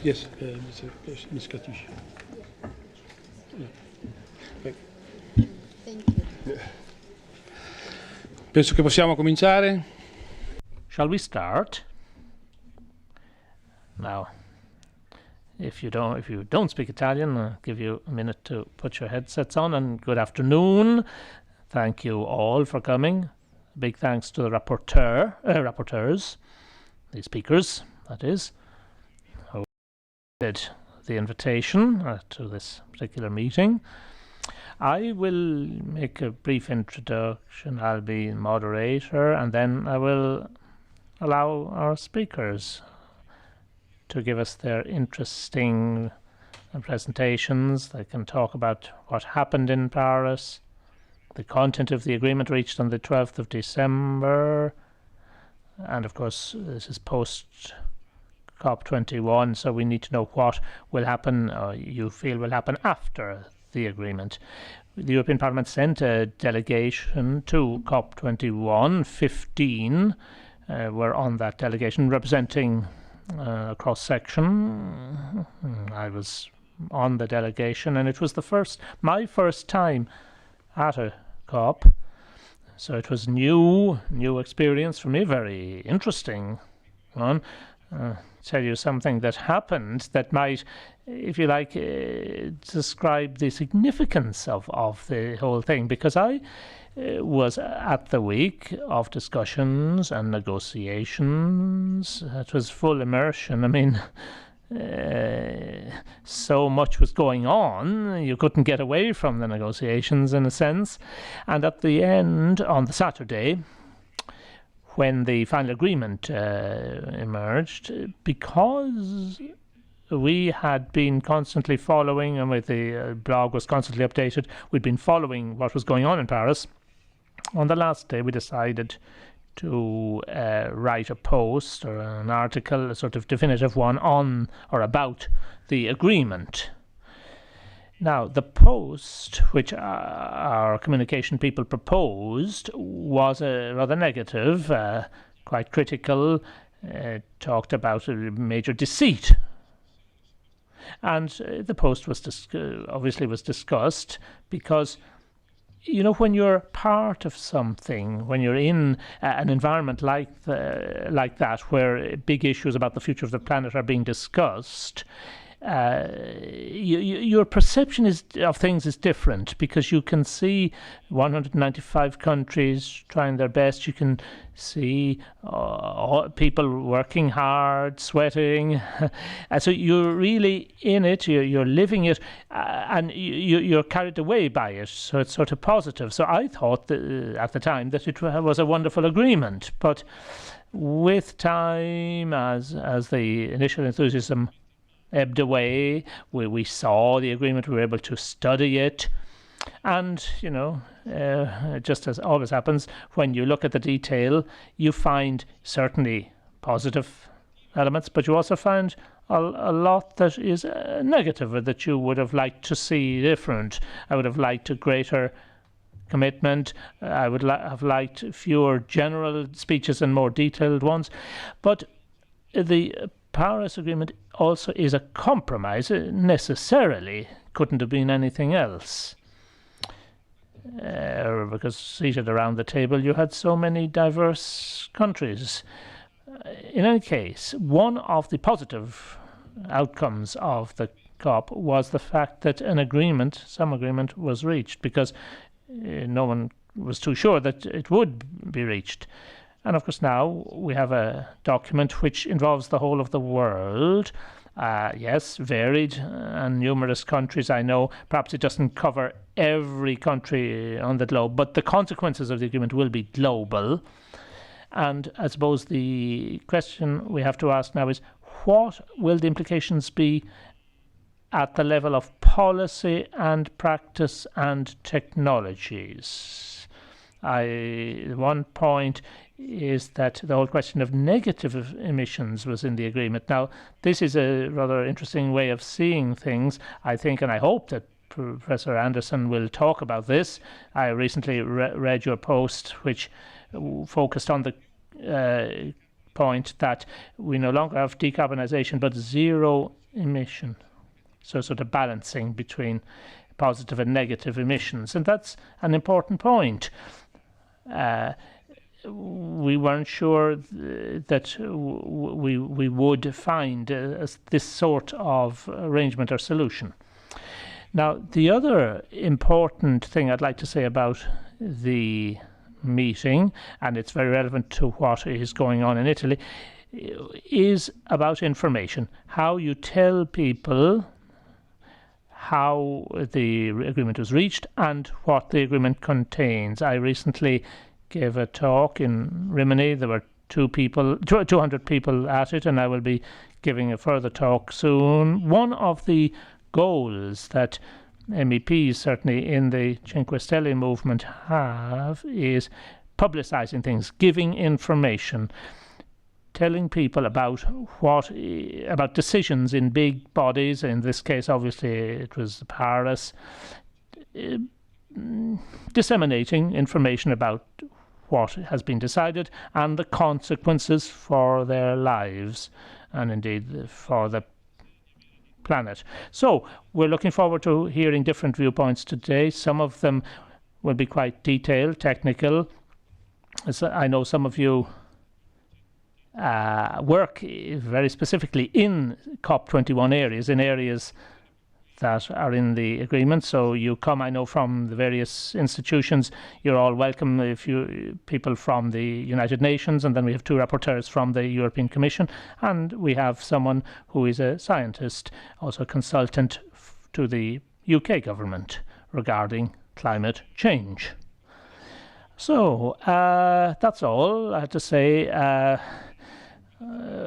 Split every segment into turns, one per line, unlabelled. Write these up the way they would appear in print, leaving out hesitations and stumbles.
Yes, Ms. Katish.
Thank you.
Penso che possiamo cominciare.
Shall we start? Now, if you don't speak Italian, I'll give you a minute to put your headsets on. And good afternoon. Thank you all for coming. Big thanks to the rapporteurs, the speakers, that is, who did the invitation to this particular meeting. I will make a brief introduction. I'll be moderator, and then I will allow our speakers to give us their interesting presentations. They can talk about what happened in Paris, the content of the agreement reached on the 12th of December, and of course this is post COP21, so we need to know what will happen, or you feel will happen after the agreement. The European Parliament sent a delegation to COP21. 15 were on that delegation, representing a cross-section. I was on the delegation, and it was my first time at a COP, so it was new experience for me, very interesting one. Tell you something that happened that might, if you like, describe the significance of the whole thing, because I was at the week of discussions and negotiations. It was full immersion. I mean, so much was going on, you couldn't get away from the negotiations in a sense. And at the end, on the Saturday, when the final agreement emerged, because we had been constantly following, and with the blog was constantly updated, we'd been following what was going on in Paris. On the last day, we decided to write a post or an article, a sort of definitive one, on or about the agreement. Now, the post which our communication people proposed was rather negative, quite critical, talked about a major deceit. And the post was obviously was discussed because, you know, when you're part of something, when you're in an environment like that, where big issues about the future of the planet are being discussed, your perception of things is different, because you can see 195 countries trying their best. You can see people working hard, sweating. So you're really in it, you're living it, and you're carried away by it. So it's sort of positive. So I thought at the time that it was a wonderful agreement. But with time, as the initial enthusiasm ebbed away, we saw the agreement, we were able to study it, and you know, just as always happens, when you look at the detail, you find certainly positive elements, but you also find a lot that is negative, or that you would have liked to see different. I would have liked a greater commitment. I would have liked fewer general speeches and more detailed ones. But the Paris Agreement also is a compromise. It necessarily couldn't have been anything else, because seated around the table you had so many diverse countries. In any case, one of the positive outcomes of the COP was the fact that some agreement was reached, because no one was too sure that it would be reached. And of course now we have a document which involves the whole of the world. Yes, varied and numerous countries, I know. Perhaps it doesn't cover every country on the globe, but the consequences of the agreement will be global. And I suppose the question we have to ask now is, what will the implications be at the level of policy and practice and technologies? One point is that the whole question of negative emissions was in the agreement. Now, this is a rather interesting way of seeing things, I think, and I hope that Professor Anderson will talk about this. I recently read your post, which focused on the point that we no longer have decarbonisation but zero emission. So sort of balancing between positive and negative emissions. And that's an important point. We weren't sure that we would find this sort of arrangement or solution. Now, the other important thing I'd like to say about the meeting, and it's very relevant to what is going on in Italy, is about information. How you tell people how the agreement was reached and what the agreement contains. I recently gave a talk in Rimini. There were 200 people at it, and I will be giving a further talk soon. One of the goals that MEPs, certainly in the Cinque Stelle movement, have is publicising things, giving information, telling people about decisions in big bodies. In this case, obviously, it was Paris. Disseminating information about what has been decided and the consequences for their lives and indeed for the planet. So we're looking forward to hearing different viewpoints today. Some of them will be quite detailed, technical. As I know some of you work very specifically in COP21 areas, in areas that are in the agreement. So you come, I know, from the various institutions. You're all welcome. If you people from the United Nations, and then we have 2 rapporteurs from the European Commission, and we have someone who is a scientist, also a consultant to the UK government regarding climate change. So that's all I had to say.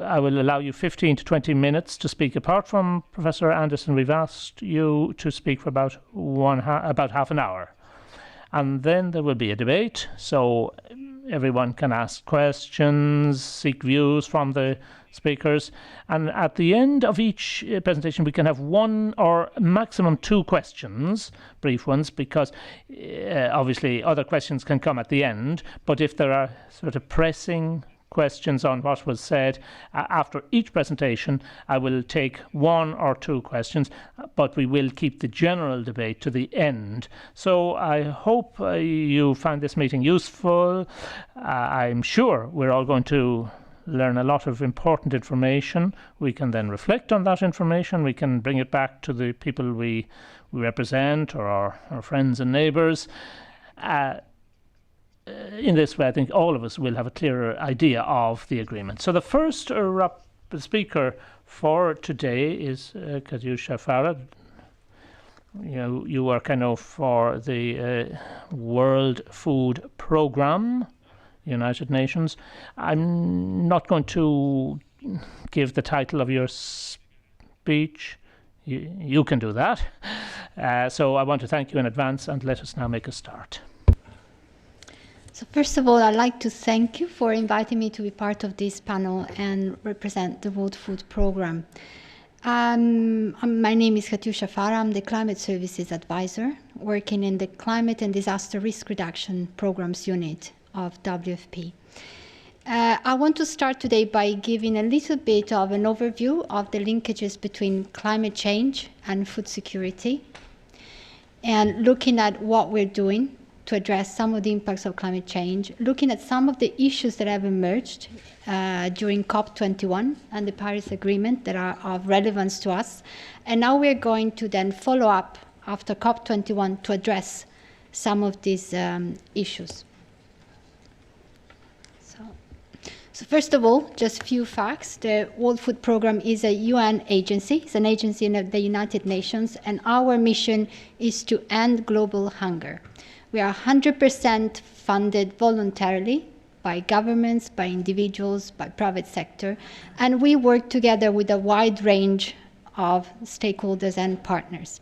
I will allow you 15 to 20 minutes to speak. Apart from Professor Anderson, we've asked you to speak for about half an hour. And then there will be a debate, so everyone can ask questions, seek views from the speakers. And at the end of each presentation, we can have 1 or maximum 2 questions, brief ones, because obviously other questions can come at the end. But if there are sort of pressing questions on what was said after each presentation, I will take 1 or 2 questions, but we will keep the general debate to the end. So I hope you find this meeting useful. I'm sure we're all going to learn a lot of important information. We can then reflect on that information. We can bring it back to the people we represent, or our friends and neighbours. In this way, I think all of us will have a clearer idea of the agreement. So the first speaker for today is Katyusha Farah. You work, I know, for the World Food Programme, United Nations. I'm not going to give the title of your speech. You can do that. So I want to thank you in advance, and let us now make a start.
So first of all, I'd like to thank you for inviting me to be part of this panel and represent the World Food Programme. My name is Katyusha Farah. I'm the Climate Services Advisor, working in the Climate and Disaster Risk Reduction Programs Unit of WFP. I want to start today by giving a little bit of an overview of the linkages between climate change and food security, and looking at what we're doing to address some of the impacts of climate change, looking at some of the issues that have emerged during COP21 and the Paris Agreement that are of relevance to us. And now we're going to then follow up after COP21 to address some of these issues. So first of all, just a few facts. The World Food Programme is a UN agency. It's an agency in the United Nations, and our mission is to end global hunger. We are 100% funded voluntarily by governments, by individuals, by private sector, and we work together with a wide range of stakeholders and partners.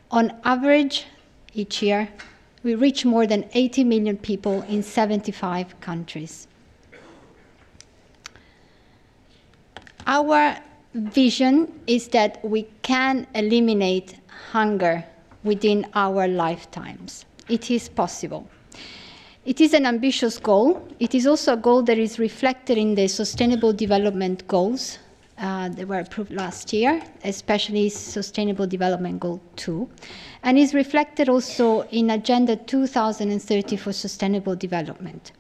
On average, each year, we reach more than 80 million people in 75 countries. Our vision is that we can eliminate hunger within our lifetimes. It is possible. It is an ambitious goal. It is also a goal that is reflected in the Sustainable Development Goals that were approved last year, especially Sustainable Development Goal 2, and is reflected also in Agenda 2030 for Sustainable Development.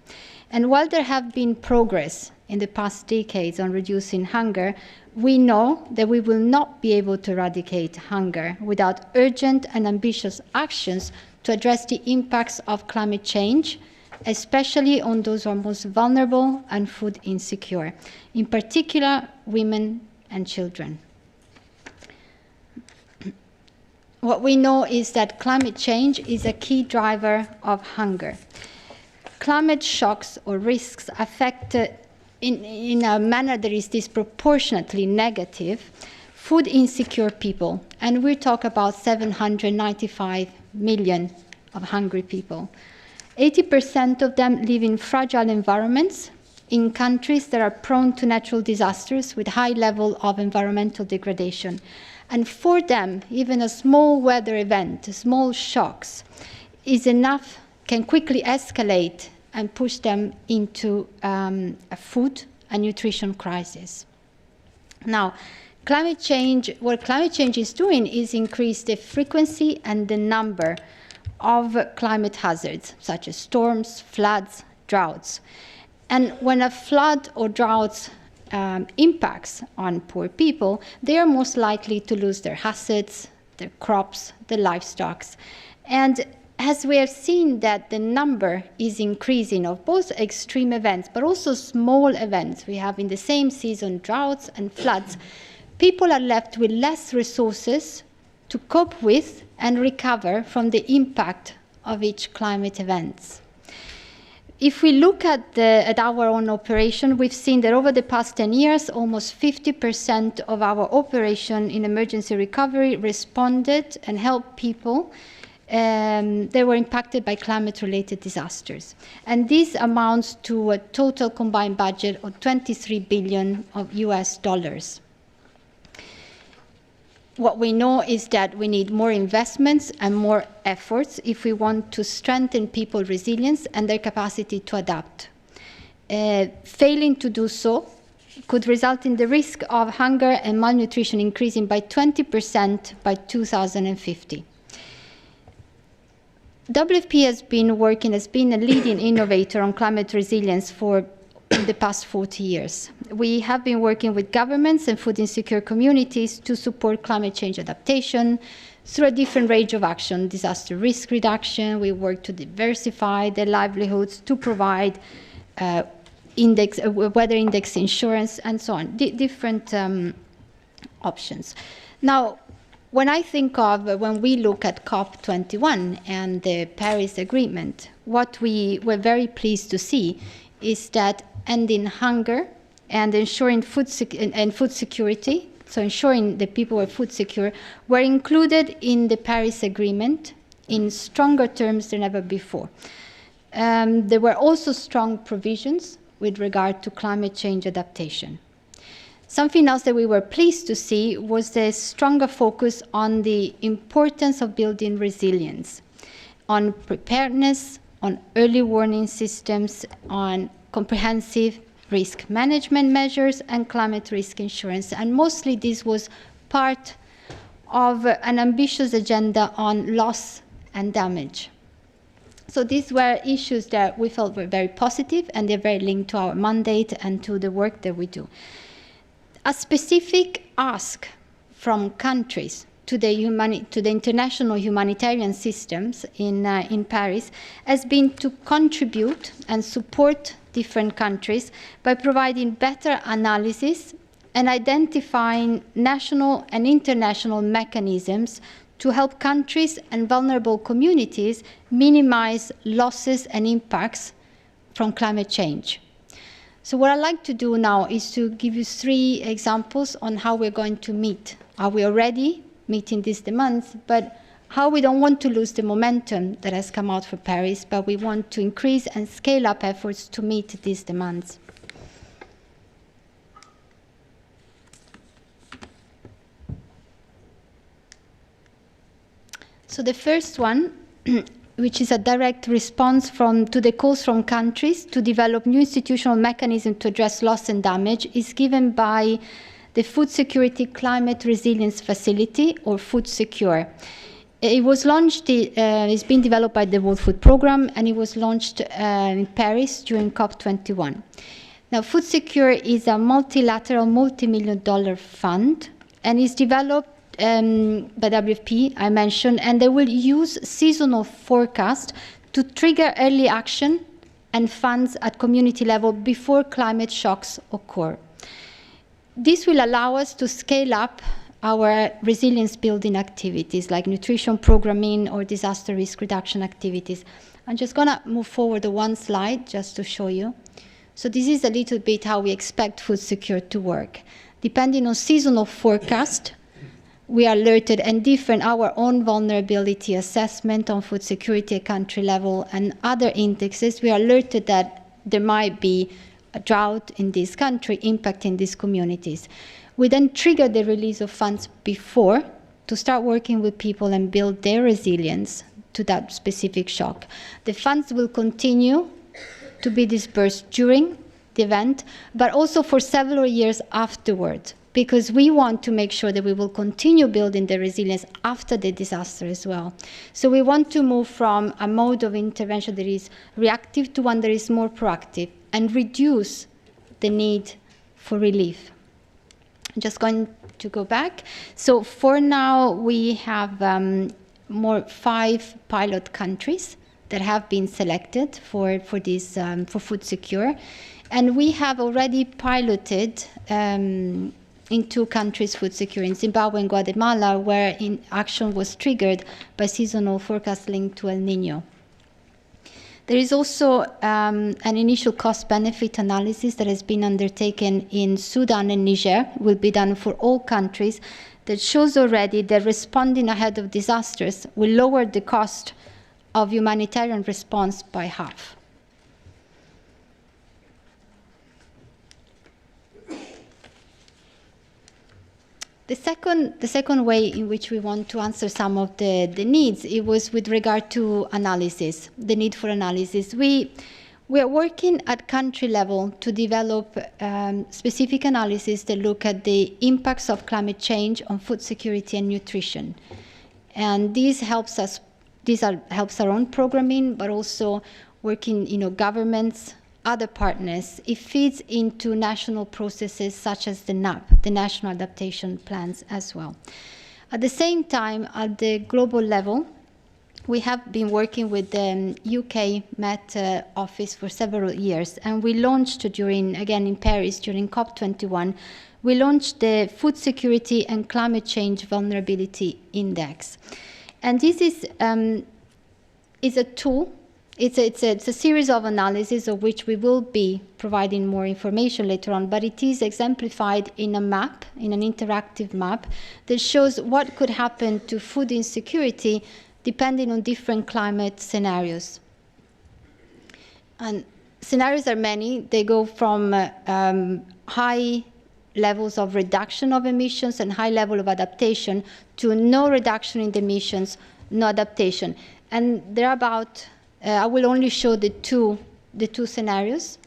And while there have been progress in the past decades on reducing hunger, we know that we will not be able to eradicate hunger without urgent and ambitious actions to address the impacts of climate change, especially on those who are most vulnerable and food insecure, in particular women and children. What we know is that climate change is a key driver of hunger. Climate shocks or risks affect in a manner that is disproportionately negative food insecure people, and we talk about 795 million of hungry people. 80% of them live in fragile environments in countries that are prone to natural disasters with high level of environmental degradation. And for them, even a small weather event, small shocks, is enough, can quickly escalate and push them into a food and nutrition crisis. Now, climate change, what climate change is doing is increase the frequency and the number of climate hazards, such as storms, floods, droughts. And when a flood or drought impacts on poor people, they are most likely to lose their assets, their crops, their livestock. And as we have seen that the number is increasing of both extreme events, but also small events, we have in the same season droughts and floods, people are left with less resources to cope with and recover from the impact of each climate events. If we look at our own operation, we've seen that over the past 10 years, almost 50% of our operation in emergency recovery responded and helped people that were impacted by climate-related disasters. And this amounts to a total combined budget of $23 billion of US dollars. What we know is that we need more investments and more efforts if we want to strengthen people's resilience and their capacity to adapt. Failing to do so could result in the risk of hunger and malnutrition increasing by 20% by 2050. WFP has been a leading innovator on climate resilience for the past 40 years. We have been working with governments and food insecure communities to support climate change adaptation through a different range of action, disaster risk reduction. We work to diversify their livelihoods, to provide weather index insurance, and so on, different options. Now, when we look at COP21 and the Paris Agreement, what we were very pleased to see is that ending hunger and ensuring food security, so ensuring that people were food secure, were included in the Paris Agreement in stronger terms than ever before. There were also strong provisions with regard to climate change adaptation. Something else that we were pleased to see was the stronger focus on the importance of building resilience, on preparedness, on early warning systems, on comprehensive risk management measures, and climate risk insurance. And mostly this was part of an ambitious agenda on loss and damage. So these were issues that we felt were very positive, and they're very linked to our mandate and to the work that we do. A specific ask from countries to the international humanitarian systems in Paris has been to contribute and support different countries by providing better analysis and identifying national and international mechanisms to help countries and vulnerable communities minimize losses and impacts from climate change. So what I'd like to do now is to give you 3 examples on how we're going to meet. Are we already meeting these demands? But how we don't want to lose the momentum that has come out for Paris, but we want to increase and scale up efforts to meet these demands. So the first one which is a direct response to the calls from countries to develop new institutional mechanisms to address loss and damage, is given by the Food Security Climate Resilience Facility, or Food Secure. It was launched, it's been developed by the World Food Programme, and it was launched in Paris during COP21. Now, Food Secure is a multilateral, multi-million-dollar fund, and is developed by WFP, I mentioned, and they will use seasonal forecast to trigger early action and funds at community level before climate shocks occur. This will allow us to scale up our resilience building activities like nutrition programming or disaster risk reduction activities. I'm just going to move forward one slide just to show you. So this is a little bit how we expect Food Secure to work. Depending on seasonal forecast, we are alerted and different our own vulnerability assessment on food security at country level and other indexes. We are alerted that there might be a drought in this country impacting these communities. We then trigger the release of funds before to start working with people and build their resilience to that specific shock. The funds will continue to be dispersed during the event, but also for several years afterwards, because we want to make sure that we will continue building the resilience after the disaster as well. So we want to move from a mode of intervention that is reactive to one that is more proactive and reduce the need for relief. I'm just going to go back. So for now, we have 5 pilot countries that have been selected for Food Secure. And we have already piloted in 2 countries Food Secure, in Zimbabwe and Guatemala, where action was triggered by seasonal forecast linked to El Nino. There is also an initial cost-benefit analysis that has been undertaken in Sudan and Niger, will be done for all countries, that shows already that responding ahead of disasters will lower the cost of humanitarian response by half. The second way in which we want to answer some of the needs, it was with regard to analysis, the need for analysis. We are working at country level to develop specific analysis that look at the impacts of climate change on food security and nutrition. And this helps us, helps our own programming, but also working, governments, other partners. It feeds into national processes such as the NAP, the National Adaptation Plans as well. At the same time, at the global level, we have been working with the UK Met Office for several years, and we launched again in Paris during COP21, we launched the Food Security and Climate Change Vulnerability Index. And this is a tool. It's a series of analyses of which we will be providing more information later on, but it is exemplified in a map, in an interactive map, that shows what could happen to food insecurity depending on different climate scenarios. And scenarios are many. They go from high levels of reduction of emissions and high level of adaptation to no reduction in the emissions, no adaptation. And they're about I will only show the two scenarios.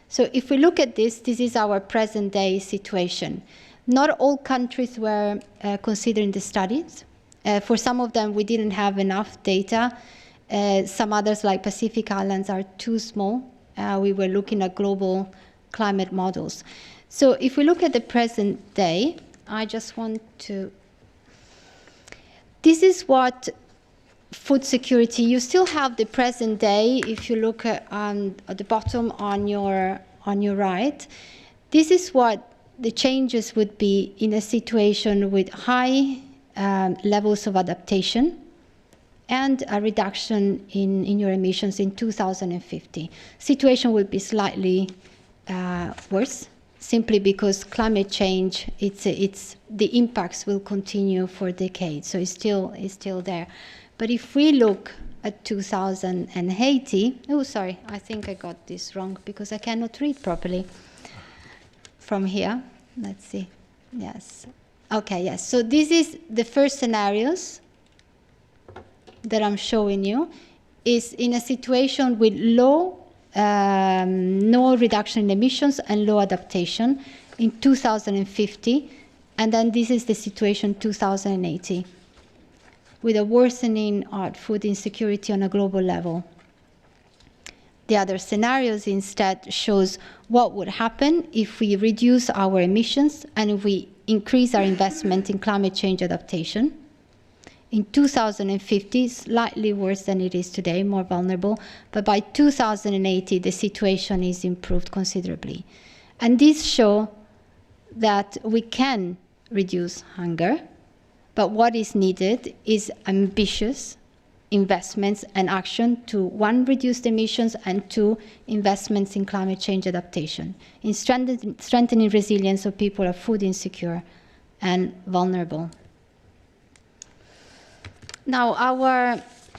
So if we look at this is our present day situation. Not all countries were considered in the studies. For some of them, we didn't have enough data. Some others, like Pacific Islands, are too small. We were looking at global climate models. So if we look at the present day, I just want to... This is what food security, you still have the present day. If you look at the bottom on your right, this is what the changes would be in a situation with high levels of adaptation and a reduction in your emissions in 2050. Situation will be slightly worse, simply because climate change, the impacts will continue for decades. So it's still there. But if we look at 2080, oh, sorry, I think I got this wrong because I cannot read properly from here. Let's see. Yes. Okay, yes. So this is the first scenarios that I'm showing you. is in a situation with no reduction in emissions and low adaptation in 2050, and then this is the situation 2080, with a worsening of food insecurity on a global level. The other scenarios instead shows what would happen if we reduce our emissions and if we increase our investment in climate change adaptation. In 2050, slightly worse than it is today, more vulnerable, but by 2080, the situation is improved considerably. And these show that we can reduce hunger, but what is needed is ambitious investments and action to, one, reduce emissions, and two, investments in climate change adaptation, in strengthening resilience of people who are food insecure and vulnerable. Now,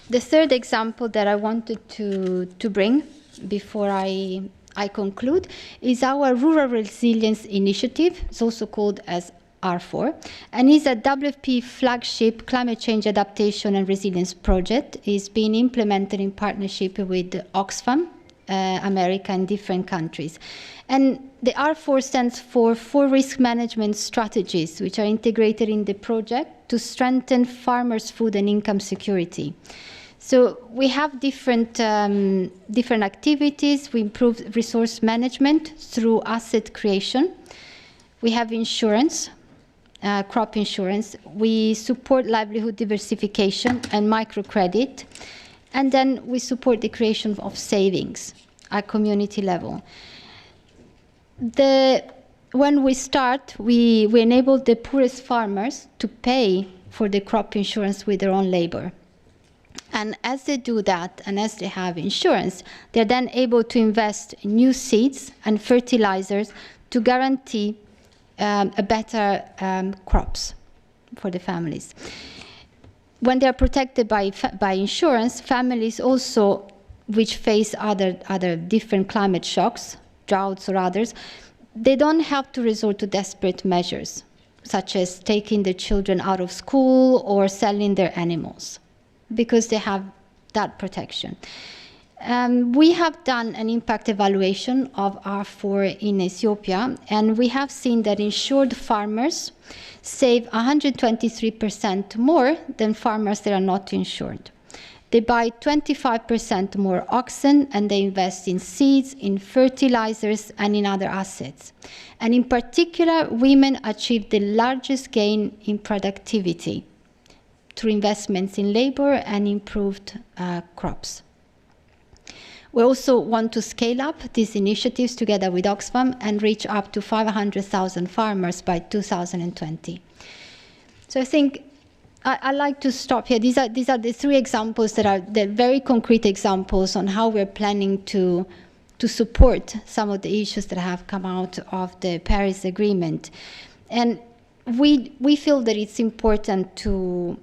the third example that I wanted to bring before I conclude is our Rural Resilience Initiative. It's also called as R4, and is a WFP flagship climate change adaptation and resilience project. It's being implemented in partnership with Oxfam, America, and different countries. And the R4 stands for 4 risk management strategies, which are integrated in the project to strengthen farmers' food and income security. So we have different activities. We improve resource management through asset creation. We have insurance, crop insurance. We support livelihood diversification and microcredit. And then we support the creation of savings at community level. When we start, we enable the poorest farmers to pay for the crop insurance with their own labor. And as they do that, and as they have insurance, they're then able to invest in new seeds and fertilizers to guarantee a better crops for the families. When they are protected by insurance, families also, which face other different climate shocks, droughts or others, they don't have to resort to desperate measures, such as taking their children out of school or selling their animals, because they have that protection. We have done an impact evaluation of R4 in Ethiopia, and we have seen that insured farmers save 123% more than farmers that are not insured. They buy 25% more oxen, and they invest in seeds, in fertilizers, and in other assets. And in particular, women achieve the largest gain in productivity through investments in labor and improved crops. We also want to scale up these initiatives together with Oxfam and reach up to 500,000 farmers by 2020. So I think I'd like to stop here. These are the 3 examples that are the very concrete examples on how we're planning to support some of the issues that have come out of the Paris Agreement. And we feel that it's important to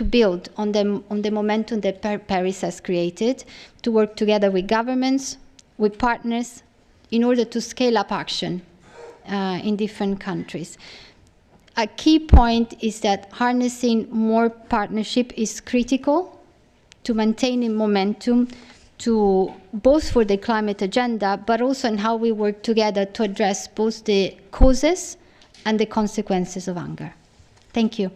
build on the momentum that Paris has created, to work together with governments, with partners, in order to scale up action in different countries. A key point is that harnessing more partnership is critical to maintaining momentum, to both for the climate agenda, but also in how we work together to address both the causes and the consequences of hunger. Thank you.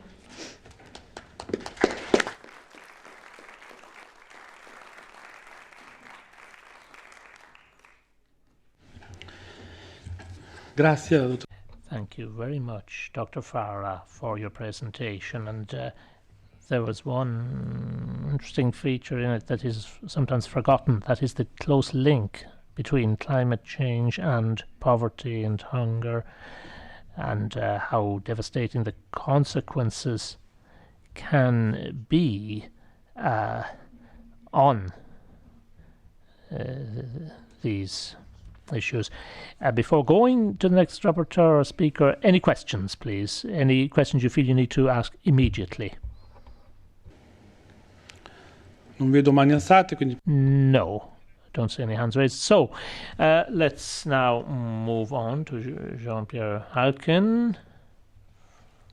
Grazie, dottor.
Thank you very much, Dr. Farah, for your presentation. And there was one interesting feature in it that is sometimes forgotten. That is the close link between climate change and poverty and hunger, and how devastating the consequences can be on these issues. Before going to the next rapporteur or speaker, any questions, please? Any questions you feel you need to ask immediately?
Non vedo mani alzate, quindi...
No, don't see any hands raised. So let's now move on to Jean-Pierre Halkin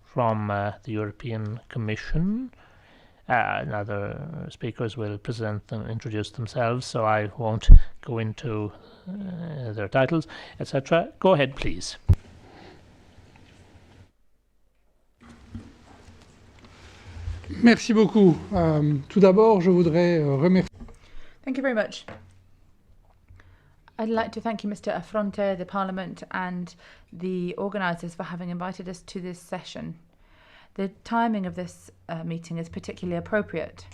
from the European Commission. and other speakers will present and introduce themselves, so I won't go into their titles, etc. Go ahead, please.
Merci beaucoup. Tout d'abord, je voudrais remercier.
Thank you very much. I'd like to thank you, Mr. Affronte, the Parliament and the organisers for having invited us to this session. The timing of this meeting is particularly appropriate.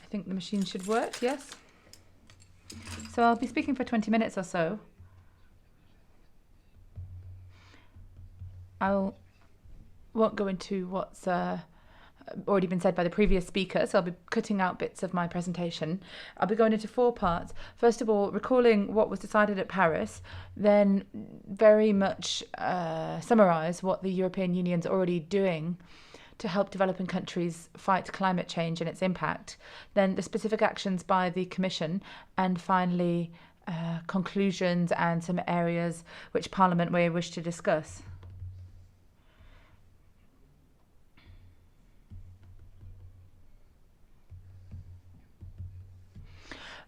I think the machine should work, yes? So I'll be speaking for 20 minutes or so. I won't go into what's already been said by the previous speaker, so I'll be cutting out bits of my presentation. I'll be going into 4 parts. First of all, recalling what was decided at Paris, then very much summarise what the European Union's already doing to help developing countries fight climate change and its impact, then the specific actions by the Commission, and finally conclusions and some areas which Parliament may wish to discuss.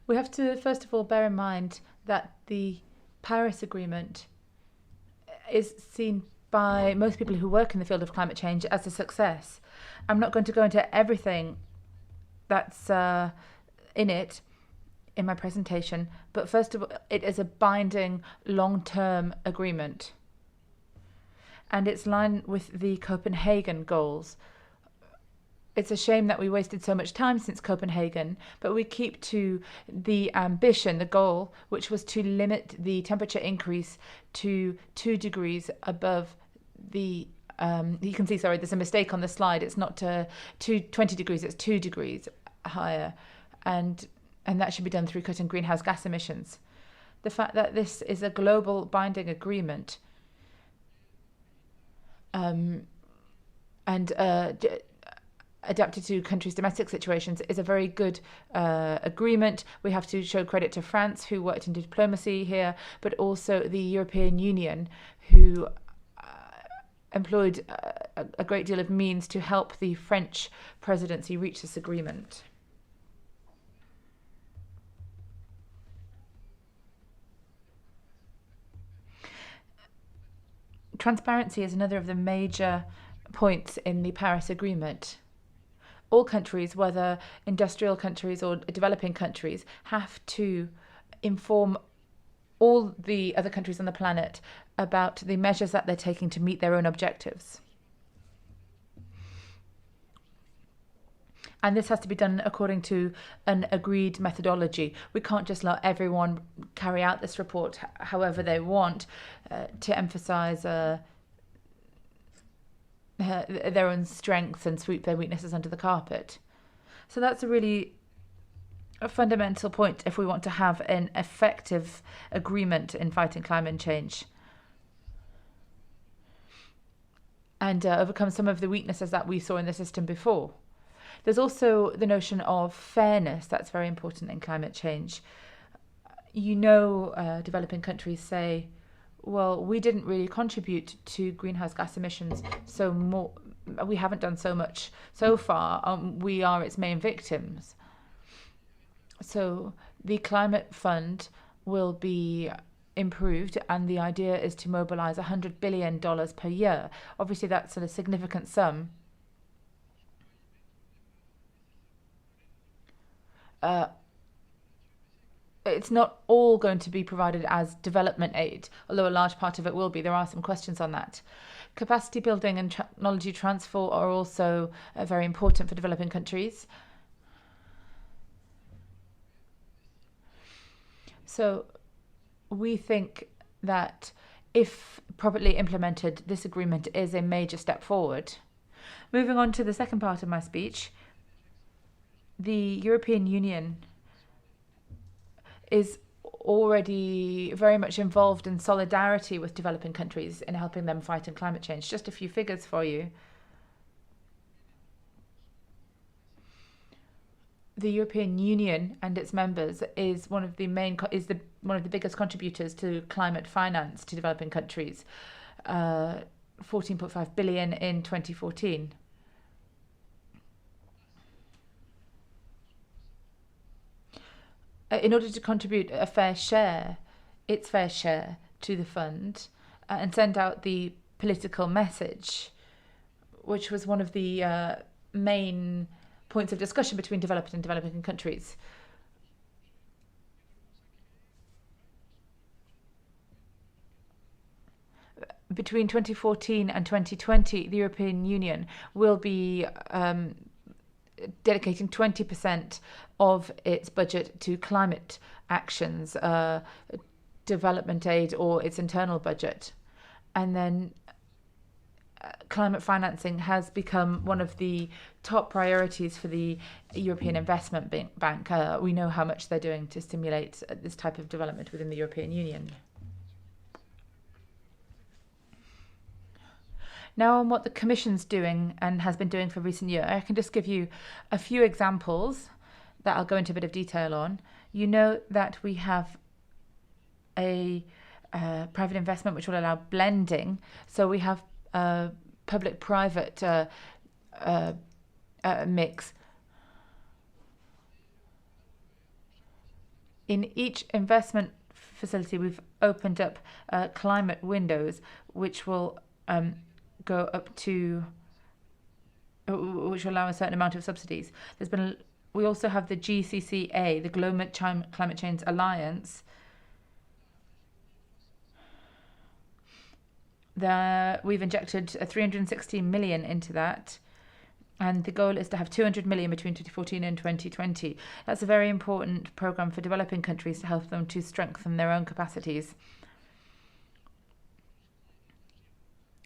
We have to, first of all, bear in mind that the Paris Agreement is seen by most people who work in the field of climate change as a success. I'm not going to go into everything that's in it in my presentation, but first of all, it is a binding long-term agreement. And it's in line with the Copenhagen goals. It's a shame that we wasted so much time since Copenhagen, but we keep to the ambition, the goal, which was to limit the temperature increase to 2 degrees above the, you can see, sorry, there's a mistake on the slide. It's not 20 degrees, it's 2 degrees higher. And that should be done through cutting greenhouse gas emissions. The fact that this is a global binding agreement adapted to countries' domestic situations is a very good agreement. We have to show credit to France, who worked in diplomacy here, but also the European Union, who employed a great deal of means to help the French presidency reach this agreement. Transparency is another of the major points in the Paris Agreement. All countries, whether industrial countries or developing countries, have to inform all the other countries on the planet about the measures that they're taking to meet their own objectives. And this has to be done according to an agreed methodology. We can't just let everyone carry out this report however they want to emphasize their own strengths and sweep their weaknesses under the carpet. So that's a fundamental point if we want to have an effective agreement in fighting climate change and overcome some of the weaknesses that we saw in the system before. There's also the notion of fairness that's very important in climate change. Developing countries say, well, we didn't really contribute to greenhouse gas emissions, so we haven't done so much so far. We are its main victims. So the climate fund will be improved, and the idea is to mobilize $100 billion per year. Obviously, that's a significant sum. It's not all going to be provided as development aid, although a large part of it will be. There are some questions on that. Capacity building and technology transfer are also very important for developing countries. So we think that if properly implemented, this agreement is a major step forward. Moving on to the second part of my speech, the European Union is already very much involved in solidarity with developing countries in helping them fight climate change. Just a few figures for you. The European Union and its members is one of the biggest contributors to climate finance to developing countries. 14.5 billion in 2014. In order to contribute its fair share to the fund and send out the political message, which was one of the main points of discussion between developed and developing countries. Between 2014 and 2020, the European Union will be dedicating 20% of its budget to climate actions, development aid, or its internal budget. And then climate financing has become one of the top priorities for the European Investment Bank. We know how much they're doing to stimulate this type of development within the European Union. Now on what the Commission's doing and has been doing for recent years, I can just give you a few examples that I'll go into a bit of detail on. You know that we have a private investment which will allow blending. So we have a public-private mix. In each investment facility, we've opened up climate windows, which will go up to, which will allow a certain amount of subsidies. We also have the GCCA, the Global Climate Change Alliance. We've injected 360 million into that, and the goal is to have 200 million between 2014 and 2020. That's a very important program for developing countries to help them to strengthen their own capacities.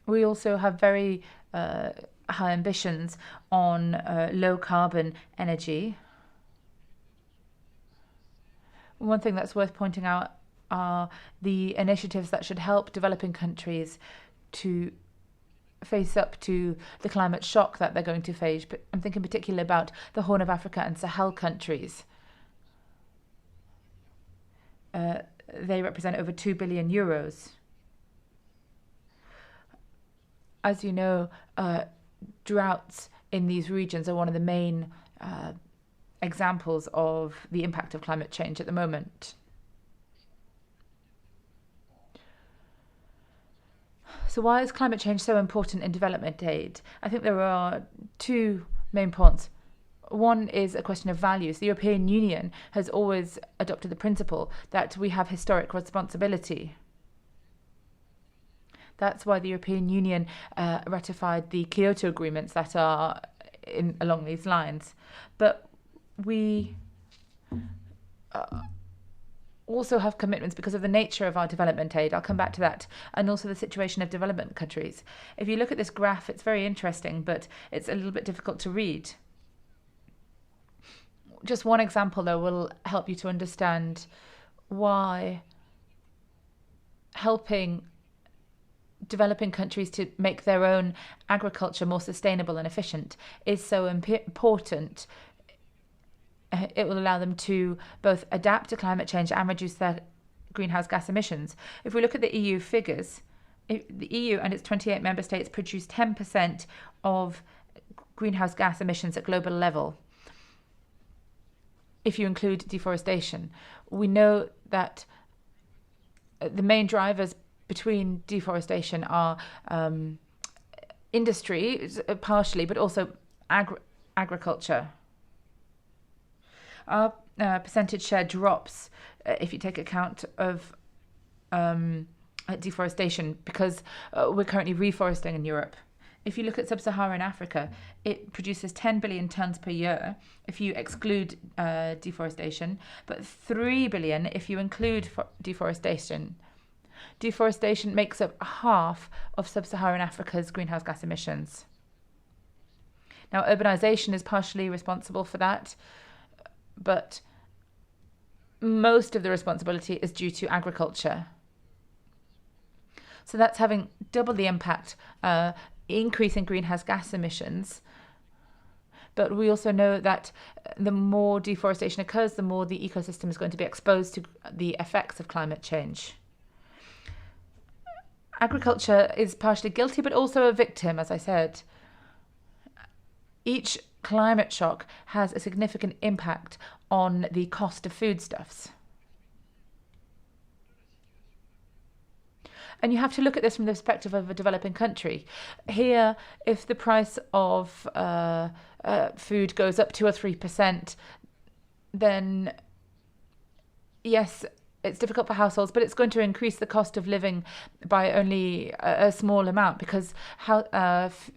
We also have very high ambitions on low carbon energy. One thing that's worth pointing out are the initiatives that should help developing countries to face up to the climate shock that they're going to face. But I'm thinking particularly about the Horn of Africa and Sahel countries. They represent over 2 billion euros. As you know, droughts in these regions are one of the main examples of the impact of climate change at the moment. So why is climate change so important in development aid? I think there are two main points. One is a question of values. The European Union has always adopted the principle that we have historic responsibility. That's why the European Union ratified the Kyoto agreements that are along these lines. But we also have commitments because of the nature of our development aid. I'll come back to that. And also the situation of development countries. If you look at this graph, it's very interesting, but it's a little bit difficult to read. Just one example, though, will help you to understand why helping developing countries to make their own agriculture more sustainable and efficient is so important. It will allow them to both adapt to climate change and reduce their greenhouse gas emissions. If we look at the EU figures, the EU and its 28 member states produce 10% of greenhouse gas emissions at global level. If you include deforestation, we know that the main drivers between deforestation are industry, partially, but also agriculture. Our percentage share drops if you take account of deforestation because we're currently reforesting in Europe. If you look at sub-Saharan Africa, it produces 10 billion tons per year if you exclude deforestation, but 3 billion if you include deforestation. Deforestation makes up half of sub-Saharan Africa's greenhouse gas emissions. Now, urbanization is partially responsible for that, but most of the responsibility is due to agriculture. So that's having double the impact, increase in greenhouse gas emissions. But we also know that the more deforestation occurs, the more the ecosystem is going to be exposed to the effects of climate change. Agriculture is partially guilty, but also a victim, as I said. Each climate shock has a significant impact on the cost of foodstuffs. And you have to look at this from the perspective of a developing country. Here, if the price of food goes up 2 or 3%, then yes, it's difficult for households, but it's going to increase the cost of living by only a small amount, because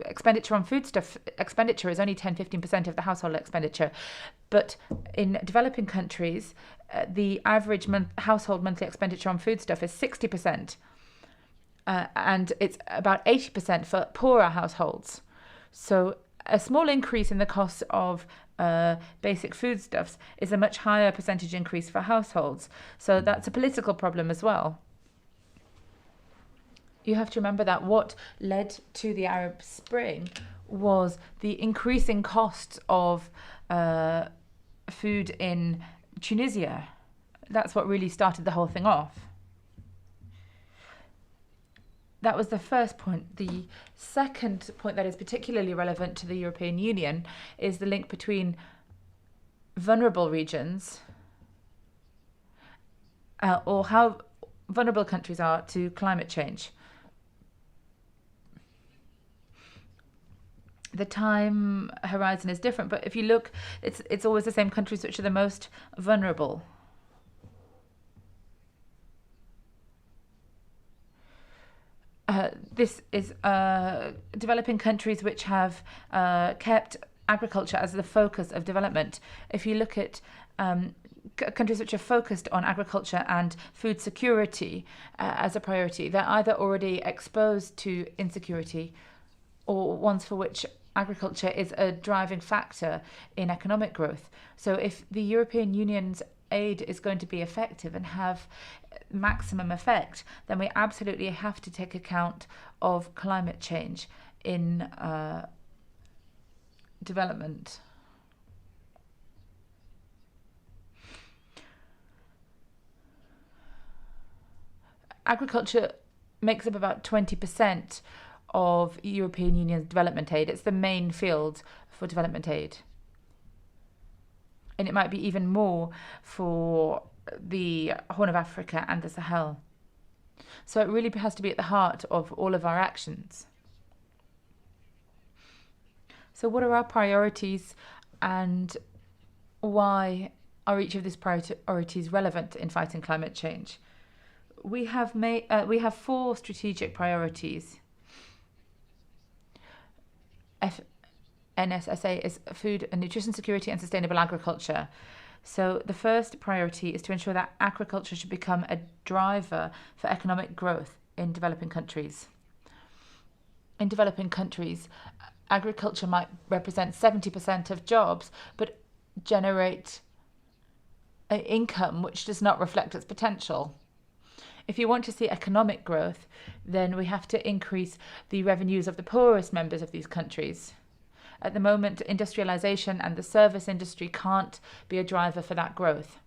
expenditure on foodstuff expenditure is only 10-15% of the household expenditure. But in developing countries, the average household monthly expenditure on foodstuff is 60%. And it's about 80% for poorer households. So a small increase in the cost of basic foodstuffs is a much higher percentage increase for households. So that's a political problem as well. You have to remember that what led to the Arab Spring was the increasing cost of food in Tunisia. That's what really started the whole thing off. That was the first point. The second point that is particularly relevant to the European Union is the link between vulnerable regions or how vulnerable countries are to climate change. The time horizon is different, but if you look, it's always the same countries which are the most vulnerable. This is developing countries which have kept agriculture as the focus of development. If you look at countries which are focused on agriculture and food security as a priority, they're either already exposed to insecurity or ones for which agriculture is a driving factor in economic growth. So if the European Union's aid is going to be effective and have maximum effect, then we absolutely have to take account of climate change in development. Agriculture makes up about 20% of European Union's development aid. It's the main field for development aid. And it might be even more for the Horn of Africa and the Sahel. So it really has to be at the heart of all of our actions. So what are our priorities, and why are each of these priorities relevant in fighting climate change? We have 4 strategic priorities. NSSA is food and nutrition security and sustainable agriculture. So the first priority is to ensure that agriculture should become a driver for economic growth in developing countries. In developing countries, agriculture might represent 70% of jobs, but generate an income which does not reflect its potential. If you want to see economic growth, then we have to increase the revenues of the poorest members of these countries. At the moment, industrialization and the service industry can't be a driver for that growth.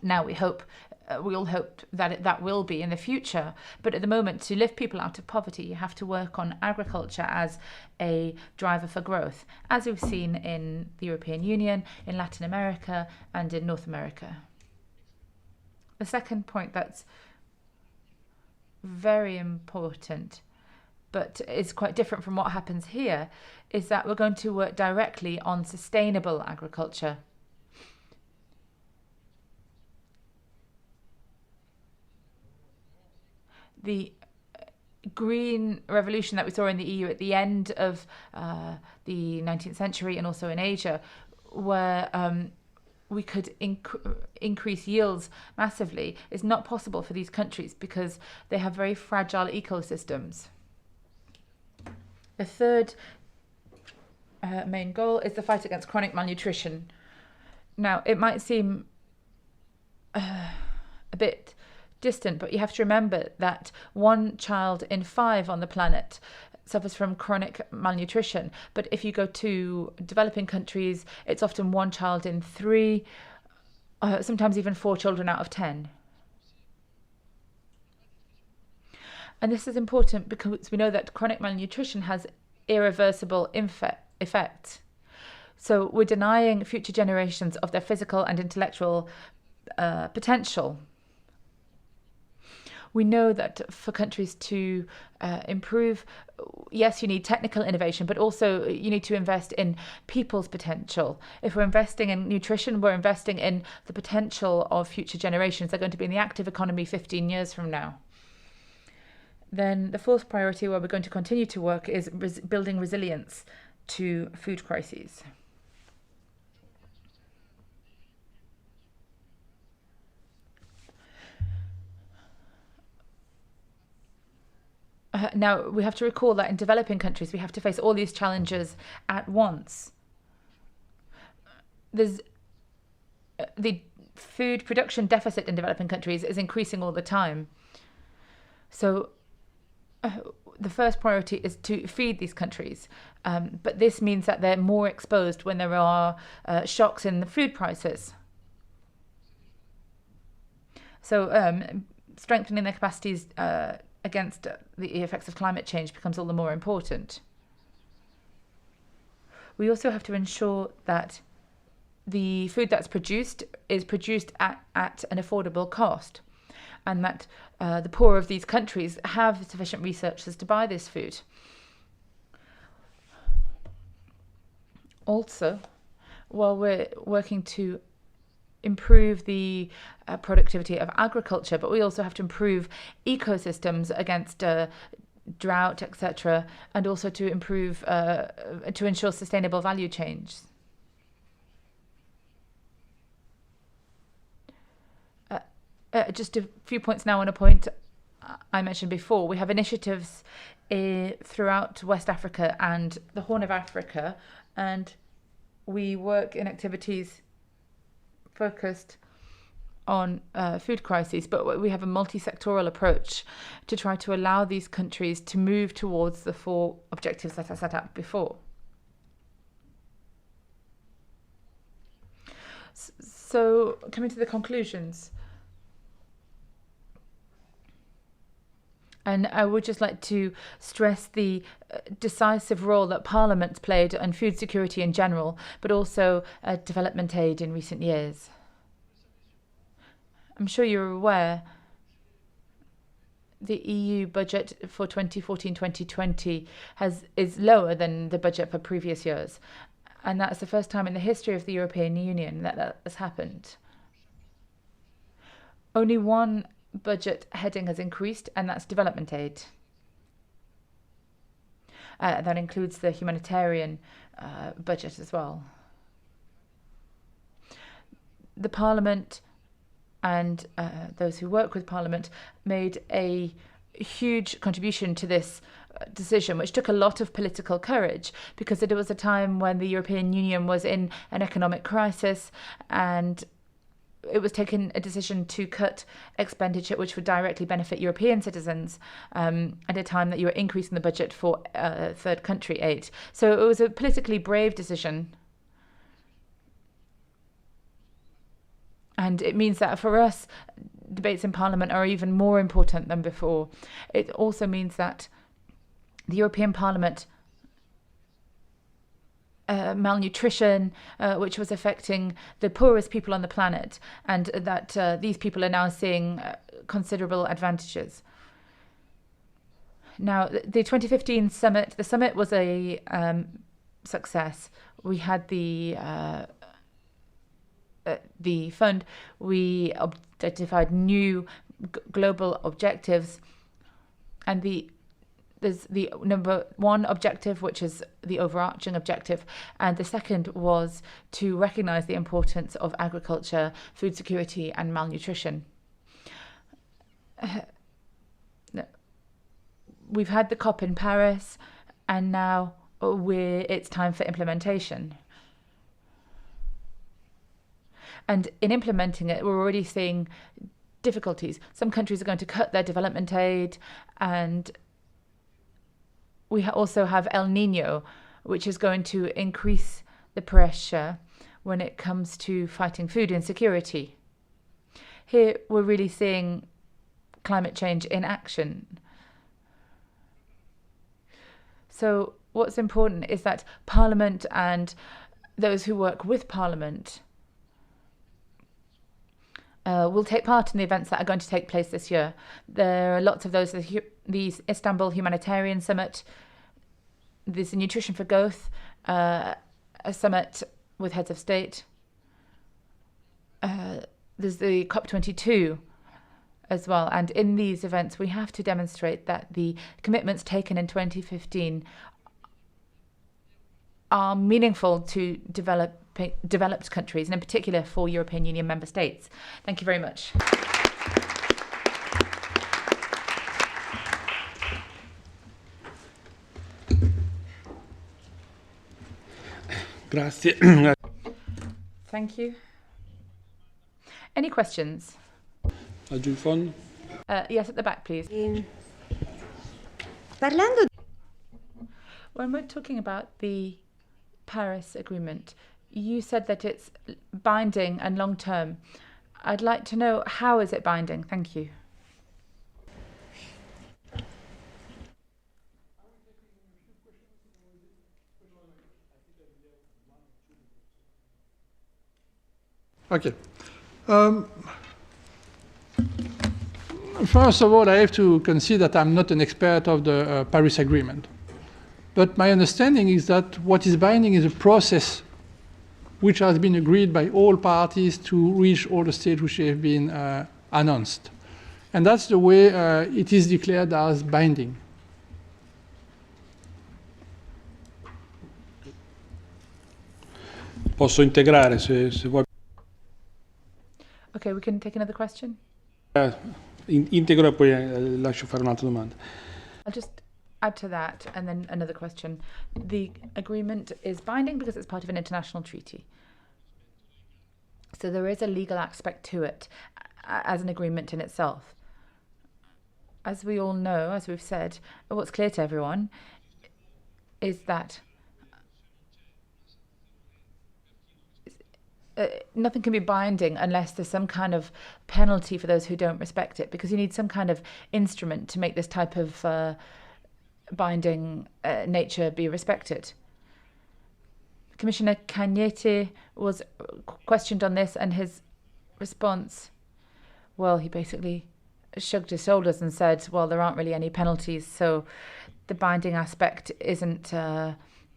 Now we all hope that that will be in the future. But at the moment, to lift people out of poverty, you have to work on agriculture as a driver for growth, as we've seen in the European Union, in Latin America, and in North America. The second point that's very important, but is quite different from what happens here, is that we're going to work directly on sustainable agriculture. The green revolution that we saw in the EU at the end of the 19th century and also in Asia, where we could increase yields massively, is not possible for these countries because they have very fragile ecosystems. The third main goal is the fight against chronic malnutrition. Now, it might seem a bit distant, but you have to remember that 1 child in 5 on the planet suffers from chronic malnutrition. But if you go to developing countries, it's often 1 child in 3, sometimes even 4 children out of 10. And this is important because we know that chronic malnutrition has irreversible effects. So we're denying future generations of their physical and intellectual potential. We know that for countries to improve, yes, you need technical innovation, but also you need to invest in people's potential. If we're investing in nutrition, we're investing in the potential of future generations. They're going to be in the active economy 15 years from now. Then the fourth priority where we're going to continue to work is building resilience to food crises. Now, we have to recall that in developing countries, we have to face all these challenges at once. There's the food production deficit in developing countries is increasing all the time. So the first priority is to feed these countries. But this means that they're more exposed when there are shocks in the food prices. So strengthening their capacities against the effects of climate change becomes all the more important. We also have to ensure that the food that's produced is produced at an affordable cost, and that the poor of these countries have sufficient resources to buy this food. Also, while we're working to improve the productivity of agriculture, but we also have to improve ecosystems against drought, etc., and also to improve, to ensure sustainable value chains. Just a few points now on a point I mentioned before. We have initiatives throughout West Africa and the Horn of Africa, and we work in activities focused on food crises, but we have a multi-sectoral approach to try to allow these countries to move towards the 4 objectives that I set out before. So, coming to the conclusions. And I would just like to stress the decisive role that Parliament's played in food security in general, but also development aid in recent years. I'm sure you're aware the EU budget for 2014-2020 is lower than the budget for previous years. And that's the first time in the history of the European Union that has happened. Only one budget heading has increased, and that's development aid. That includes the humanitarian budget as well. The Parliament and those who work with Parliament made a huge contribution to this decision, which took a lot of political courage, because it was a time when the European Union was in an economic crisis, and it was taken a decision to cut expenditure which would directly benefit European citizens at a time that you were increasing the budget for third country aid. So it was a politically brave decision. And it means that for us, debates in Parliament are even more important than before. It also means that the European Parliament malnutrition, which was affecting the poorest people on the planet, and that these people are now seeing considerable advantages. Now, the 2015 summit, the summit was a success. We had the fund. We identified new global objectives, and there's the number one objective, which is the overarching objective, and the second was to recognize the importance of agriculture, food security, and malnutrition. We've had the COP in Paris, and now it's time for implementation. And in implementing it, we're already seeing difficulties. Some countries are going to cut their development aid, and we also have El Nino, which is going to increase the pressure when it comes to fighting food insecurity. Here, we're really seeing climate change in action. So what's important is that Parliament and those who work with Parliament will take part in the events that are going to take place this year. There are lots of those, the Istanbul Humanitarian Summit, there's the Nutrition for Growth, a summit with heads of state. There's the COP22 as well. And in these events, we have to demonstrate that the commitments taken in 2015 are meaningful to developed countries, and in particular for European Union member states. Thank you very much.
Grazie.
Thank you. Any questions?
Laggiù in fondo.
Yes, at the back, please.
Parlando
When we're talking about the Paris Agreement, you said that it's binding and long-term. I'd like to know, how is it binding? Thank you.
Okay. First of all, I have to concede that I'm not an expert of the Paris Agreement. But my understanding is that what is binding is a process which has been agreed by all parties to reach all the states which have been announced. And that's the way it is declared as binding.
Posso integrare se vuoi.
Okay, we can take another question.
Integro e poi lascio fare un'altra domanda.
I'll just add to that and then another question. The agreement is binding because it's part of an international treaty. So there is a legal aspect to it as an agreement in itself. As we all know, as we've said, what's clear to everyone is that nothing can be binding unless there's some kind of penalty for those who don't respect it, because you need some kind of instrument to make this type of binding nature be respected. Commissioner Cañete was questioned on this, and his response, well, he basically shrugged his shoulders and said, well, there aren't really any penalties, so the binding aspect isn't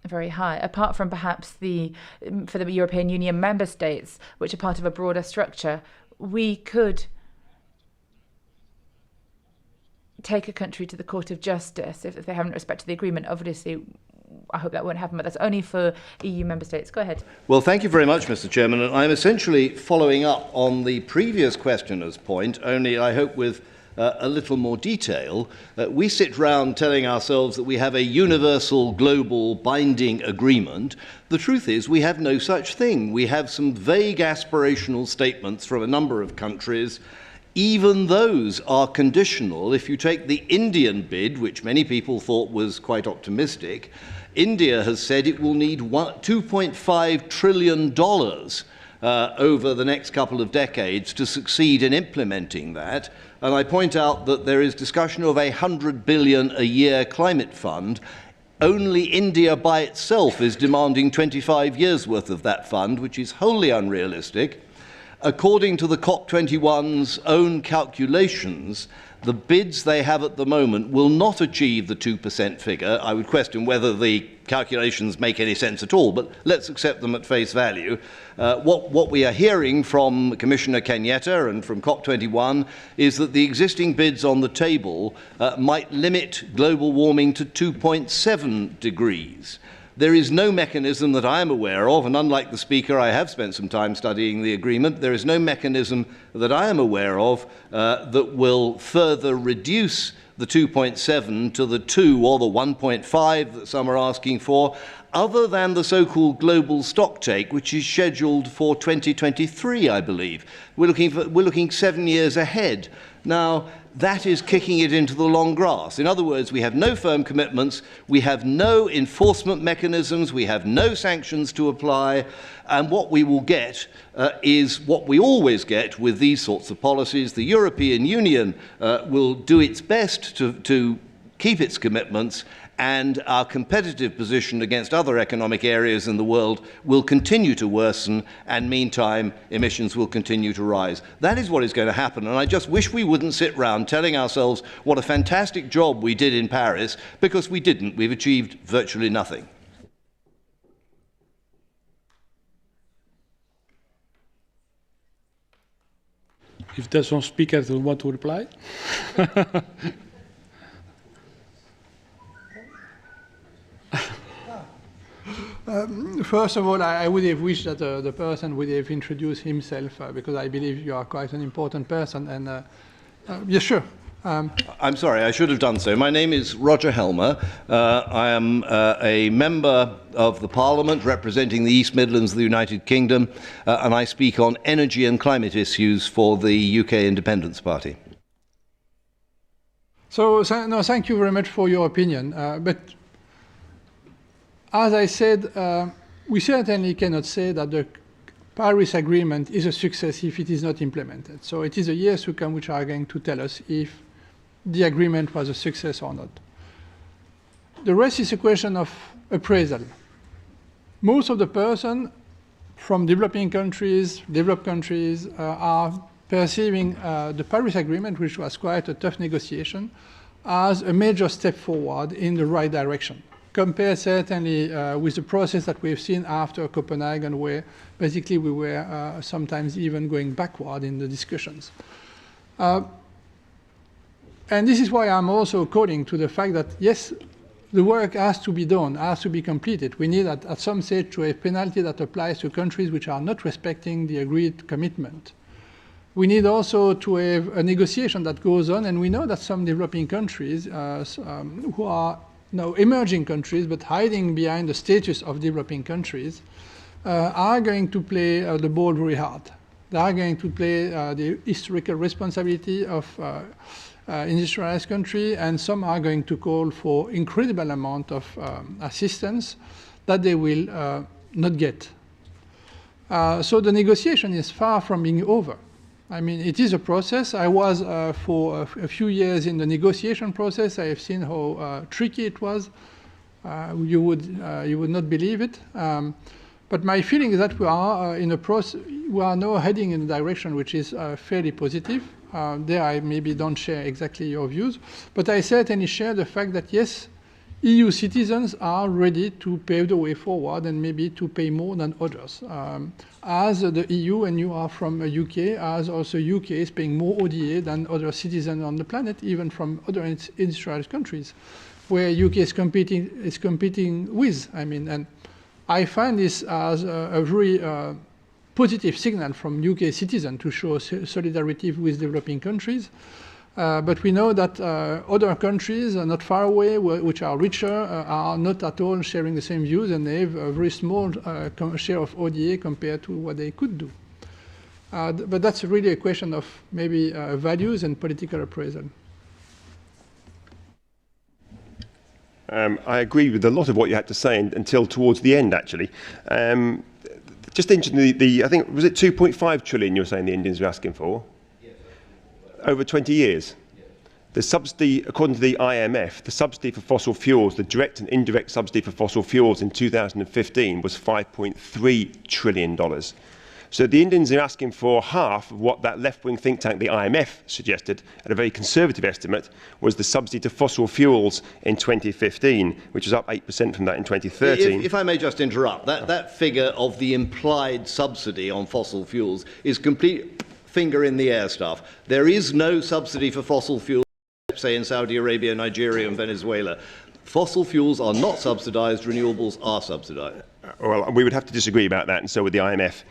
very high, apart from perhaps for the European Union member states, which are part of a broader structure. We could take a country to the Court of Justice if they haven't respected the agreement. Obviously, I hope that won't happen, but that's only for EU member states. Go ahead.
Well, thank you very much, Mr. Chairman. And I'm essentially following up on the previous questioner's point, only I hope with a little more detail. We sit round telling ourselves that we have a universal global binding agreement. The truth is we have no such thing. We have some vague aspirational statements from a number of countries. Even those are conditional. If you take the Indian bid, which many people thought was quite optimistic, India has said it will need $2.5 trillion over the next couple of decades to succeed in implementing that. And I point out that there is discussion of $100 billion a year climate fund. Only India by itself is demanding 25 years worth of that fund, which is wholly unrealistic. According to the COP21's own calculations, the bids they have at the moment will not achieve the 2% figure. I would question whether the calculations make any sense at all, but let's accept them at face value. What we are hearing from Commissioner Cañete and from COP21 is that the existing bids on the table might limit global warming to 2.7 degrees. There is no mechanism that I am aware of, and unlike the Speaker, I have spent some time studying the agreement. There is no mechanism that I am aware of that will further reduce the 2.7 to the 2 or the 1.5 that some are asking for, other than the so-called global stocktake, which is scheduled for 2023, I believe. We're looking 7 years ahead. Now, that is kicking it into the long grass. In other words, we have no firm commitments, we have no enforcement mechanisms, we have no sanctions to apply, and what we will get is what we always get with these sorts of policies. The European Union will do its best to keep its commitments, and our competitive position against other economic areas in the world will continue to worsen, and meantime emissions will continue to rise. That is what is going to happen, and I just wish we wouldn't sit round telling ourselves what a fantastic job we did in Paris, because we didn't. We've achieved virtually nothing.
If there's some speaker who want to reply.
First of all, I would have wished that the person would have introduced himself, because I believe you are quite an important person. And yes, sure.
I'm sorry, I should have done so. My name is Roger Helmer. I am a member of the Parliament representing the East Midlands of the United Kingdom, and I speak on energy and climate issues for the UK Independence Party.
So no, thank you very much for your opinion. But as I said, we certainly cannot say that the Paris Agreement is a success if it is not implemented. So it is the years to come which are going to tell us if the agreement was a success or not. The rest is a question of appraisal. Most of the persons from developing countries, developed countries, are perceiving the Paris Agreement, which was quite a tough negotiation, as a major step forward in the right direction, compared certainly with the process that we've seen after Copenhagen, where basically we were sometimes even going backward in the discussions. And this is why I'm also calling to the fact that, yes, the work has to be done, has to be completed. We need at some stage to a penalty that applies to countries which are not respecting the agreed commitment. We need also to have a negotiation that goes on, and we know that some developing countries who are now emerging countries but hiding behind the status of developing countries are going to play the ball very hard. They are going to play the historical responsibility of industrialized country, and some are going to call for incredible amount of assistance that they will not get. So the negotiation is far from being over. I mean, it is a process. I was for a few years in the negotiation process. I have seen how tricky it was. You would not believe it. But my feeling is that we are in a process. We are now heading in a direction which is fairly positive. There I maybe don't share exactly your views, but I certainly share the fact that yes, EU citizens are ready to pave the way forward and maybe to pay more than others. As the EU, and you are from UK, as also UK is paying more ODA than other citizens on the planet, even from other industrialized countries, where UK is competing with. I mean, and I find this as a very positive signal from UK citizens to show solidarity with developing countries. But we know that other countries not far away, which are richer, are not at all sharing the same views, and they have a very small share of ODA compared to what they could do. But that's really a question of maybe values and political appraisal.
I agree with a lot of what you had to say until towards the end, actually. Just interestingly, I think, was it 2.5 trillion you were saying the Indians were asking for? Yes. Over 20 years? Yes. The subsidy, according to the IMF, the subsidy for fossil fuels, the direct and indirect subsidy for fossil fuels in 2015 was $5.3 trillion. So the Indians are asking for half of what that left-wing think tank, the IMF, suggested, at a very conservative estimate, was the subsidy to fossil fuels in 2015, which was up 8% from that in 2013.
If I may just interrupt, that figure of the implied subsidy on fossil fuels is complete finger in the air stuff. There is no subsidy for fossil fuels, say in Saudi Arabia, Nigeria and Venezuela. Fossil fuels are not subsidized, renewables are subsidized.
Well, we would have to disagree about that, and so would the IMF.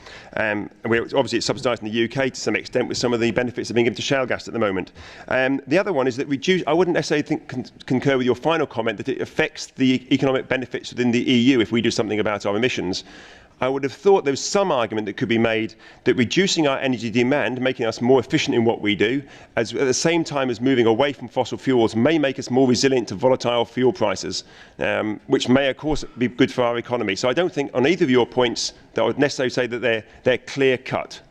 Obviously, it's subsidised in the UK to some extent with some of the benefits of being given to shale gas at the moment. The other one is that I wouldn't necessarily concur with your final comment that it affects the economic benefits within the EU if we do something about our emissions. I would have thought there was some argument that could be made that reducing our energy demand, making us more efficient in what we do, at the same time as moving away from fossil fuels, may make us more resilient to volatile fuel prices, which may, of course, be good for our economy. So I don't think on either of your points that I would necessarily say that they're clear-cut.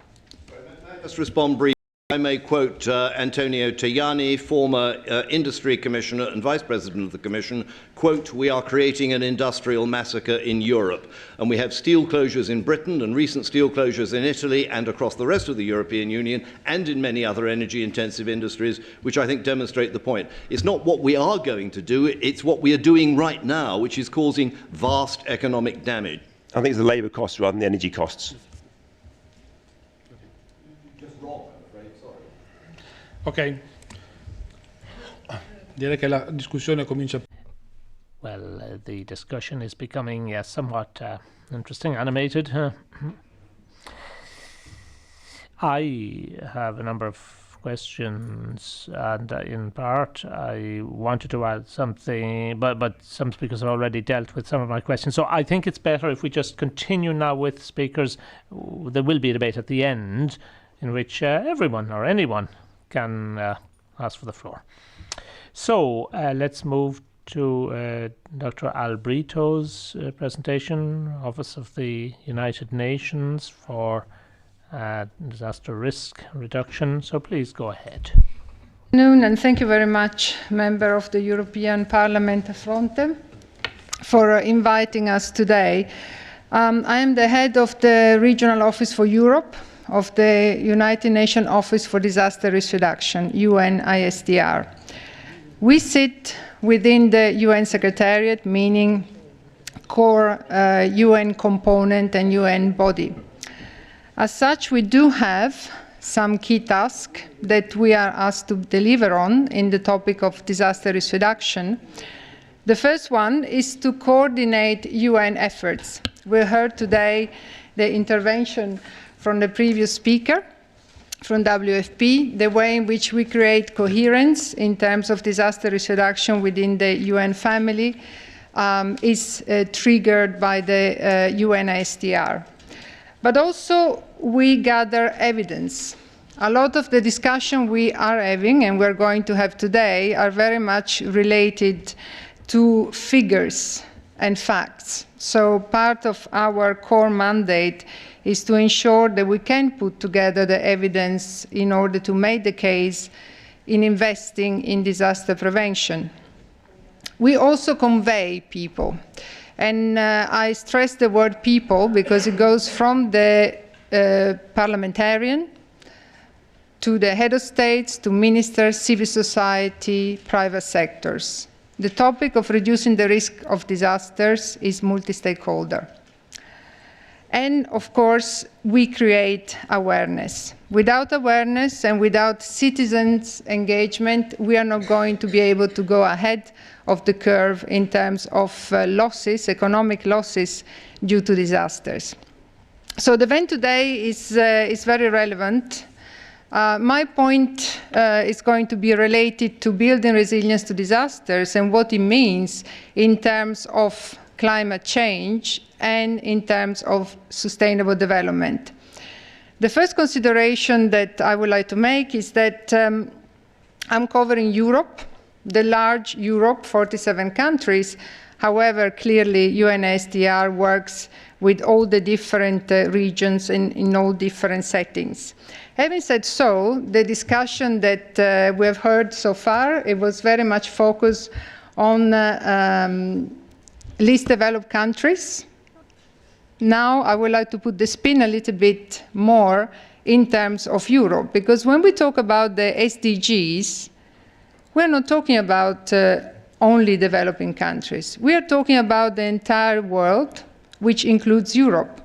Let's respond briefly. I may quote Antonio Tajani, former Industry Commissioner and Vice President of the Commission, quote, "We are creating an industrial massacre in Europe." And we have steel closures in Britain and recent steel closures in Italy and across the rest of the European Union and in many other energy-intensive industries, which I think demonstrate the point. It's not what we are going to do, it's what we are doing right now, which is causing vast economic damage.
I think it's the labour costs rather than the energy costs.
Ok. Direi che la discussione comincia.
Well, the discussion is becoming somewhat interesting, animated. I have a number of questions, and in part I wanted to add something, but some speakers have already dealt with some of my questions. So I think it's better if we just continue now with speakers. There will be a debate at the end in which everyone or anyone can ask for the floor. So let's move to Dr. Albrito's presentation, Office of the United Nations for Disaster Risk Reduction. So please go ahead.
Good afternoon, and thank you very much, Member of the European Parliament Fronte, for inviting us today. I am the head of the Regional Office for Europe of the United Nations Office for Disaster Risk Reduction, UNISDR. We sit within the UN Secretariat, meaning core UN component and UN body. As such, we do have some key tasks that we are asked to deliver on in the topic of disaster risk reduction. The first one is to coordinate UN efforts. We heard today the intervention from the previous speaker, from WFP, the way in which we create coherence in terms of disaster risk reduction within the UN family is triggered by the UNISDR. But also, we gather evidence. A lot of the discussion we are having and we're going to have today are very much related to figures and facts. So part of our core mandate is to ensure that we can put together the evidence in order to make the case in investing in disaster prevention. We also convey people. And I stress the word people because it goes from the parliamentarian to the head of states, to ministers, civil society, private sectors. The topic of reducing the risk of disasters is multi-stakeholder. And of course, we create awareness. Without awareness and without citizens' engagement, we are not going to be able to go ahead of the curve in terms of losses, economic losses due to disasters. So the event today is very relevant. My point is going to be related to building resilience to disasters and what it means in terms of climate change and in terms of sustainable development. The first consideration that I would like to make is that I'm covering Europe, the large Europe, 47 countries. However, clearly UNSDR works with all the different regions in all different settings. Having said so, the discussion that we have heard so far, it was very much focused on least developed countries. Now I would like to put the spin a little bit more in terms of Europe, because when we talk about the SDGs, we're not talking about only developing countries. We are talking about the entire world, which includes Europe.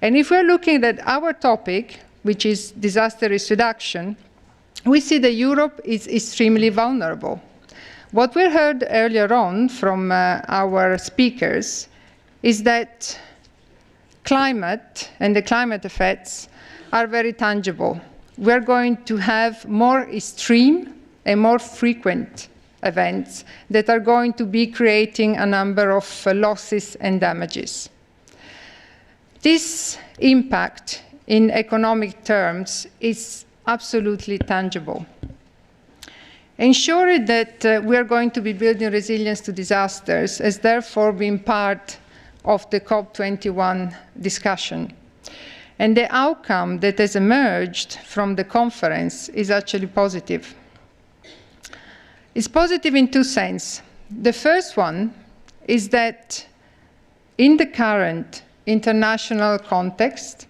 And if we're looking at our topic, which is disaster risk reduction, we see that Europe is extremely vulnerable. What we heard earlier on from our speakers is that climate and the climate effects are very tangible. We're going to have more extreme and more frequent events that are going to be creating a number of losses and damages. This impact in economic terms is absolutely tangible. Ensuring that we are going to be building resilience to disasters has therefore been part of the COP21 discussion. And the outcome that has emerged from the conference is actually positive. It's positive in two senses. The first one is that in the current international context,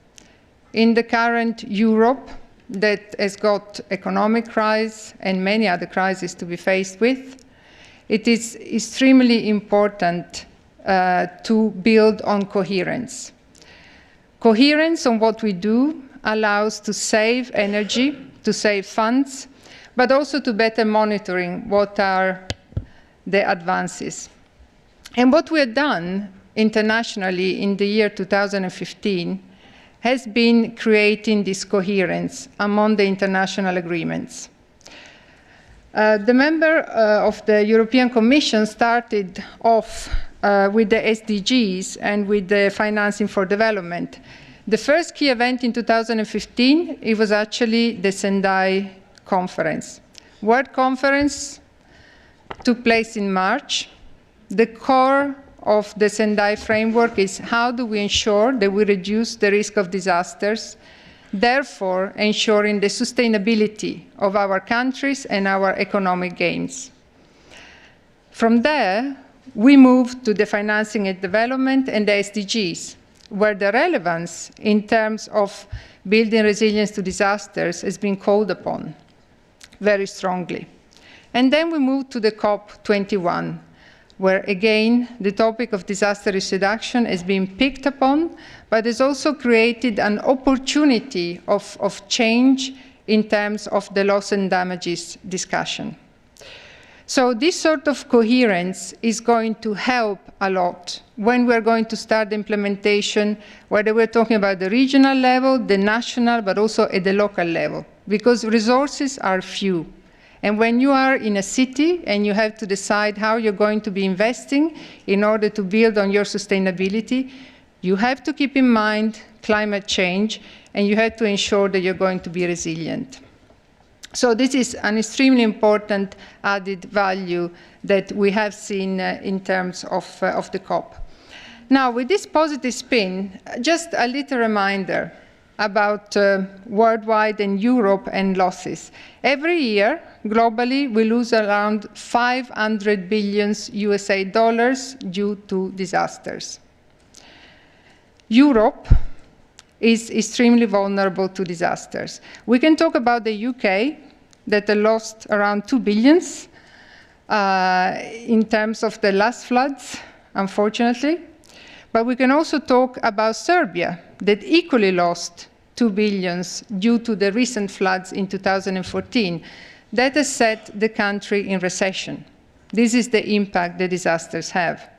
in the current Europe that has got economic crisis and many other crises to be faced with, it is extremely important to build on coherence. Coherence on what we do allows to save energy, to save funds, but also to better monitoring what are the advances. And what we have done internationally in the year 2015 has been creating this coherence among the international agreements. The member of the European Commission started off with the SDGs and with the financing for development. The first key event in 2015, it was actually the Sendai conference. World Conference took place in March. The core of the Sendai framework is how do we ensure that we reduce the risk of disasters, therefore ensuring the sustainability of our countries and our economic gains. From there, we moved to the financing and development and the SDGs, where the relevance in terms of building resilience to disasters has been called upon very strongly. And then we moved to the COP21, where again the topic of disaster risk reduction has been picked upon, but has also created an opportunity of change in terms of the loss and damages discussion. So this sort of coherence is going to help a lot when we're going to start the implementation, whether we're talking about the regional level, the national, but also at the local level, because resources are few. And when you are in a city and you have to decide how you're going to be investing in order to build on your sustainability, you have to keep in mind climate change, and you have to ensure that you're going to be resilient. So this is an extremely important added value that we have seen in terms of the COP. Now, with this positive spin, just a little reminder about worldwide and Europe and losses. Every year, globally, we lose around 500 billion USA dollars due to disasters. Europe is extremely vulnerable to disasters. We can talk about the UK, that lost around 2 billion in terms of the last floods, unfortunately. But we can also talk about Serbia, that equally lost 2 billion due to the recent floods in 2014. That has set the country in recession. This is the impact the disasters have.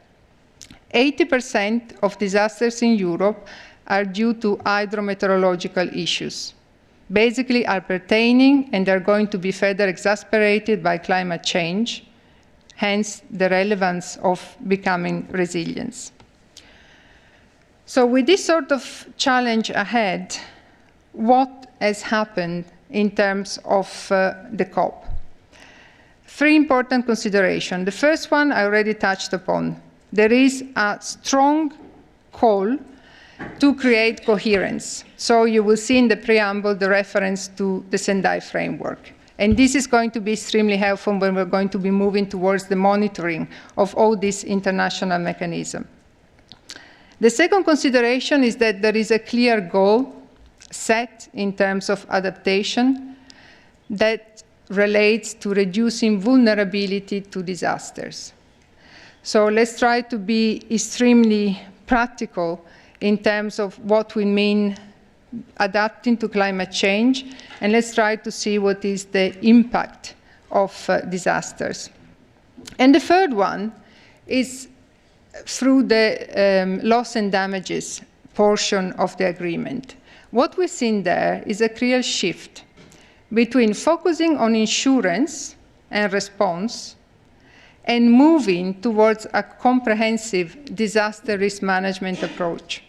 80% of disasters in Europe are due to hydrometeorological issues. Basically are pertaining and are going to be further exacerbated by climate change, hence the relevance of becoming resilient. So with this sort of challenge ahead, what has happened in terms of the COP? Three important considerations. The first one I already touched upon. There is a strong call to create coherence. So you will see in the preamble the reference to the Sendai framework. And this is going to be extremely helpful when we're going to be moving towards the monitoring of all this international mechanism. The second consideration is that there is a clear goal set in terms of adaptation that relates to reducing vulnerability to disasters. So let's try to be extremely practical in terms of what we mean adapting to climate change, and let's try to see what is the impact of disasters. And the third one is through the loss and damages portion of the agreement. What we've seen there is a clear shift between focusing on insurance and response and moving towards a comprehensive disaster risk management approach,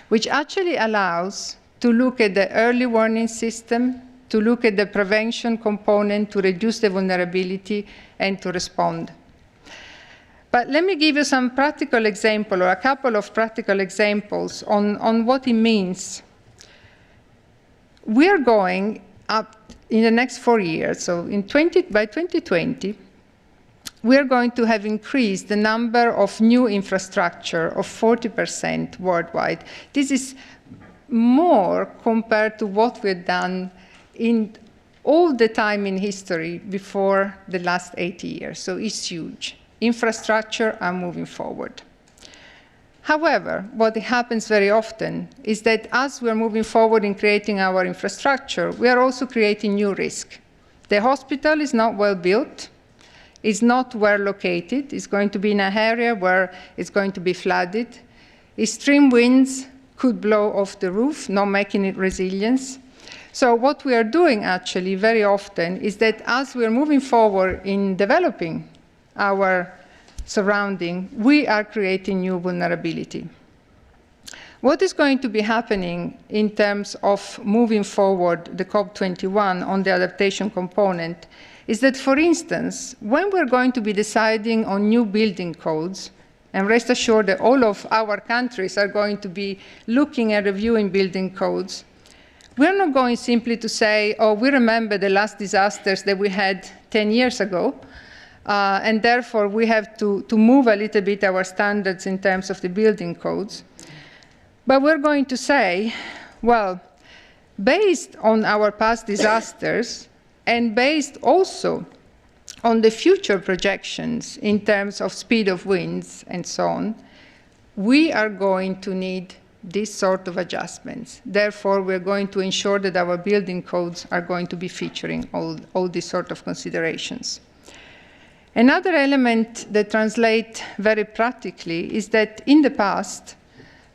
which actually allows to look at the early warning system, to look at the prevention component to reduce the vulnerability and to respond. But let me give you some practical example, or a couple of practical examples on what it means we are going up in the next 4 years, so by 2020, we are going to have increased the number of new infrastructure of 40% worldwide. This is more compared to what we've done in all the time in history before the last 80 years. So it's huge. Infrastructure are moving forward. However, what happens very often is that as we are moving forward in creating our infrastructure, we are also creating new risk. The hospital is not well built, is not well located, it's going to be in an area where it's going to be flooded. Extreme winds could blow off the roof, not making it resilient. So what we are doing actually very often is that as we are moving forward in developing our surrounding, we are creating new vulnerability. What is going to be happening in terms of moving forward the COP21 on the adaptation component is that, for instance, when we're going to be deciding on new building codes, and rest assured that all of our countries are going to be looking at reviewing building codes, we're not going simply to say, oh, we remember the last disasters that we had 10 years ago, and therefore we have to move a little bit our standards in terms of the building codes. But we're going to say, well, based on our past disasters, and based also on the future projections in terms of speed of winds and so on, we are going to need this sort of adjustments. Therefore, we're going to ensure that our building codes are going to be featuring all these sort of considerations. Another element that translates very practically is that in the past,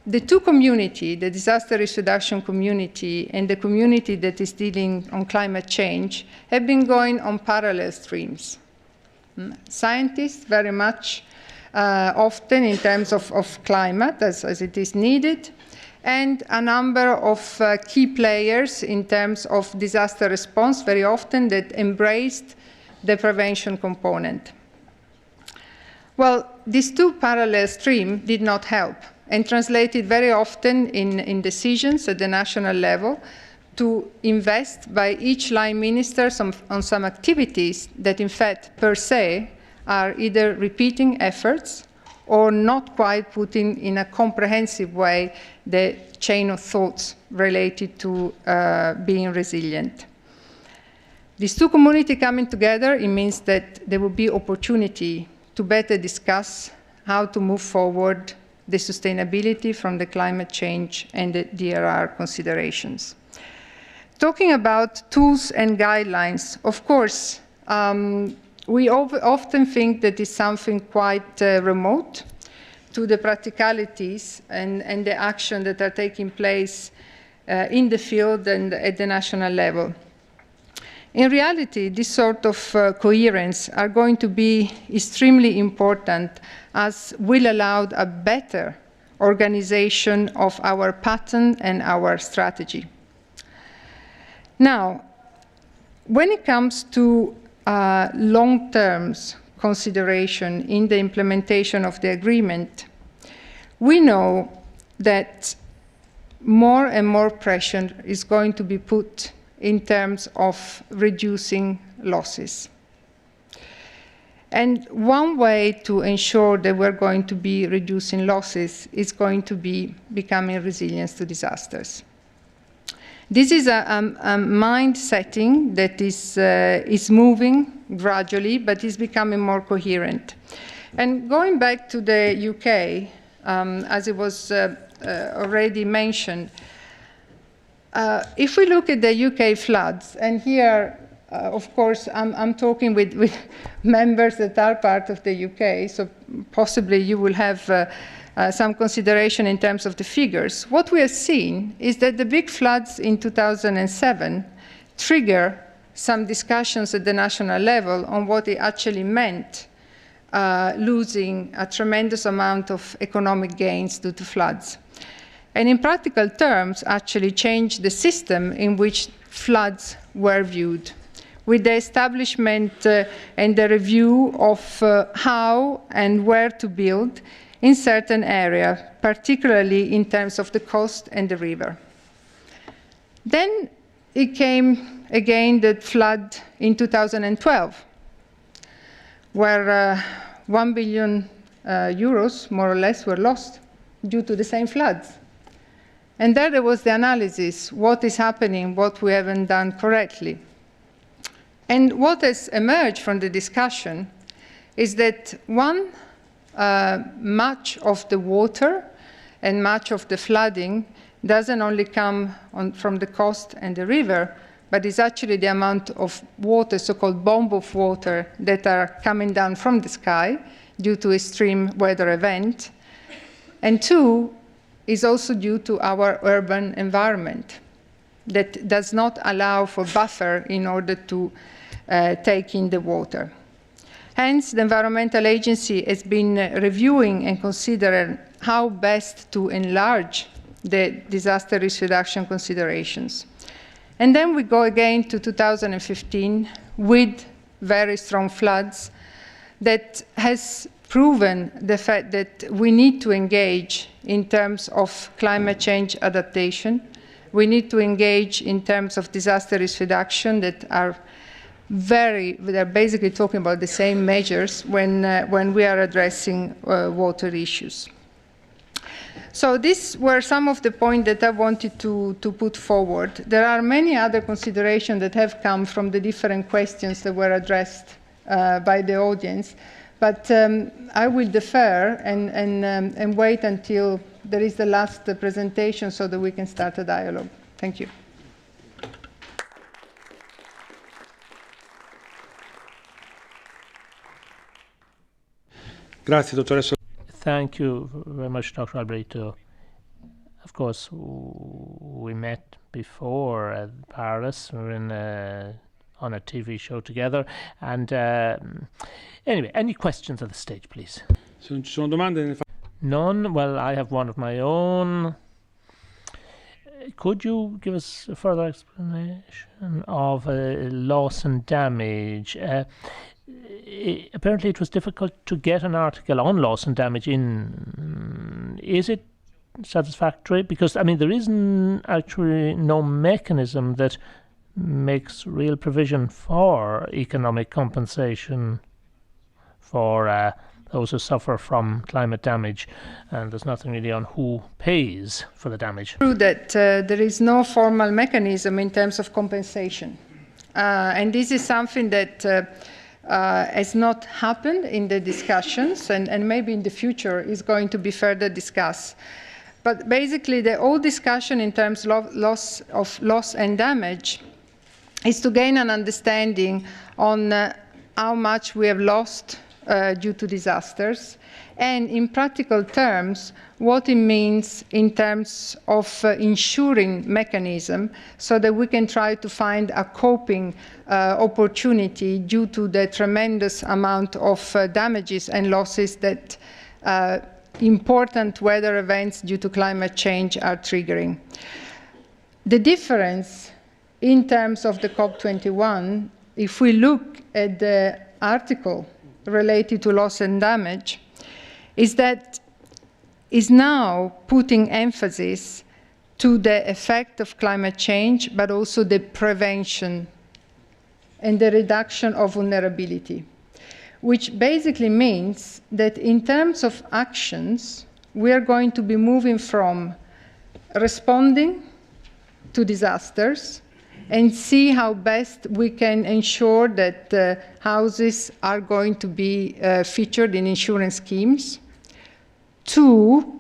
the two communities, the disaster risk reduction community and the community that is dealing on climate change, have been going on parallel streams. Scientists very much often in terms of climate as it is needed, and a number of key players in terms of disaster response very often that embraced the prevention component. Well, these two parallel streams did not help, and translated very often in decisions at the national level to invest by each line minister on some activities that in fact per se are either repeating efforts or not quite putting in a comprehensive way the chain of thoughts related to being resilient. These two communities coming together, it means that there will be opportunity to better discuss how to move forward the sustainability from the climate change and the DRR considerations. Talking about tools and guidelines, of course, we often think that it's something quite remote to the practicalities and the action that are taking place in the field and at the national level. In reality, this sort of coherence are going to be extremely important as will allow a better organization of our pattern and our strategy. Now, when it comes to long-term consideration in the implementation of the agreement, we know that more and more pressure is going to be put in terms of reducing losses. And one way to ensure that we're going to be reducing losses is going to be becoming resilient to disasters. This is a mind setting that is moving gradually, but is becoming more coherent. And going back to the UK, as it was already mentioned, if we look at the UK floods, and here, of course, I'm talking with members that are part of the UK, so possibly you will have some consideration in terms of the figures. What we have seen is that the big floods in 2007 trigger some discussions at the national level on what it actually meant losing a tremendous amount of economic gains due to floods. And in practical terms, actually changed the system in which floods were viewed, with the establishment and the review of how and where to build in certain areas, particularly in terms of the coast and the river. Then it came again the flood in 2012, where 1 billion euros, more or less, were lost due to the same floods. And there was the analysis, what is happening, what we haven't done correctly. And what has emerged from the discussion is that much of the water and much of the flooding doesn't only come from the coast and the river, but is actually the amount of water, so-called bomb of water, that are coming down from the sky due to extreme weather event. And two, is also due to our urban environment that does not allow for buffer in order to take in the water. Hence, the Environmental Agency has been reviewing and considering how best to enlarge the disaster risk reduction considerations. And then we go again to 2015 with very strong floods that has proven the fact that we need to engage in terms of climate change adaptation. We need to engage in terms of disaster risk reduction that are they're basically talking about the same measures when we are addressing water issues. So these were some of the points that I wanted to put forward. There are many other considerations that have come from the different questions that were addressed by the audience, but I will defer and wait until there is the last presentation so that we can start a dialogue. Thank you.
Grazie, dottoressa.
Thank you very much, Dr. Alberto. Of course, we met before at Paris. We were on a TV show together. And anyway, any questions at the stage, please?
Se non ci sono domande,
None? Well, I have one of my own. Could you give us a further explanation of loss and damage? Apparently it was difficult to get an article on loss and damage in. Is it satisfactory? Because, I mean, there is actually no mechanism that makes real provision for economic compensation for those who suffer from climate damage, and there's nothing really on who pays for the damage.
True that there is no formal mechanism in terms of compensation. And this is something that has not happened in the discussions, and maybe in the future is going to be further discussed. But basically, the whole discussion in terms of loss and damage is to gain an understanding on how much we have lost due to disasters, and in practical terms, what it means in terms of ensuring mechanism so that we can try to find a coping opportunity due to the tremendous amount of damages and losses that important weather events due to climate change are triggering. The difference in terms of the COP21, if we look at the article related to loss and damage, is that is now putting emphasis to the effect of climate change, but also the prevention and the reduction of vulnerability, which basically means that in terms of actions, we are going to be moving from responding to disasters and see how best we can ensure that houses are going to be featured in insurance schemes, to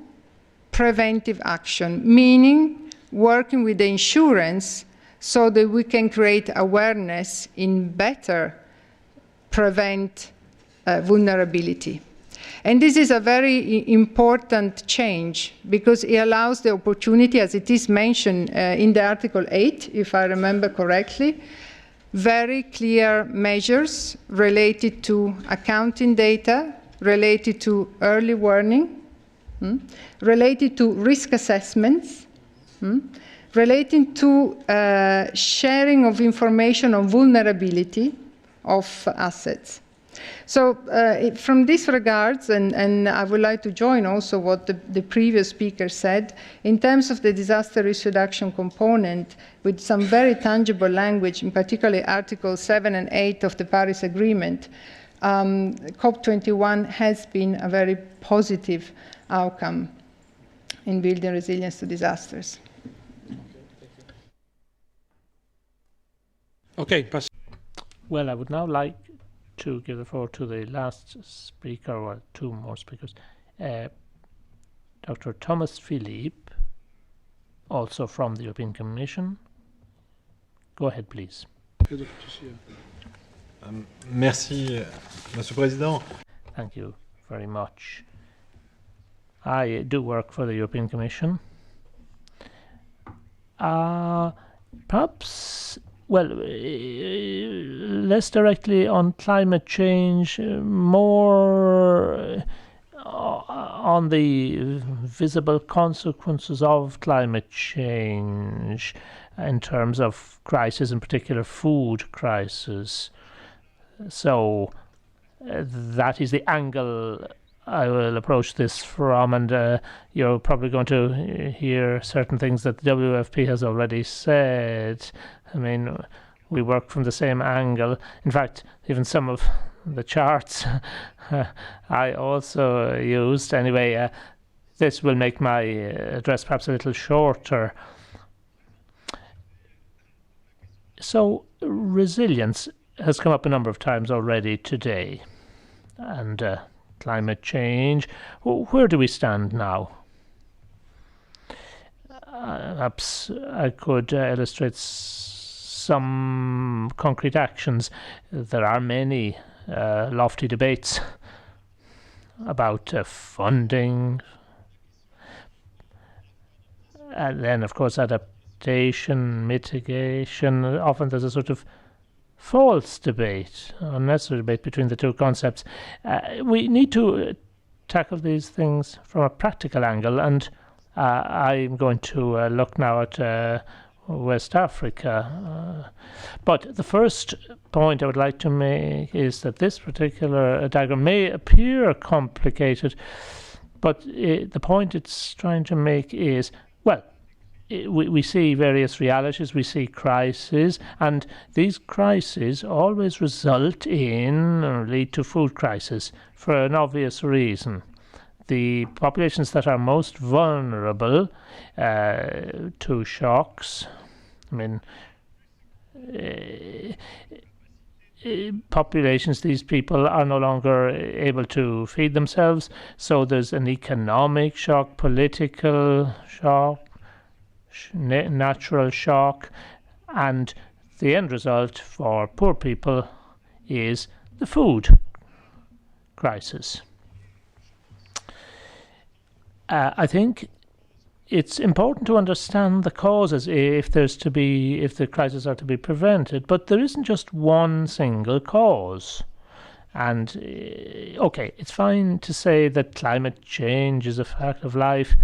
preventive action, meaning working with the insurance so that we can create awareness in better prevent vulnerability. And this is a very important change because it allows the opportunity, as it is mentioned in the Article 8, if I remember correctly, very clear measures related to accounting data, related to early warning, related to risk assessments, relating to sharing of information on vulnerability of assets. So from these regards, and I would like to join also what the previous speaker said, in terms of the disaster risk reduction component, with some very tangible language, in particular Article 7 and 8 of the Paris Agreement, COP21 has been a very positive outcome in building resilience to disasters.
Okay, pass.
Well, I would now like to give the floor to the last speaker, or two more speakers, Dr. Thomas Philippe, also from the European Commission. Go ahead, please.
Merci, Monsieur le Président.
Thank you very much. I do work for the European Commission. Perhaps, well, less directly on climate change, more on the visible consequences of climate change in terms of crisis, in particular food crisis. So that is the angle I will approach this from, and you're probably going to hear certain things that the WFP has already said. I mean, we work from the same angle. In fact, even some of the charts I also used. Anyway, this will make my address perhaps a little shorter. So, resilience has come up a number of times already today, and climate change. Where do we stand now? Perhaps I could illustrate some concrete actions. There are many lofty debates about funding, and then of course adaptation, mitigation. Often there's a sort of false debate, unnecessary debate between the two concepts. We need to tackle these things from a practical angle, and I'm going to look now at West Africa. But the first point I would like to make is that this particular diagram may appear complicated, but the point it's trying to make is, well, we see various realities, we see crises, and these crises always result in or lead to food crisis for an obvious reason. The populations that are most vulnerable to shocks, I mean, populations, these people are no longer able to feed themselves, so there's an economic shock, political shock, natural shock, and the end result for poor people is the food crisis. I think it's important to understand the causes if the crises are to be prevented, but there isn't just one single cause. And okay, it's fine to say that climate change is a fact of life.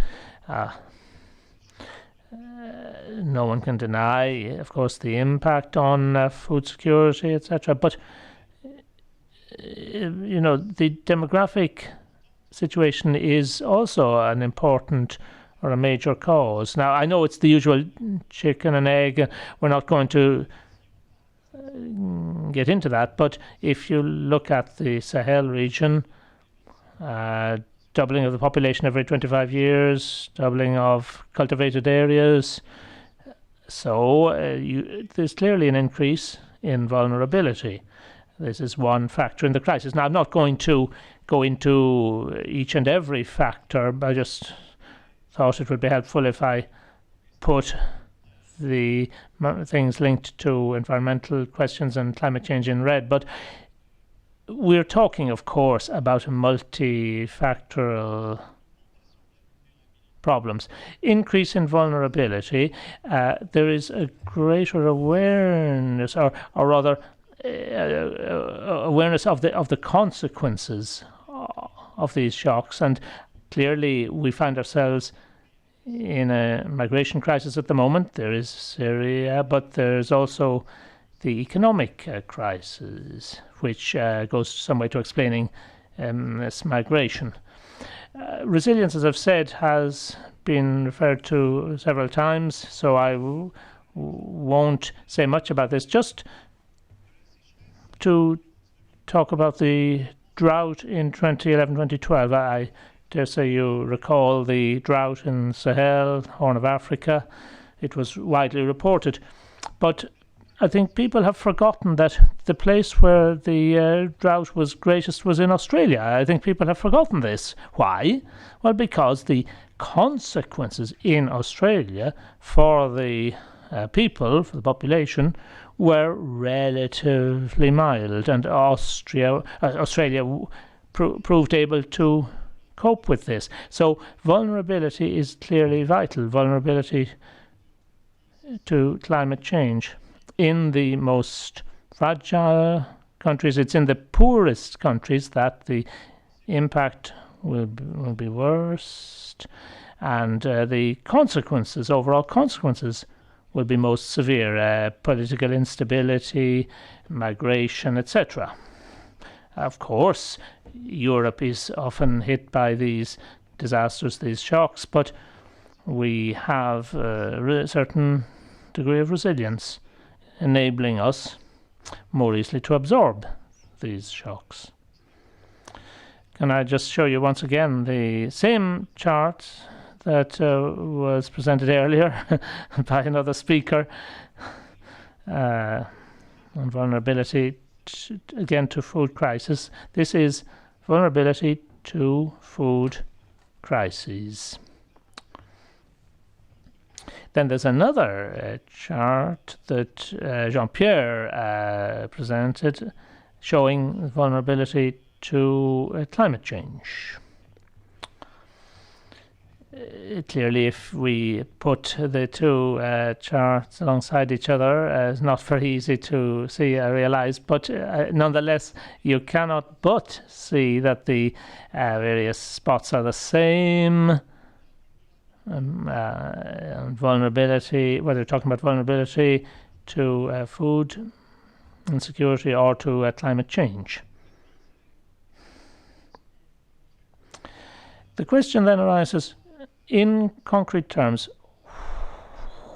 No one can deny, of course, the impact on food security, etc. But you know, the demographic situation is also an important or a major cause. Now, I know it's the usual chicken and egg. We're not going to get into that, but if you look at the Sahel region, doubling of the population every 25 years, doubling of cultivated areas. So there's clearly an increase in vulnerability. This is one factor in the crisis. Now, I'm not going to go into each and every factor, but I just thought it would be helpful if I put the things linked to environmental questions and climate change in red. But we're talking, of course, about multifactorial problems. Increase in vulnerability. There is a greater awareness, or rather, awareness of the consequences of these shocks. And clearly, we find ourselves in a migration crisis at the moment. There is Syria, but there's also the economic crisis, which goes some way to explaining this migration. Resilience, as I've said, has been referred to several times, so I won't say much about this. Just to talk about the drought in 2011-2012, I dare say you recall the drought in Sahel, Horn of Africa. It was widely reported. But I think people have forgotten that the place where the drought was greatest was in Australia. I think people have forgotten this. Why? Well, because the consequences in Australia for the people, for the population, were relatively mild, and Australia proved able to cope with this. So vulnerability is clearly vital. Vulnerability to climate change. In the most fragile countries, it's in the poorest countries that the impact will be worst, and the consequences, overall consequences, will be most severe. Political instability, migration, etc. Of course, Europe is often hit by these disasters, these shocks, but we have a certain degree of resilience, enabling us more easily to absorb these shocks. Can I just show you once again the same chart that was presented earlier by another speaker on vulnerability again to food crisis. This is vulnerability to food crises. Then there's another chart that Jean-Pierre presented showing vulnerability to climate change. Clearly, if we put the two charts alongside each other, it's not very easy to see, I realize, but nonetheless, you cannot but see that the various spots are the same. Vulnerability, whether you're talking about vulnerability to food insecurity or to climate change. The question then arises, in concrete terms,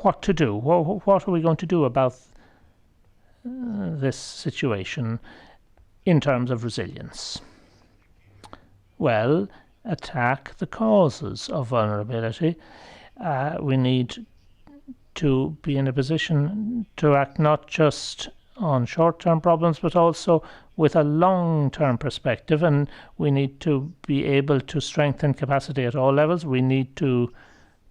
what to do? What are we going to do about this situation in terms of resilience? Well, attack the causes of vulnerability. We need to be in a position to act not just on short-term problems, but also with a long-term perspective, and we need to be able to strengthen capacity at all levels. We need to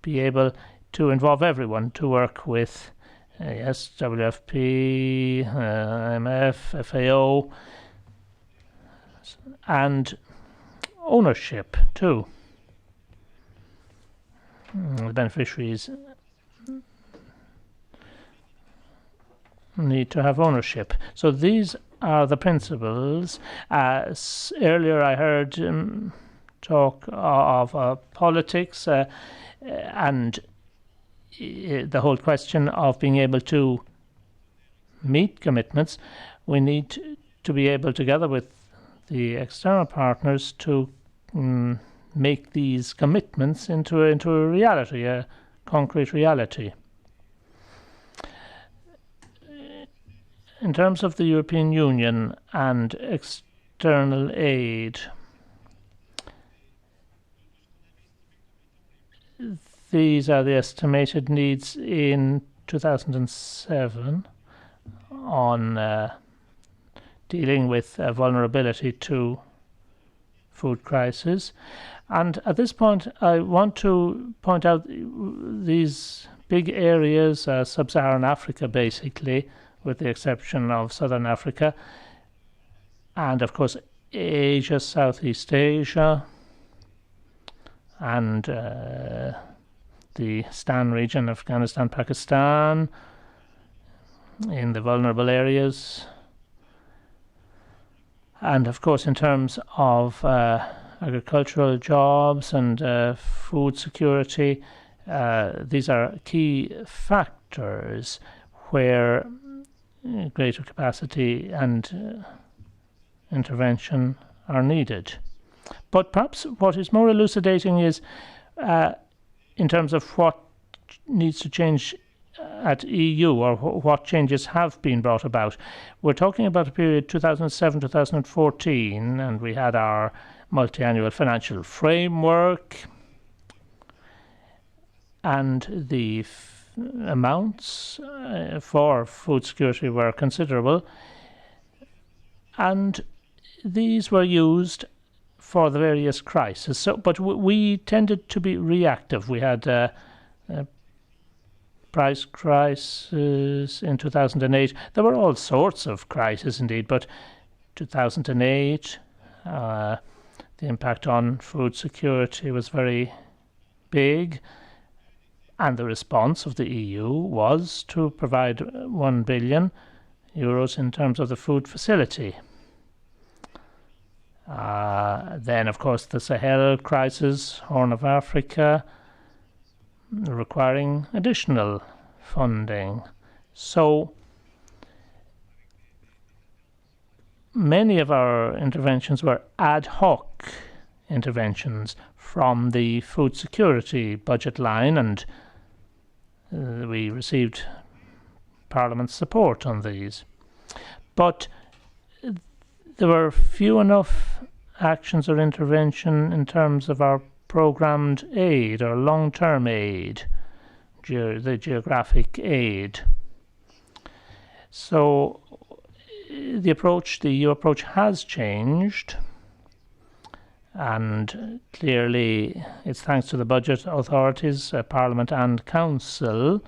be able to involve everyone to work with WFP, IMF, FAO, and ownership too. The beneficiaries need to have ownership. So these are the principles. Earlier I heard talk of politics and the whole question of being able to meet commitments. We need to be able, together with the external partners, to make these commitments into a reality, a concrete reality. In terms of the European Union and external aid, these are the estimated needs in 2007 on dealing with vulnerability to food crisis. And at this point, I want to point out these big areas, sub-Saharan Africa basically, with the exception of Southern Africa, and of course Asia, Southeast Asia, and the STAN region, Afghanistan, Pakistan, in the vulnerable areas. And of course, in terms of agricultural jobs and food security, these are key factors where greater capacity and intervention are needed. But perhaps what is more elucidating is in terms of what needs to change at EU, or what changes have been brought about. We're talking about a period 2007-2014, and we had our multi-annual financial framework, and the amounts for food security were considerable, and these were used for the various crises. So, but we tended to be reactive. We had price crisis in 2008. There were all sorts of crises indeed, but 2008, the impact on food security was very big, and the response of the EU was to provide €1 billion in terms of the food facility. Then, of course, the Sahel crisis, Horn of Africa, requiring additional funding. So many of our interventions were ad hoc interventions from the food security budget line, and we received Parliament's support on these. But there were few enough actions or intervention in terms of our programmed aid or long-term aid, the geographic aid. So the EU approach has changed, and clearly it's thanks to the budget authorities, Parliament and Council,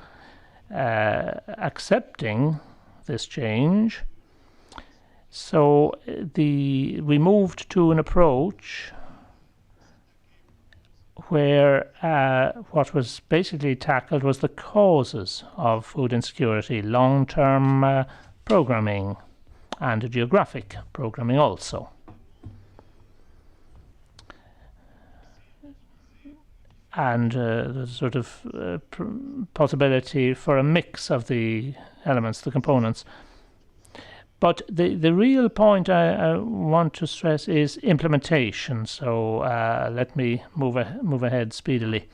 accepting this change. So we moved to an approach where what was basically tackled was the causes of food insecurity, long-term programming, and geographic programming also. And there's sort of possibility for a mix of the elements, the components. But the real point I want to stress is implementation. So let me move ahead speedily.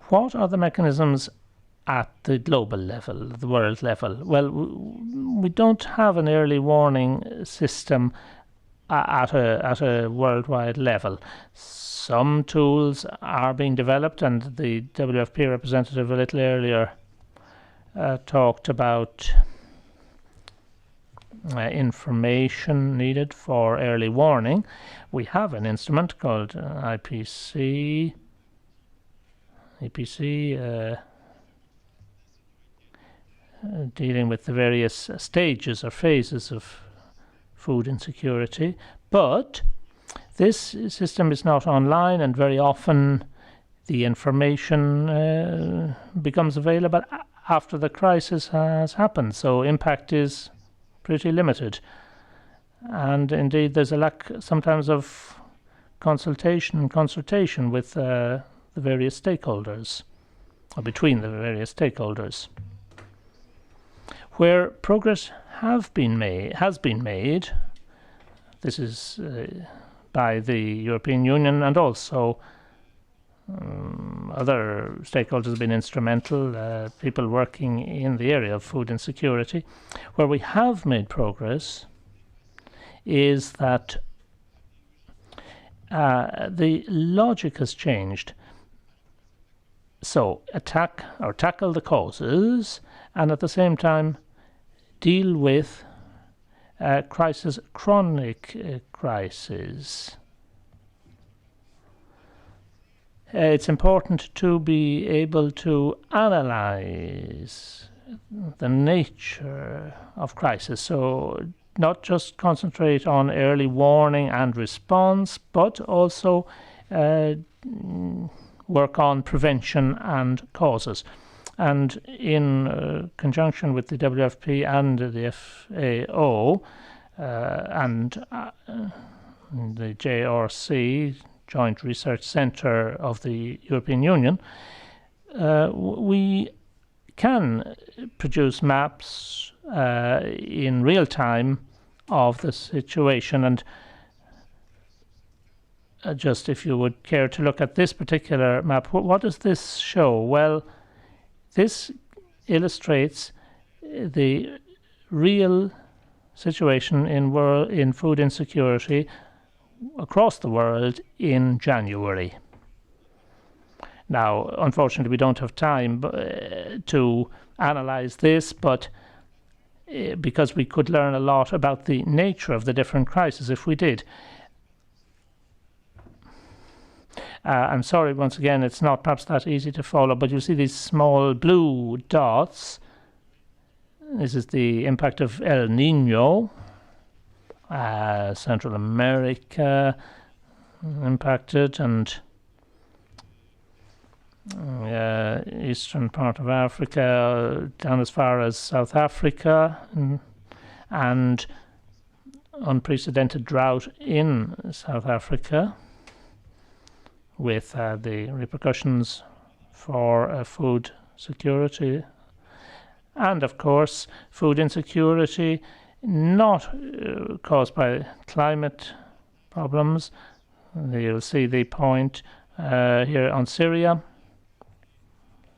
What are the mechanisms at the global level, the world level? Well, we don't have an early warning system at a worldwide level. Some tools are being developed, and the WFP representative a little earlier talked about information needed for early warning. We have an instrument called EPC, dealing with the various stages or phases of food insecurity, but this system is not online, and very often the information becomes available after the crisis has happened, so impact is pretty limited. And indeed there's a lack sometimes of consultation with the various stakeholders, or between the various stakeholders. Where progress has been made, this is by the European Union, and also other stakeholders have been instrumental, people working in the area of food insecurity. Where we have made progress is that the logic has changed. So tackle the causes, and at the same time deal with chronic crisis. It's important to be able to analyze the nature of crisis. So not just concentrate on early warning and response, but also work on prevention and causes. And in conjunction with the WFP and the FAO and the JRC, Joint Research Centre of the European Union, we can produce maps in real time of the situation. And just if you would care to look at this particular map, what does this show? Well, this illustrates the real situation in food insecurity across the world in January. Now, unfortunately, we don't have time to analyze this, but because we could learn a lot about the nature of the different crises if we did. I'm sorry, once again, it's not perhaps that easy to follow, but you see these small blue dots. This is the impact of El Nino, Central America impacted, and eastern part of Africa, down as far as South Africa, and unprecedented drought in South Africa, with the repercussions for food security, and of course food insecurity not caused by climate problems. You'll see the point here on Syria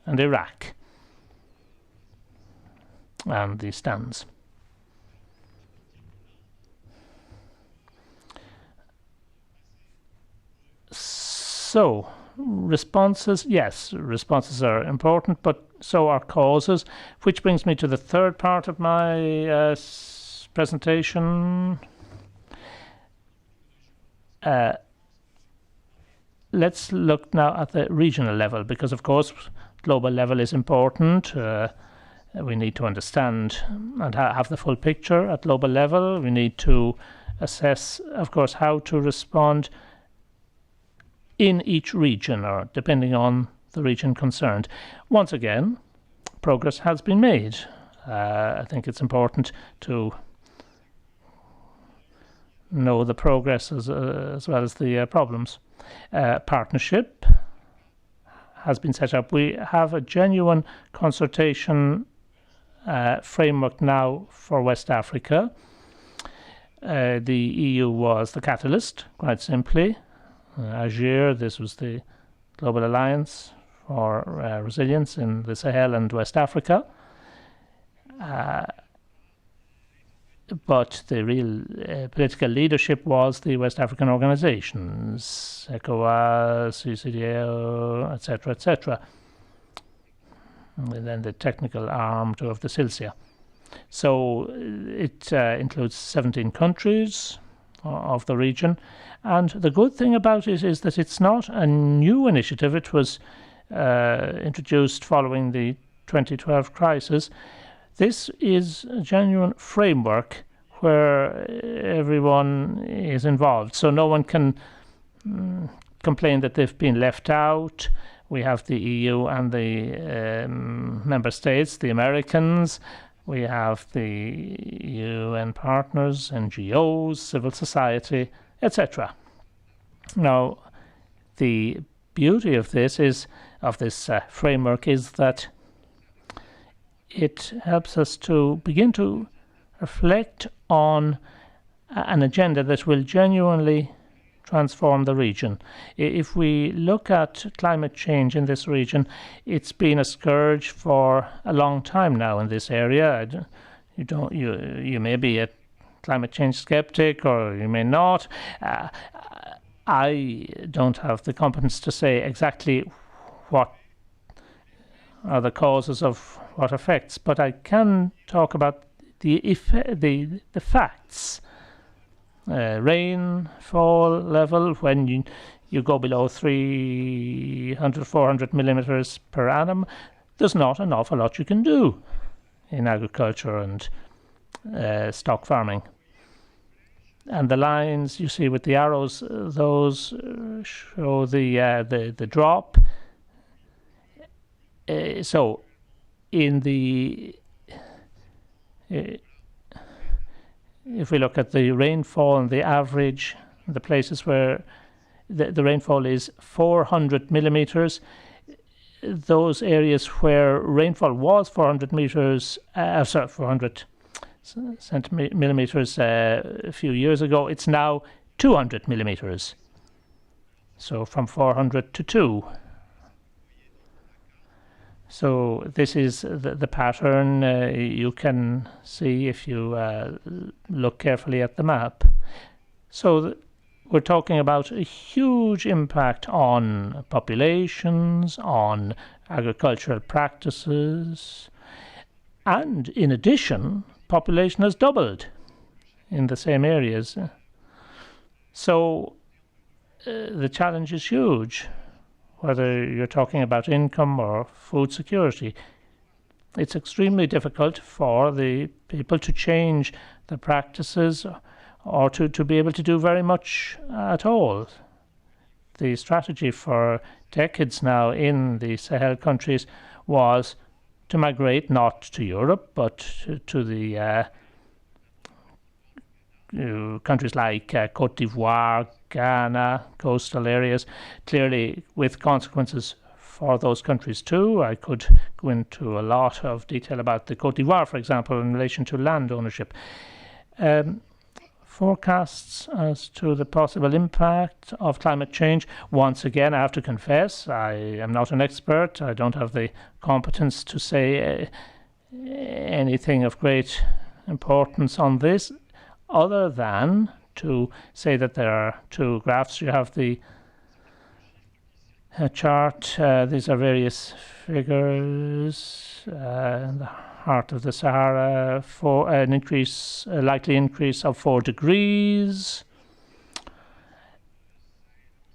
and Iraq and the stands. So, responses, yes, responses are important, but so are causes, which brings me to the third part of my presentation. Let's look now at the regional level, because of course global level is important. We need to understand and have the full picture at global level. We need to assess, of course, how to respond in each region, or depending on the region concerned. Once again, progress has been made. I think it's important to know the progress as well as the problems. Partnership has been set up. We have a genuine consultation framework now for West Africa. The EU was the catalyst, quite simply. Agir, this was the Global Alliance for Resilience in the Sahel and West Africa. But the real political leadership was the West African organizations, ECOWAS, CCDAO, etc., etc. And then the technical arm too of the CILCIA. So it includes 17 countries of the region. And the good thing about it is that it's not a new initiative. It was introduced following the 2012 crisis. This is a genuine framework where everyone is involved. So no one can complain that they've been left out. We have the EU and the member states, the Americans. We have the UN partners, NGOs, civil society, etc. Now, the beauty of this framework is that it helps us to begin to reflect on an agenda that will genuinely transform the region. If we look at climate change in this region, it's been a scourge for a long time now in this area. You may be a climate change skeptic, or you may not. I don't have the competence to say exactly what are the causes of what effects, but I can talk about the facts. Rainfall level, when you go below 300, 400 millimeters per annum, there's not an awful lot you can do in agriculture and stock farming. And the lines you see with the arrows, those show the drop. So in the if we look at the rainfall and the average, the places where the rainfall is 400 millimeters. Those areas where rainfall was 400 millimeters a few years ago, it's now 200 millimeters. So from 400 to 2. So this is the pattern you can see if you look carefully at the map. So we're talking about a huge impact on populations, on agricultural practices, and in addition, population has doubled in the same areas. So the challenge is huge, whether you're talking about income or food security. It's extremely difficult for the people to change their practices or to be able to do very much at all. The strategy for decades now in the Sahel countries was to migrate not to Europe, but to the countries like Cote d'Ivoire, Ghana, coastal areas, clearly with consequences for those countries too. I could go into a lot of detail about the Cote d'Ivoire, for example, in relation to land ownership. Forecasts as to the possible impact of climate change. Once again, I have to confess, I am not an expert. I don't have the competence to say anything of great importance on this, other than to say that there are two graphs. You have the chart. These are various figures. In the heart of the Sahara, for an increase, a likely increase of 4 degrees,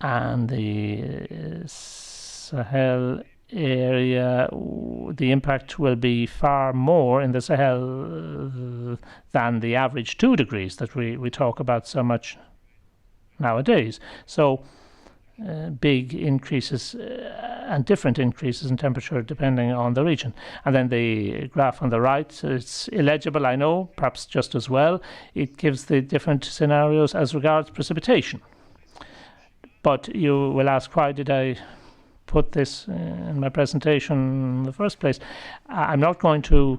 and the Sahel area, the impact will be far more in the Sahel than the average 2 degrees that we talk about so much nowadays. So big increases and different increases in temperature depending on the region. And then the graph on the right, it's illegible, I know, perhaps just as well. It gives the different scenarios as regards precipitation. But you will ask, why did I put this in my presentation in the first place? I'm not going to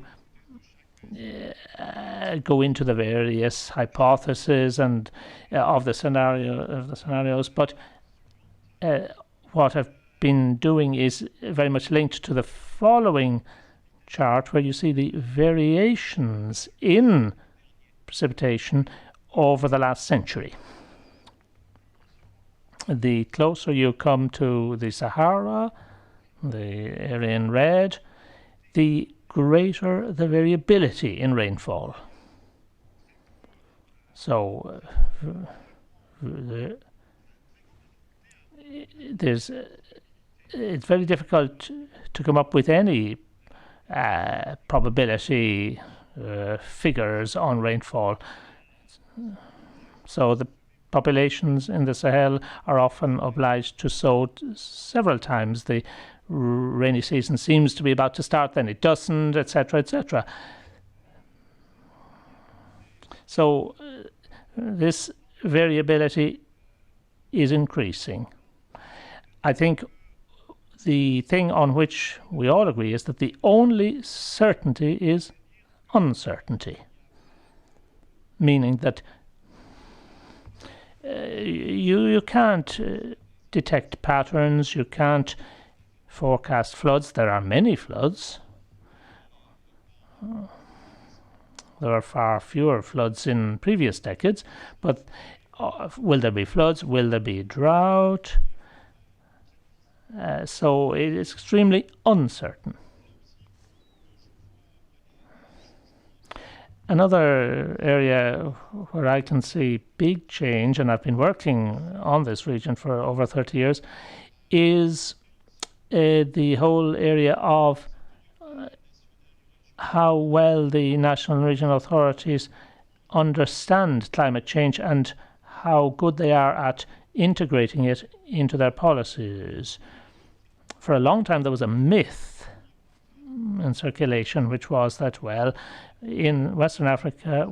go into the various hypotheses and of the scenarios, but what I've been doing is very much linked to the following chart, where you see the variations in precipitation over the last century. The closer you come to the Sahara, the area in red, the greater the variability in rainfall. So it's very difficult to come up with any probability figures on rainfall. So the populations in the Sahel are often obliged to sow several times. The rainy season seems to be about to start, then it doesn't, etc., etc. So this variability is increasing. I think the thing on which we all agree is that the only certainty is uncertainty, meaning that you can't detect patterns, you can't forecast floods. There are many floods. There are far fewer floods in previous decades, but will there be floods? Will there be drought? So it is extremely uncertain. Another area where I can see big change, and I've been working on this region for over 30 years, is the whole area of how well the national and regional authorities understand climate change and how good they are at integrating it into their policies. For a long time there was a myth in circulation, which was that, well, in Western Africa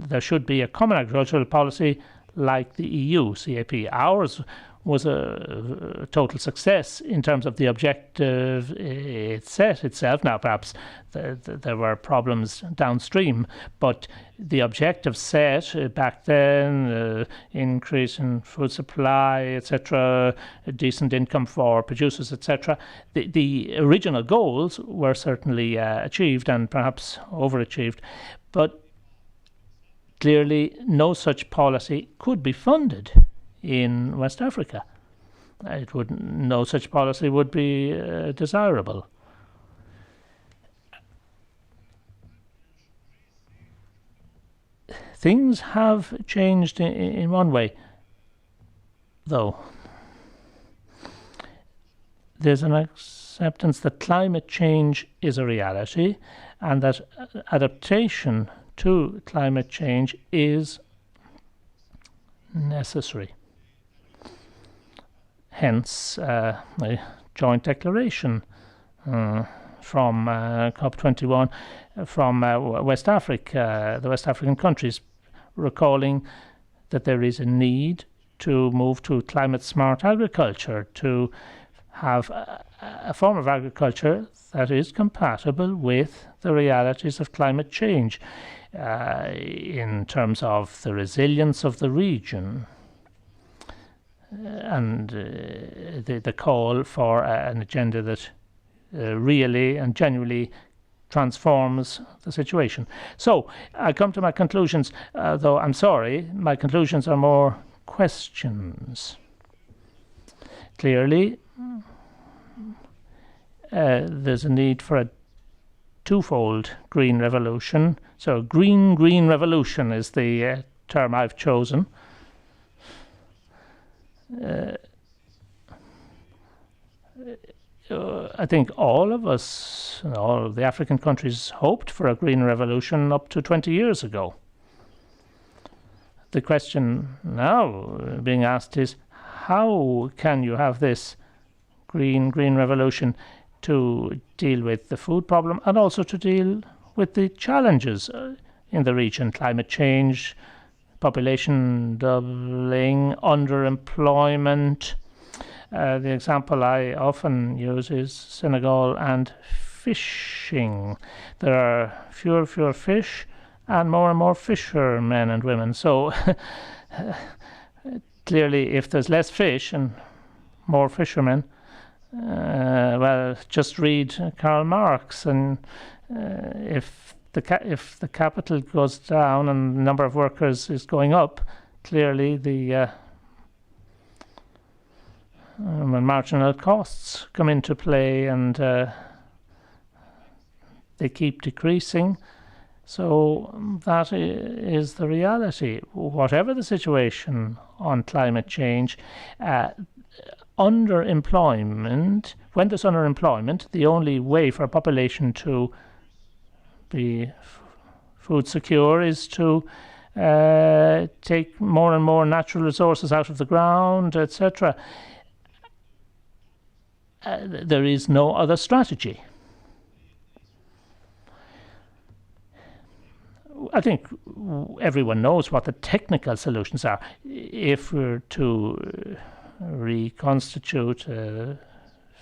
there should be a common agricultural policy like the EU CAP. Ours was a total success in terms of the objective it set itself. Now, perhaps there were problems downstream, but the objective set back then, increase in food supply, etc., decent income for producers, etc., the original goals were certainly achieved and perhaps overachieved, but clearly no such policy could be funded in West Africa. No such policy would be desirable. Things have changed in one way, though. There's an acceptance that climate change is a reality and that adaptation to climate change is necessary. Hence, a joint declaration from COP21 from West Africa, the West African countries, recalling that there is a need to move to climate-smart agriculture, to have a form of agriculture that is compatible with the realities of climate change in terms of the resilience of the region, and the call for an agenda that really and genuinely transforms the situation. So I come to my conclusions, though I'm sorry, my conclusions are more questions. Clearly, there's a need for a twofold green revolution. So green revolution is the term I've chosen. I think all of us, all of the African countries, hoped for a green revolution up to 20 years ago. The question now being asked is, how can you have this green revolution to deal with the food problem and also to deal with the challenges in the region, climate change, population doubling, underemployment. The example I often use is Senegal and fishing. There are fewer fish and more fishermen and women. So clearly, if there's less fish and more fishermen, well, just read Karl Marx, and if the capital goes down and the number of workers is going up, clearly the when marginal costs come into play and they keep decreasing. So that is the reality. Whatever the situation on climate change, underemployment, when there's underemployment, the only way for a population to be food secure is to take more and more natural resources out of the ground, etc. There is no other strategy. I think everyone knows what the technical solutions are. If we're to reconstitute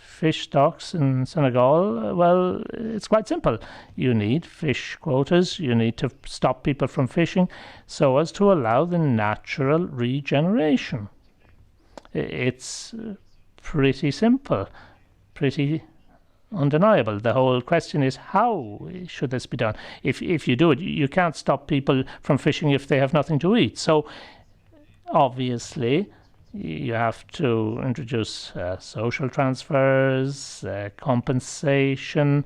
fish stocks in Senegal, well, it's quite simple. You need fish quotas, you need to stop people from fishing so as to allow the natural regeneration. It's pretty simple, pretty undeniable. The whole question is, how should this be done? If you do it, you can't stop people from fishing if they have nothing to eat. So obviously you have to introduce social transfers, compensation.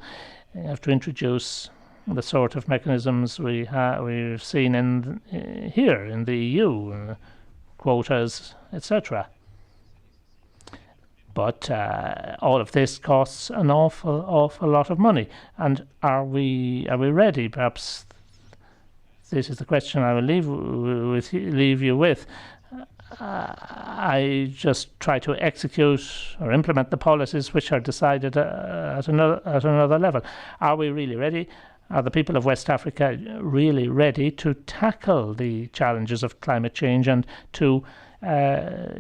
You have to introduce the sort of mechanisms we've seen here in the EU, quotas, etc. But all of this costs an awful lot of money. And are we ready? Perhaps this is the question I will leave you with. I just try to execute or implement the policies which are decided at another level. Are we really ready? Are the people of West Africa really ready to tackle the challenges of climate change and to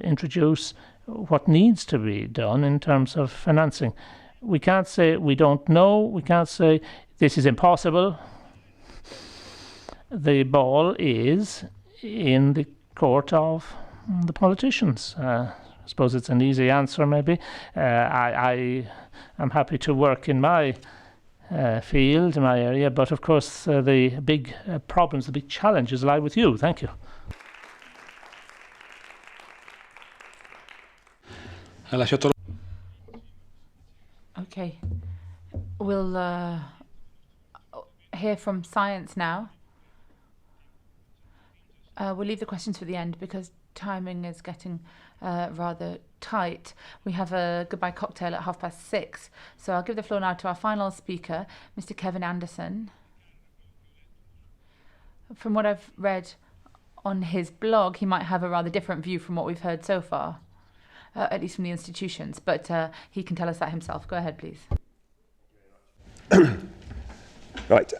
introduce what needs to be done in terms of financing. We can't say we don't know. We can't say this is impossible. The ball is in the court of the politicians. I suppose it's an easy answer, maybe. I am happy to work in my field, in my area, but of course the big problems, the big challenges lie with you. Thank you.
Ha lasciato
Okay, we'll hear from science now. We'll leave the questions for the end because timing is getting rather tight. We have a goodbye cocktail at 6:30. So I'll give the floor now to our final speaker, Mr. Kevin Anderson. From what I've read on his blog, he might have a rather different view from what we've heard so far, at least from the institutions, but he can tell us that himself. Go ahead, please.
Right.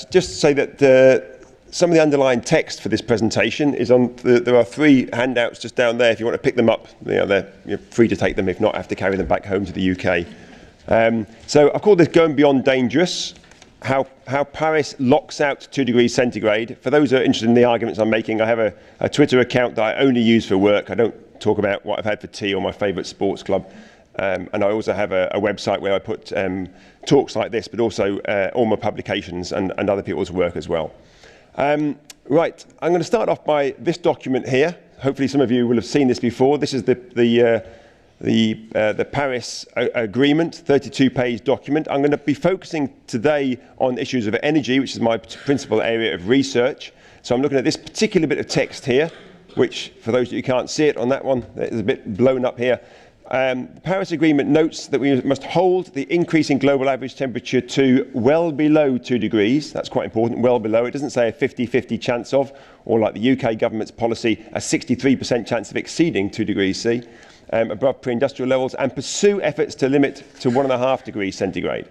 Just to say that some of the underlying text for this presentation is on. There are 3 handouts just down there. If you want to pick them up, you're free to take them. If not, I have to carry them back home to the UK. So I've called this "Going Beyond Dangerous." How Paris locks out 2 degrees centigrade. For those who are interested in the arguments I'm making, I have a Twitter account that I only use for work. I don't talk about what I've had for tea or my favourite sports club. And I also have a website where I put talks like this, but also all my publications and other people's work as well. Right, I'm going to start off by this document here. Hopefully some of you will have seen this before. This is the Paris Agreement, 32-page document. I'm going to be focusing today on issues of energy, which is my principal area of research. So I'm looking at this particular bit of text here, which, for those of you who can't see it on that one, it's a bit blown up here. The Paris Agreement notes that we must hold the increase in global average temperature to well below 2 degrees. That's quite important, well below. It doesn't say a 50-50 chance of, or like the UK government's policy, a 63% chance of exceeding 2 degrees C, above pre-industrial levels, and pursue efforts to limit to 1.5 degrees centigrade.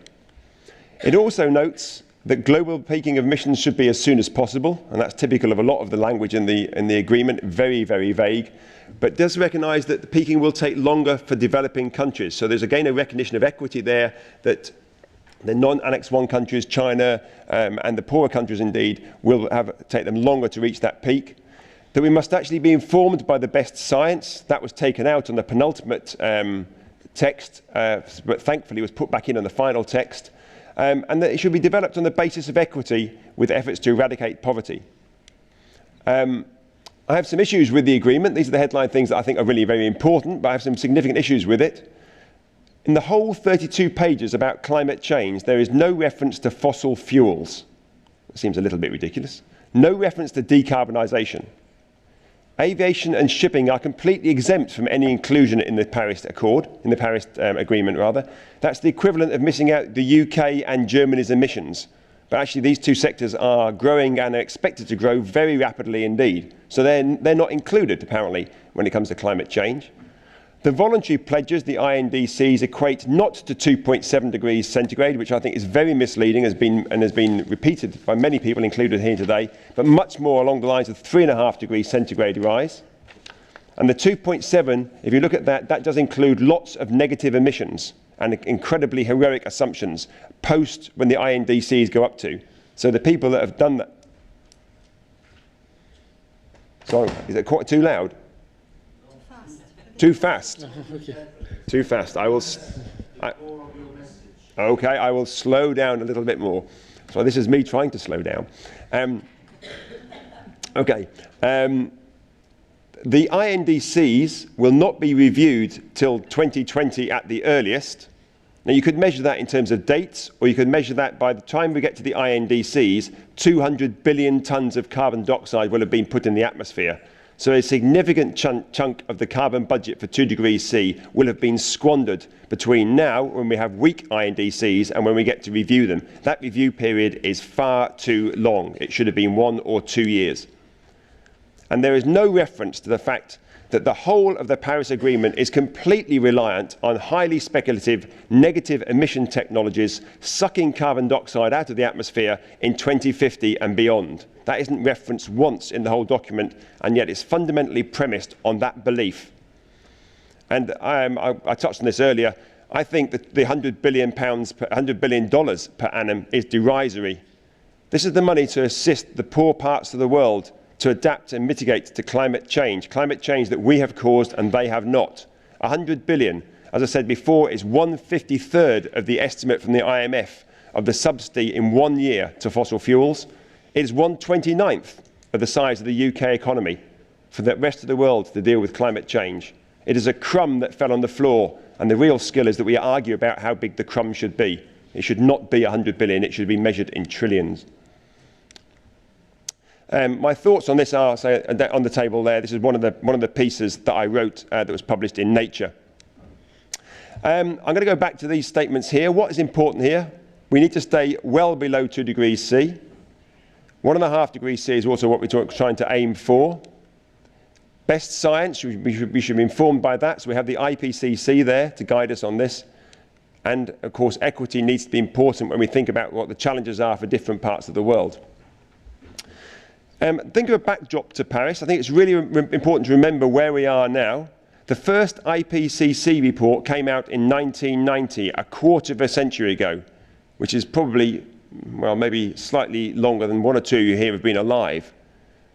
It also notes that global peaking of emissions should be as soon as possible, and that's typical of a lot of the language in the agreement, very, very vague, but does recognise that the peaking will take longer for developing countries. So there's again a recognition of equity there, that the non-Annex 1 countries, China, and the poorer countries indeed, will take them longer to reach that peak. That we must actually be informed by the best science. That was taken out on the penultimate text, but thankfully was put back in on the final text. And that it should be developed on the basis of equity with efforts to eradicate poverty. I have some issues with the agreement. These are the headline things that I think are really very important, but I have some significant issues with it. In the whole 32 pages about climate change, there is no reference to fossil fuels. It seems a little bit ridiculous. No reference to decarbonisation. Aviation and shipping are completely exempt from any inclusion in the Paris Accord, in the Paris Agreement rather. That's the equivalent of missing out the UK and Germany's emissions. But actually these 2 sectors are growing and are expected to grow very rapidly indeed. So they're not included apparently when it comes to climate change. The voluntary pledges, the INDCs, equate not to 2.7 degrees centigrade, which I think is very misleading, has been repeated by many people, included here today, but much more along the lines of 3.5 degrees centigrade rise. And the 2.7, if you look at that, that does include lots of negative emissions and incredibly heroic assumptions post when the INDCs go up to. So the people that have done that... Sorry, is it quite too loud? Too fast.
Okay.
Too fast. I will slow down a little bit more. So this is me trying to slow down. Okay. The INDCs will not be reviewed till 2020 at the earliest. Now you could measure that in terms of dates, or you could measure that by the time we get to the INDCs, 200 billion tonnes of carbon dioxide will have been put in the atmosphere. So a significant chunk of the carbon budget for 2 degrees C will have been squandered between now, when we have weak INDCs, and when we get to review them. That review period is far too long. It should have been 1 or 2 years. And there is no reference to the fact that the whole of the Paris Agreement is completely reliant on highly speculative negative emission technologies sucking carbon dioxide out of the atmosphere in 2050 and beyond. That isn't referenced once in the whole document, and yet it's fundamentally premised on that belief. And I touched on this earlier. I think that the £100 billion per annum is derisory. This is the money to assist the poor parts of the world to adapt and mitigate to climate change that we have caused and they have not. 100 billion, as I said before, is 1/53rd of the estimate from the IMF of the subsidy in 1 year to fossil fuels. It is 1/29th of the size of the UK economy for the rest of the world to deal with climate change. It is a crumb that fell on the floor, and the real skill is that we argue about how big the crumb should be. It should not be 100 billion, it should be measured in trillions. My thoughts on this are, say, on the table there. This is one of the pieces that I wrote that was published in Nature. I'm going to go back to these statements here. What is important here? We need to stay well below 2 degrees C. 1.5 degrees C is also what we're trying to aim for. Best science, we should be informed by that. So we have the IPCC there to guide us on this. And of course, equity needs to be important when we think about what the challenges are for different parts of the world. Think of a backdrop to Paris. I think it's really important to remember where we are now. The first IPCC report came out in 1990, a quarter of a century ago, which is probably, well, maybe slightly longer than one or two of you here have been alive.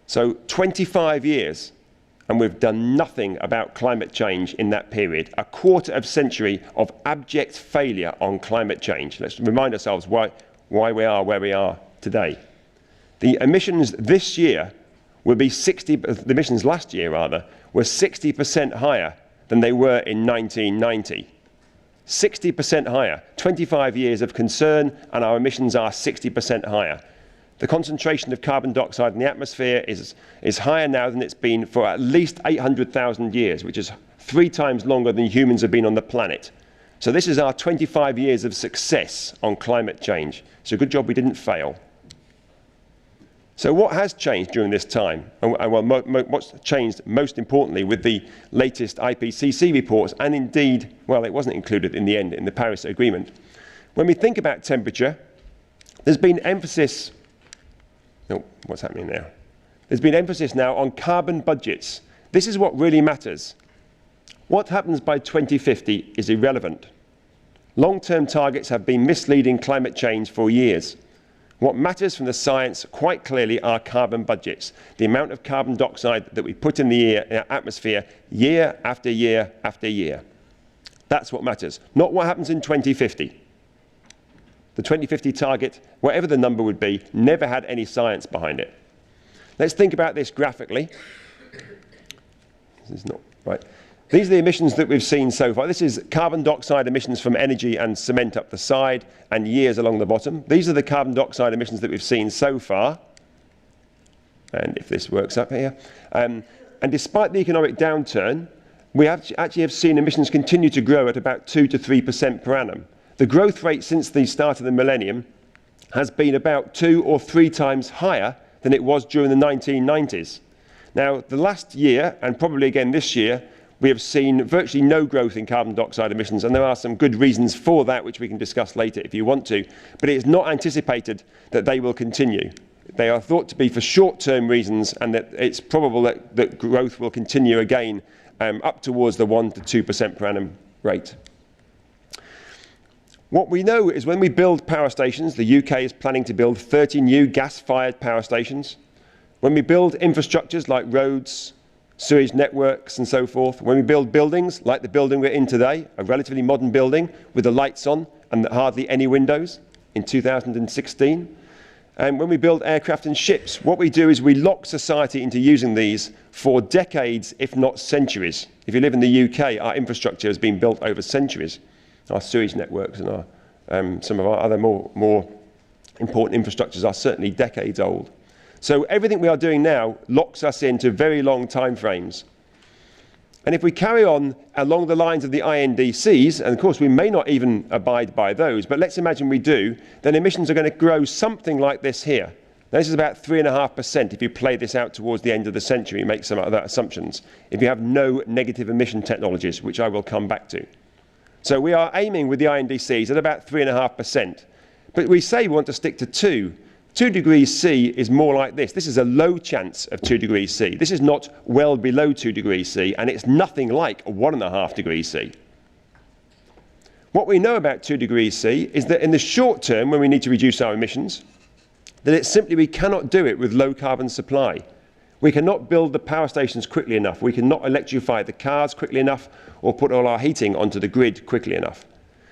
So 25 years, and we've done nothing about climate change in that period. A quarter of a century of abject failure on climate change. Let's remind ourselves why we are where we are today. The emissions this year will be the emissions last year rather, were 60% higher than they were in 1990. 60% higher. 25 years of concern, and our emissions are 60% higher. The concentration of carbon dioxide in the atmosphere is higher now than it's been for at least 800,000 years, which is 3 times longer than humans have been on the planet. So this is our 25 years of success on climate change. So good job we didn't fail. So what has changed during this time? And what's changed most importantly with the latest IPCC reports, and indeed, well, it wasn't included in the end in the Paris Agreement. When we think about temperature, there's been emphasis, oh, what's happening there? There's been emphasis now on carbon budgets. This is what really matters. What happens by 2050 is irrelevant. Long-term targets have been misleading climate change for years. What matters from the science quite clearly are carbon budgets, the amount of carbon dioxide that we put in the atmosphere year after year after year. That's what matters, not what happens in 2050. The 2050 target, whatever the number would be, never had any science behind it. Let's think about this graphically. This is not right. These are the emissions that we've seen so far. This is carbon dioxide emissions from energy and cement up the side and years along the bottom. These are the carbon dioxide emissions that we've seen so far. And if this works up here. And despite the economic downturn, we actually have seen emissions continue to grow at about 2 to 3% per annum. The growth rate since the start of the millennium has been about 2 or 3 times higher than it was during the 1990s. Now, the last year, and probably again this year, we have seen virtually no growth in carbon dioxide emissions, and there are some good reasons for that, which we can discuss later if you want to. But it is not anticipated that they will continue. They are thought to be for short-term reasons, and that it's probable that growth will continue again up towards the 1 to 2% per annum rate. What we know is when we build power stations, the UK is planning to build 30 new gas-fired power stations. When we build infrastructures like roads, sewage networks and so forth, when we build buildings like the building we're in today, a relatively modern building with the lights on and hardly any windows in 2016, and when we build aircraft and ships, what we do is we lock society into using these for decades, if not centuries. If you live in the UK, our infrastructure has been built over centuries. Our sewage networks and some of our other more important infrastructures are certainly decades old. So everything we are doing now locks us into very long time frames. And if we carry on along the lines of the INDCs, and of course we may not even abide by those, but let's imagine we do, then emissions are going to grow something like this here. Now, this is about 3.5% if you play this out towards the end of the century, make some other assumptions, if you have no negative emission technologies, which I will come back to. So we are aiming with the INDCs at about 3.5%. But we say we want to stick to 2. 2 degrees C is more like this. This is a low chance of 2 degrees C. This is not well below 2 degrees C, and it's nothing like 1.5 degrees C. What we know about 2 degrees C is that in the short term, when we need to reduce our emissions, that it's simply we cannot do it with low carbon supply. We cannot build the power stations quickly enough. We cannot electrify the cars quickly enough or put all our heating onto the grid quickly enough.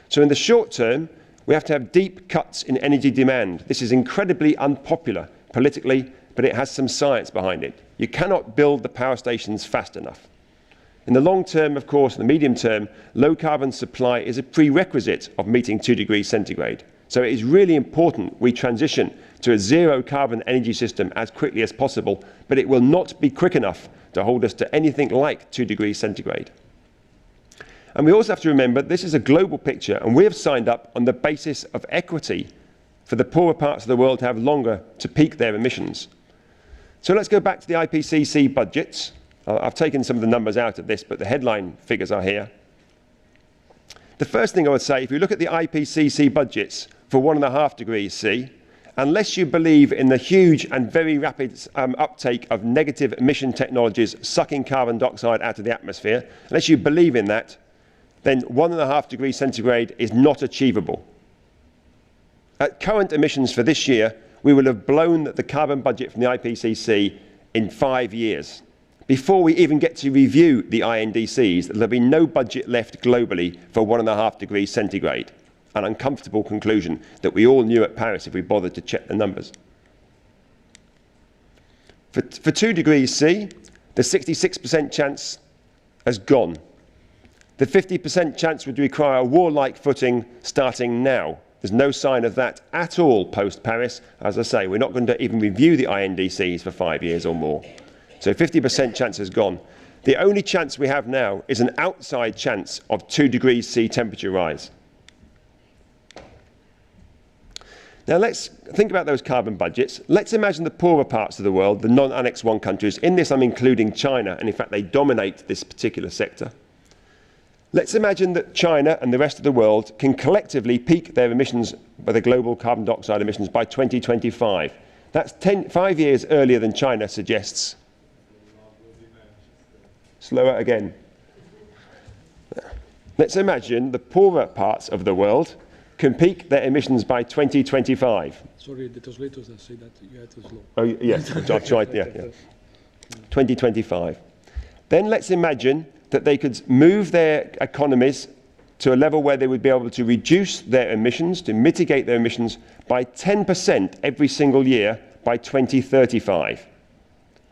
So in the short term, we have to have deep cuts in energy demand. This is incredibly unpopular politically, but it has some science behind it. You cannot build the power stations fast enough. In the long term, of course, in the medium term, low carbon supply is a prerequisite of meeting 2 degrees centigrade. So it is really important we transition to a zero carbon energy system as quickly as possible, but it will not be quick enough to hold us to anything like 2 degrees centigrade. And we also have to remember this is a global picture, and we have signed up on the basis of equity for the poorer parts of the world to have longer to peak their emissions. So let's go back to the IPCC budgets. I've taken some of the numbers out of this, but the headline figures are here. The first thing I would say, if you look at the IPCC budgets for 1.5 degrees C, unless you believe in the huge and very rapid uptake of negative emission technologies sucking carbon dioxide out of the atmosphere, unless you believe in that, then 1.5 degrees centigrade is not achievable. At current emissions for this year, we will have blown the carbon budget from the IPCC in 5 years. Before we even get to review the INDCs, there'll be no budget left globally for 1.5 degrees centigrade. An uncomfortable conclusion that we all knew at Paris if we bothered to check the numbers. For 2 degrees C, the 66% chance has gone. The 50% chance would require a warlike footing starting now. There's no sign of that at all post-Paris. As I say, we're not going to even review the INDCs for 5 years or more. So 50% chance has gone. The only chance we have now is an outside chance of 2 degrees C temperature rise. Now let's think about those carbon budgets. Let's imagine the poorer parts of the world, the non-Annex I countries. In this I'm including China, and in fact they dominate this particular sector. Let's imagine that China and the rest of the world can collectively peak their emissions by the global carbon dioxide emissions by 2025. That's 5 years earlier than China suggests. Slower again. Let's imagine the poorer parts of the world can peak their emissions by 2025.
Sorry, the translators say that you had to slow.
Oh, yes, I'll try it, yeah. 2025. Then let's imagine that they could move their economies to a level where they would be able to reduce their emissions, to mitigate their emissions by 10% every single year by 2035.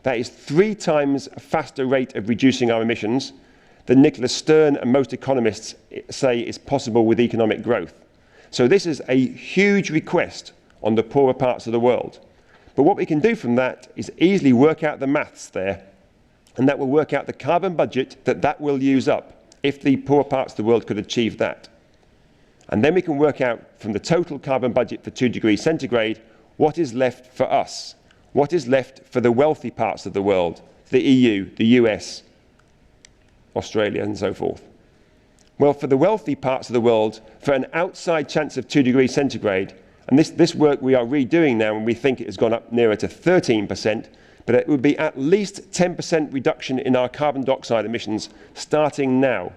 That is 3 times a faster rate of reducing our emissions than Nicholas Stern and most economists say is possible with economic growth. So this is a huge request on the poorer parts of the world. But what we can do from that is easily work out the maths there, and that will work out the carbon budget that will use up if the poor parts of the world could achieve that. And then we can work out from the total carbon budget for 2 degrees centigrade what is left for us, what is left for the wealthy parts of the world, the EU, the US, Australia and so forth. Well, for the wealthy parts of the world, for an outside chance of 2 degrees centigrade, and this work we are redoing now and we think it has gone up nearer to 13%, but it would be at least 10% reduction in our carbon dioxide emissions starting now.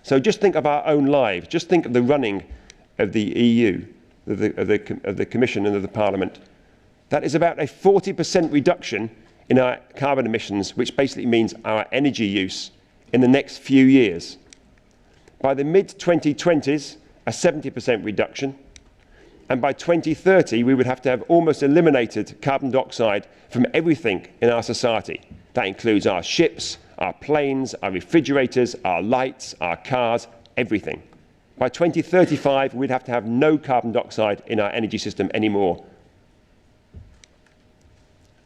So just think of our own lives. Just think of the running of the EU, of the Commission and of the Parliament. That is about a 40% reduction in our carbon emissions, which basically means our energy use in the next few years. By the mid-2020s, a 70% reduction. And by 2030, we would have to have almost eliminated carbon dioxide from everything in our society. That includes our ships, our planes, our refrigerators, our lights, our cars, everything. By 2035, we'd have to have no carbon dioxide in our energy system anymore.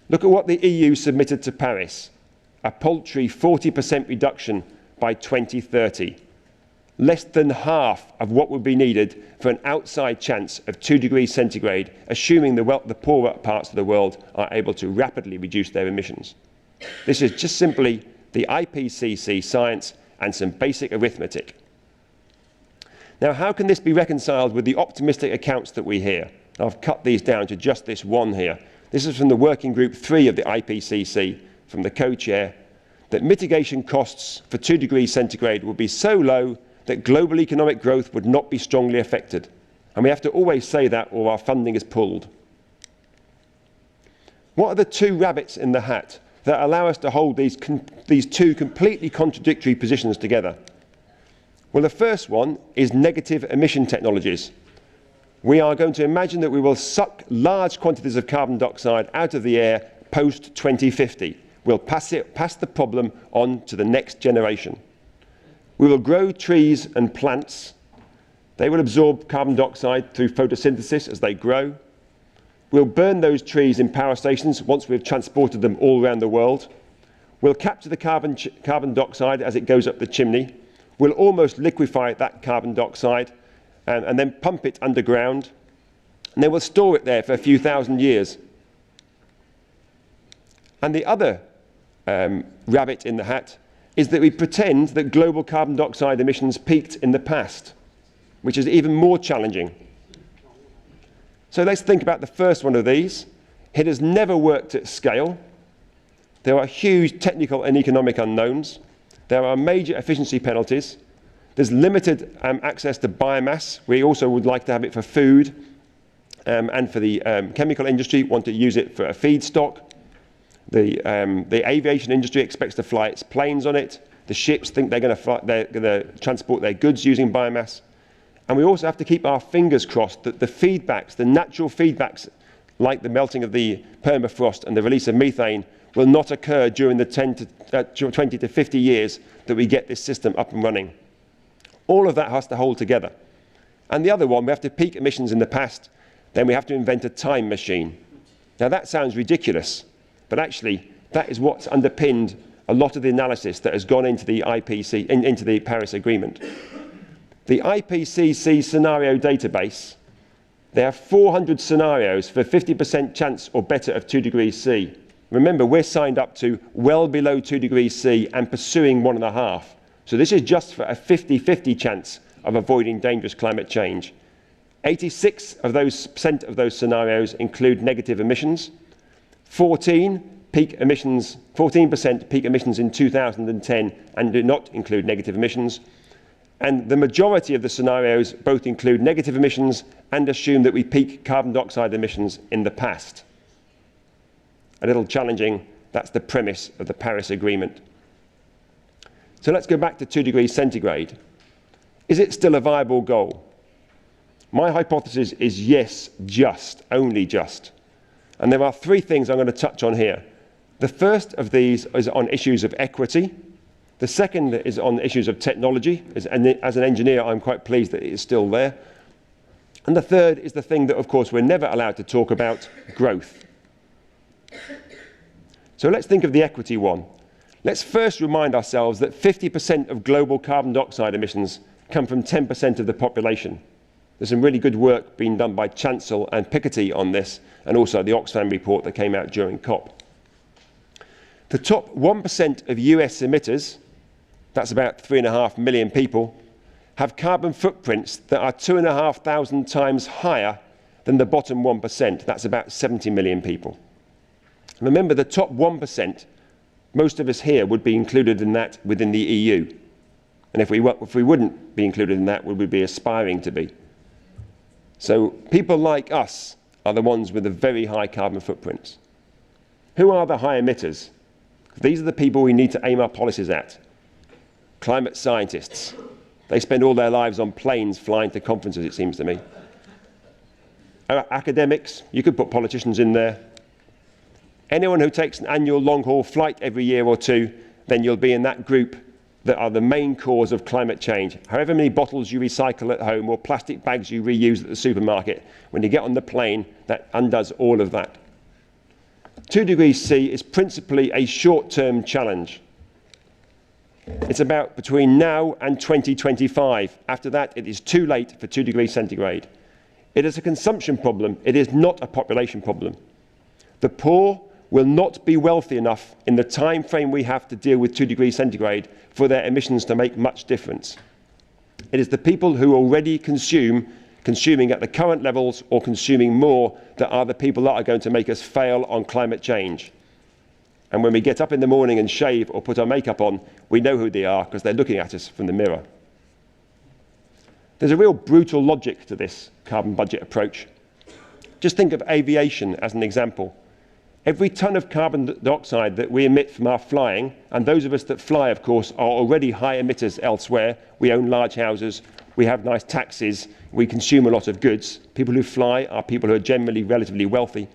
Look at what the EU submitted to Paris. A paltry 40% reduction by 2030. Less than half of what would be needed for an outside chance of 2 degrees centigrade, assuming the poorer parts of the world are able to rapidly reduce their emissions. This is just simply the IPCC science and some basic arithmetic. Now, how can this be reconciled with the optimistic accounts that we hear? And I've cut these down to just this one here. This is from the Working Group 3 of the IPCC, from the co-chair, that mitigation costs for 2 degrees centigrade would be so low that global economic growth would not be strongly affected. And we have to always say that or our funding is pulled. What are the two rabbits in the hat that allow us to hold these two completely contradictory positions together? Well, the first one is negative emission technologies. We are going to imagine that we will suck large quantities of carbon dioxide out of the air post-2050. We'll pass the problem on to the next generation. We will grow trees and plants. They will absorb carbon dioxide through photosynthesis as they grow. We'll burn those trees in power stations once we've transported them all around the world. We'll capture the carbon dioxide as it goes up the chimney. We'll almost liquefy that carbon dioxide and then pump it underground. And then we'll store it there for a few thousand years. And the other rabbit in the hat is that we pretend that global carbon dioxide emissions peaked in the past, which is even more challenging. So let's think about the first one of these. It has never worked at scale. There are huge technical and economic unknowns. There are major efficiency penalties. There's limited access to biomass. We also would like to have it for food and for the chemical industry, want to use it for a feedstock. The aviation industry expects to fly its planes on it. The ships think they're going to transport their goods using biomass. And we also have to keep our fingers crossed that the feedbacks, the natural feedbacks, like the melting of the permafrost and the release of methane, will not occur during the 20 to 50 years that we get this system up and running. All of that has to hold together. And the other one, we have to peak emissions in the past, then we have to invent a time machine. Now that sounds ridiculous, but actually that is what's underpinned a lot of the analysis that has gone into the into the Paris Agreement. The IPCC scenario database, there are 400 scenarios for 50% chance or better of 2 degrees C. Remember, we're signed up to well below 2 degrees C and pursuing 1.5. So this is just for a 50-50 chance of avoiding dangerous climate change. 86% of those scenarios include negative emissions. 14% peak emissions in 2010 and do not include negative emissions. And the majority of the scenarios both include negative emissions and assume that we peak carbon dioxide emissions in the past. A little challenging, that's the premise of the Paris Agreement. So let's go back to 2 degrees centigrade. Is it still a viable goal? My hypothesis is yes, just, only just. And there are three things I'm going to touch on here. The first of these is on issues of equity. The second is on issues of technology. As an engineer, I'm quite pleased that it is still there. And the third is the thing that, of course, we're never allowed to talk about, growth. So let's think of the equity one. Let's first remind ourselves that 50% of global carbon dioxide emissions come from 10% of the population. There's some really good work being done by Chancel and Piketty on this, and also the Oxfam report that came out during COP. The top 1% of US emitters, that's about 3.5 million people, have carbon footprints that are 2,500 times higher than the bottom 1%. That's about 70 million people. Remember, the top 1%, most of us here would be included in that within the EU. And if we wouldn't be included in that, would we be aspiring to be? So people like us are the ones with the very high carbon footprints. Who are the high emitters? These are the people we need to aim our policies at. Climate scientists. They spend all their lives on planes flying to conferences, it seems to me. Academics, you could put politicians in there. Anyone who takes an annual long-haul flight every year or two, then you'll be in that group that are the main cause of climate change. However many bottles you recycle at home or plastic bags you reuse at the supermarket, when you get on the plane, that undoes all of that. 2 degrees C is principally a short-term challenge. It's about between now and 2025. After that, it is too late for 2 degrees centigrade. It is a consumption problem. It is not a population problem. The poor will not be wealthy enough in the time frame we have to deal with 2 degrees centigrade for their emissions to make much difference. It is the people who already consume consuming at the current levels or consuming more, that are the people that are going to make us fail on climate change. And when we get up in the morning and shave or put our makeup on, we know who they are because they're looking at us from the mirror. There's a real brutal logic to this carbon budget approach. Just think of aviation as an example. Every ton of carbon dioxide that we emit from our flying, and those of us that fly, of course, are already high emitters elsewhere. We own large houses, we have nice taxes, we consume a lot of goods. People who fly are people who are generally relatively wealthy.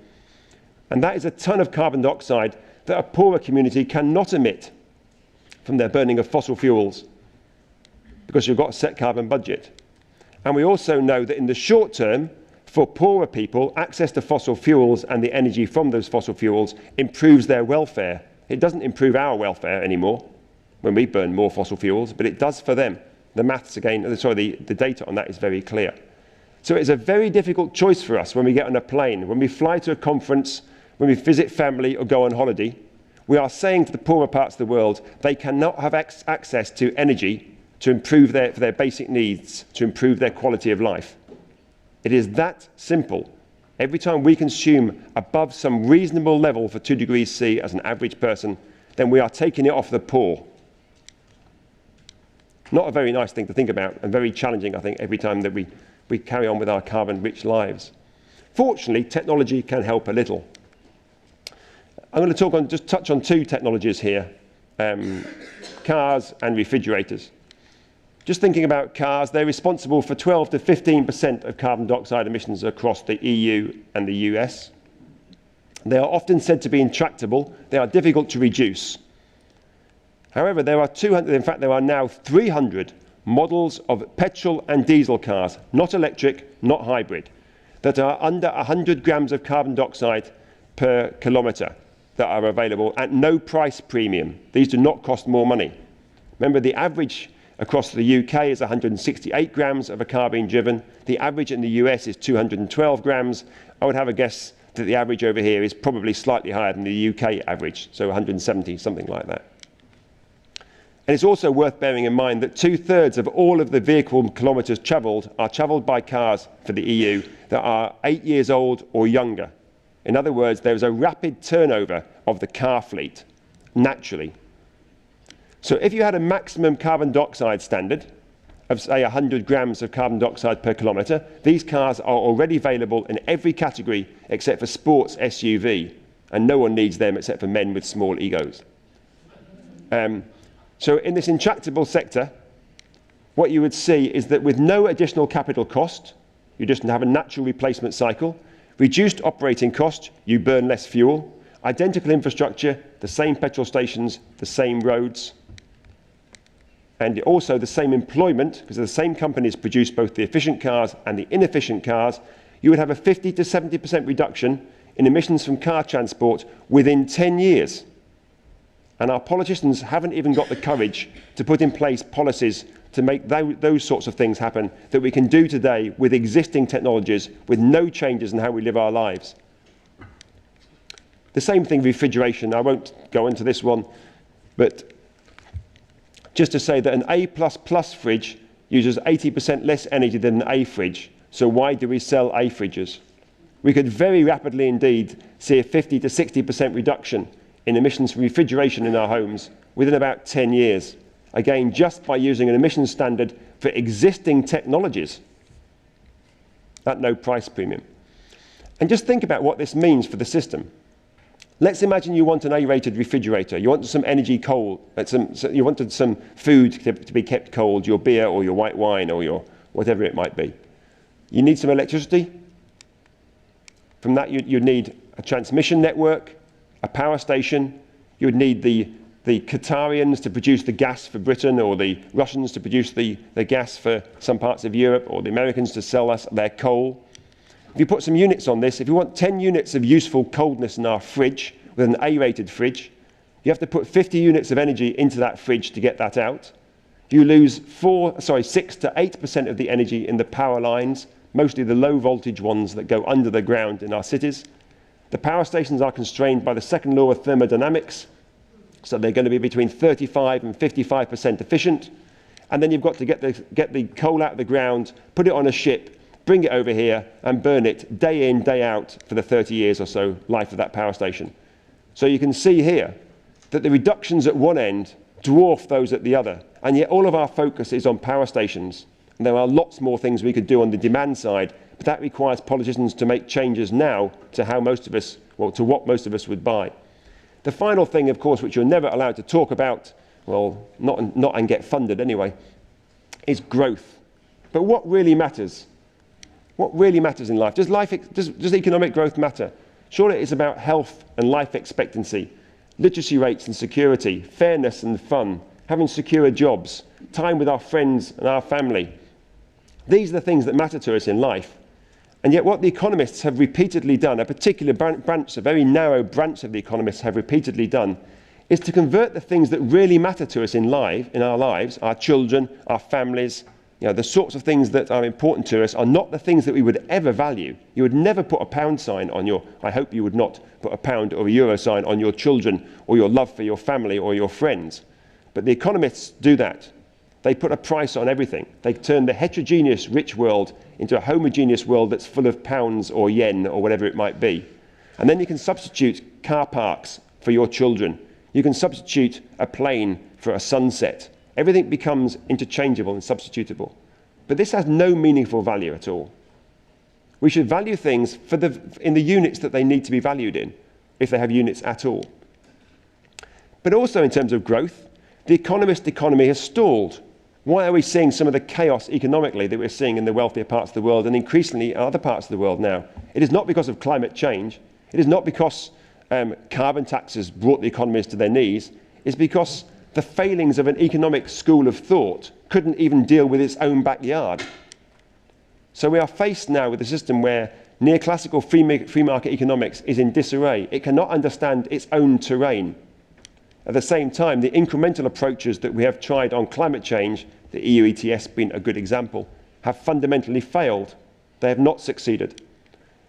And that is a ton of carbon dioxide that a poorer community cannot emit from their burning of fossil fuels, because you've got a set carbon budget. And we also know that in the short term, for poorer people, access to fossil fuels and the energy from those fossil fuels improves their welfare. It doesn't improve our welfare anymore when we burn more fossil fuels, but it does for them. The maths again, the data on that is very clear. So it's a very difficult choice for us when we get on a plane, when we fly to a conference, when we visit family or go on holiday. We are saying to the poorer parts of the world, they cannot have access to energy to improve for their basic needs, to improve their quality of life. It is that simple. Every time we consume above some reasonable level for 2 degrees C as an average person, then we are taking it off the poor. Not a very nice thing to think about, and very challenging, I think, every time that we carry on with our carbon-rich lives. Fortunately, technology can help a little. I'm going to just touch on 2 technologies here, cars and refrigerators. Just thinking about cars, they're responsible for 12 to 15% of carbon dioxide emissions across the EU and the US. They are often said to be intractable. They are difficult to reduce. However, there are now 300 models of petrol and diesel cars, not electric, not hybrid, that are under 100 grams of carbon dioxide per kilometre that are available at no price premium. These do not cost more money. Remember, the average across the UK is 168 grams of a car being driven. The average in the US is 212 grams. I would have a guess that the average over here is probably slightly higher than the UK average, so 170, something like that. And it's also worth bearing in mind that 2/3 of all of the vehicle kilometres travelled are travelled by cars for the EU that are 8 years old or younger. In other words, there is a rapid turnover of the car fleet, naturally. So if you had a maximum carbon dioxide standard of, say, 100 grams of carbon dioxide per kilometre, these cars are already available in every category except for sports SUV, and no one needs them except for men with small egos. So in this intractable sector, what you would see is that with no additional capital cost, you just have a natural replacement cycle, reduced operating cost, you burn less fuel, identical infrastructure, the same petrol stations, the same roads, and also the same employment, because the same companies produce both the efficient cars and the inefficient cars. You would have a 50 to 70% reduction in emissions from car transport within 10 years. And our politicians haven't even got the courage to put in place policies to make those sorts of things happen that we can do today with existing technologies, with no changes in how we live our lives. The same thing with refrigeration. I won't go into this one, but just to say that an A++ fridge uses 80% less energy than an A fridge. So why do we sell A fridges? We could very rapidly indeed see a 50 to 60% reduction in emissions from refrigeration in our homes within about 10 years. Again, just by using an emissions standard for existing technologies at no price premium. And just think about what this means for the system. Let's imagine you want an A-rated refrigerator. You want some energy cold. You wanted some food to be kept cold, your beer or your white wine or your whatever it might be. You need some electricity. From that, you'd need a transmission network, a power station. You would need the Qatarians to produce the gas for Britain, or the Russians to produce the gas for some parts of Europe, or the Americans to sell us their coal. If you put some units on this, if you want 10 units of useful coldness in our fridge, with an A-rated fridge, you have to put 50 units of energy into that fridge to get that out. You lose 6 to 8% of the energy in the power lines, mostly the low voltage ones that go under the ground in our cities. The power stations are constrained by the second law of thermodynamics, so they're going to be between 35 and 55% efficient. And then you've got to get the coal out of the ground, put it on a ship, bring it over here and burn it day in, day out for the 30 years or so life of that power station. So you can see here that the reductions at one end dwarf those at the other, and yet all of our focus is on power stations. And there are lots more things we could do on the demand side, but that requires politicians to make changes now to how most of us, well, to what most of us would buy. The final thing, of course, which you're never allowed to talk about, well, not and get funded anyway, is growth. But what really matters? What really matters in life? Does economic growth matter? Surely it's about health and life expectancy, literacy rates and security, fairness and fun, having secure jobs, time with our friends and our family. These are the things that matter to us in life. And yet what the economists have repeatedly done, a particular branch, a very narrow branch of the economists have repeatedly done, is to convert the things that really matter to us in our lives, our children, our families, the sorts of things that are important to us are not the things that we would ever value. You would never put a pound sign on I hope you would not put a pound or a euro sign on your children or your love for your family or your friends. But the economists do that. They put a price on everything. They turn the heterogeneous rich world into a homogeneous world that's full of pounds or yen or whatever it might be. And then you can substitute car parks for your children. You can substitute a plane for a sunset. Everything becomes interchangeable and substitutable. But this has no meaningful value at all. We should value things in the units that they need to be valued in, if they have units at all. But also in terms of growth, the economist economy has stalled. Why are we seeing some of the chaos economically that we're seeing in the wealthier parts of the world and increasingly in other parts of the world now? It is not because of climate change. It is not because carbon taxes brought the economies to their knees. It's because the failings of an economic school of thought couldn't even deal with its own backyard. So we are faced now with a system where neoclassical free market economics is in disarray. It cannot understand its own terrain. At the same time, the incremental approaches that we have tried on climate change, the EU ETS being a good example, have fundamentally failed. They have not succeeded.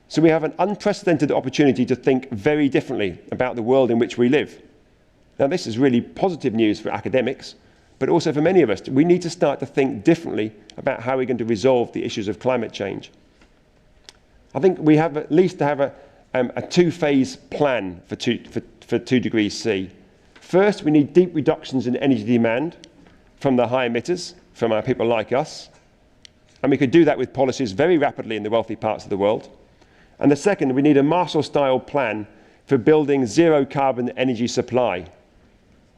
So we have an unprecedented opportunity to think very differently about the world in which we live. Now, this is really positive news for academics, but also for many of us. We need to start to think differently about how we're going to resolve the issues of climate change. I think we have at least to have a two-phase plan for 2 degrees C. First, we need deep reductions in energy demand from the high emitters, from our people like us. And we could do that with policies very rapidly in the wealthy parts of the world. And the second, we need a Marshall-style plan for building zero-carbon energy supply.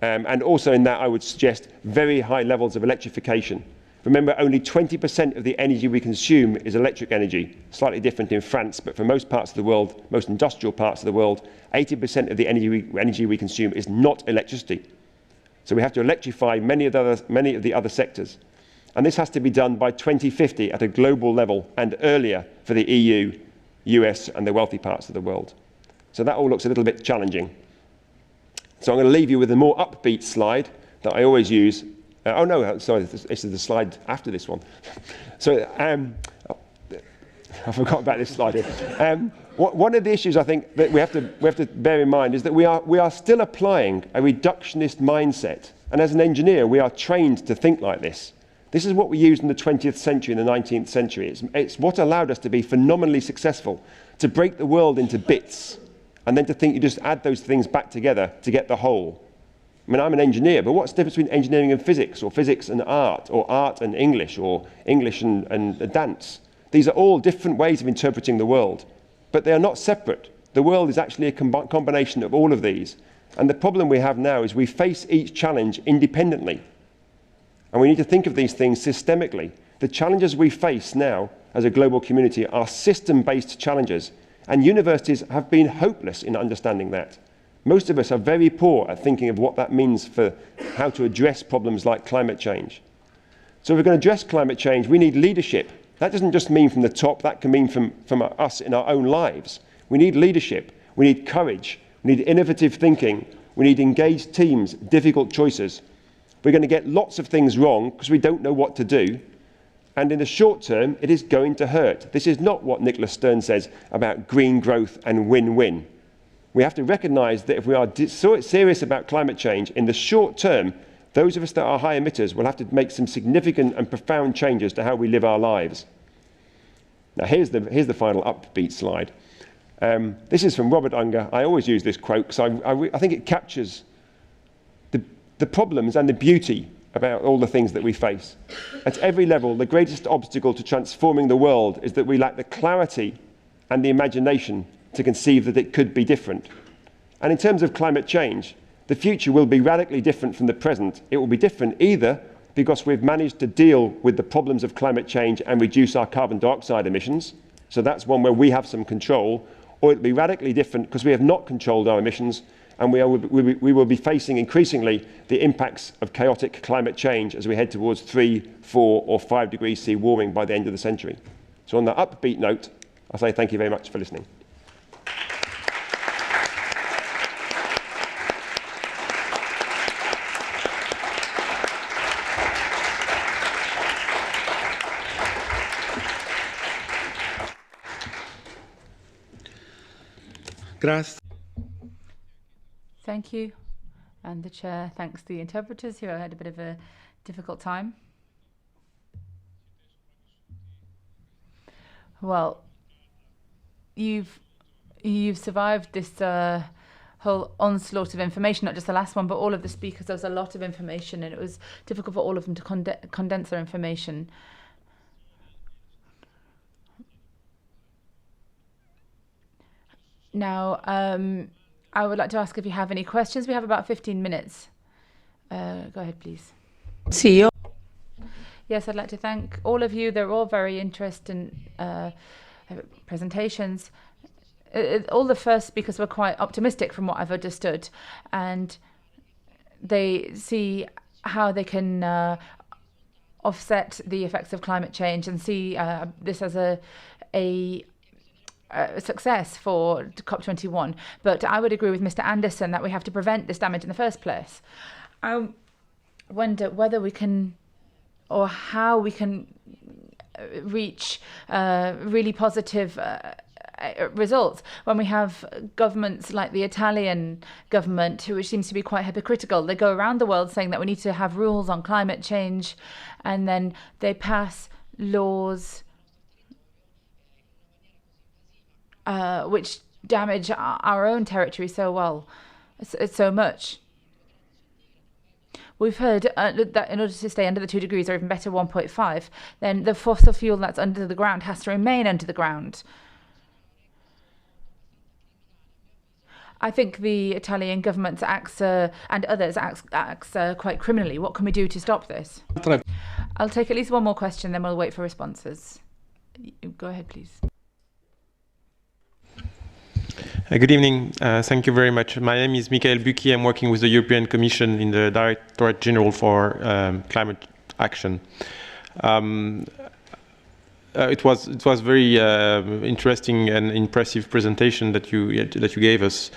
And also in that, I would suggest very high levels of electrification. Remember, only 20% of the energy we consume is electric energy, slightly different in France, but for most parts of the world, most industrial parts of the world, 80% of the energy we consume is not electricity. So we have to electrify many of the other sectors. And this has to be done by 2050 at a global level and earlier for the EU, US, and the wealthy parts of the world. So that all looks a little bit challenging. So I'm going to leave you with a more upbeat slide that I always use. Oh no, sorry, this is the slide after this one. So I forgot about this slide here. One of the issues I think that we have to bear in mind is that we are still applying a reductionist mindset. And as an engineer, we are trained to think like this. This is what we used in the 20th century and the 19th century. It's what allowed us to be phenomenally successful, to break the world into bits, and then to think you just add those things back together to get the whole. I mean, I'm an engineer, but what's the difference between engineering and physics, or physics and art, or art and English, or English and dance? These are all different ways of interpreting the world, but they are not separate. The world is actually a combination of all of these. And the problem we have now is we face each challenge independently. And we need to think of these things systemically. The challenges we face now as a global community are system-based challenges, and universities have been hopeless in understanding that. Most of us are very poor at thinking of what that means for how to address problems like climate change. So if we're going to address climate change, we need leadership. That doesn't just mean from the top, that can mean from us in our own lives. We need leadership, we need courage, we need innovative thinking, we need engaged teams, difficult choices. We're going to get lots of things wrong because we don't know what to do. And in the short term, it is going to hurt. This is not what Nicholas Stern says about green growth and win-win. We have to recognise that if we are serious about climate change, in the short term, those of us that are high emitters will have to make some significant and profound changes to how we live our lives. Now here's the final upbeat slide. This is from Robert Unger. I always use this quote because I think it captures the problems and the beauty about all the things that we face. At every level, the greatest obstacle to transforming the world is that we lack the clarity and the imagination to conceive that it could be different. And in terms of climate change, the future will be radically different from the present. It will be different either because we've managed to deal with the problems of climate change and reduce our carbon dioxide emissions, so that's one where we have some control, or it'll be radically different because we have not controlled our emissions and we will be facing increasingly the impacts of chaotic climate change as we head towards 3, 4 or 5 degrees C warming by the end of the century. So on that upbeat note, I say thank you very much for listening.
Gracias.
Thank you. And the chair thanks the interpreters who had a bit of a difficult time. Well, you've survived this whole onslaught of information, not just the last one, but all of the speakers. There was a lot of information and it was difficult for all of them to condense their information. Now, I would like to ask if you have any questions. We have about 15 minutes. Go ahead, please.
CEO.
Yes, I'd like to thank all of you. They're all very interesting presentations. All the first speakers were quite optimistic from what I've understood, and they see how they can offset the effects of climate change and see this as a success for COP21. But I would agree with Mr. Anderson that we have to prevent this damage in the first place. I wonder whether we can, or how we can reach really positive results when we have governments like the Italian government, which seems to be quite hypocritical. They go around the world saying that we need to have rules on climate change, and then they pass laws which damage our own territory so much. We've heard that in order to stay under the 2 degrees, or even better 1.5, then the fossil fuel that's under the ground has to remain under the ground. I think the Italian government acts, and others acts quite criminally. What can we do to stop this? I'll take at least one more question, then we'll wait for responses. Go ahead, please.
Good evening. Thank you very much. My name is Michael Bucchi. I'm working with the European Commission in the Directorate General for Climate Action. It was very interesting and impressive presentation that you gave us.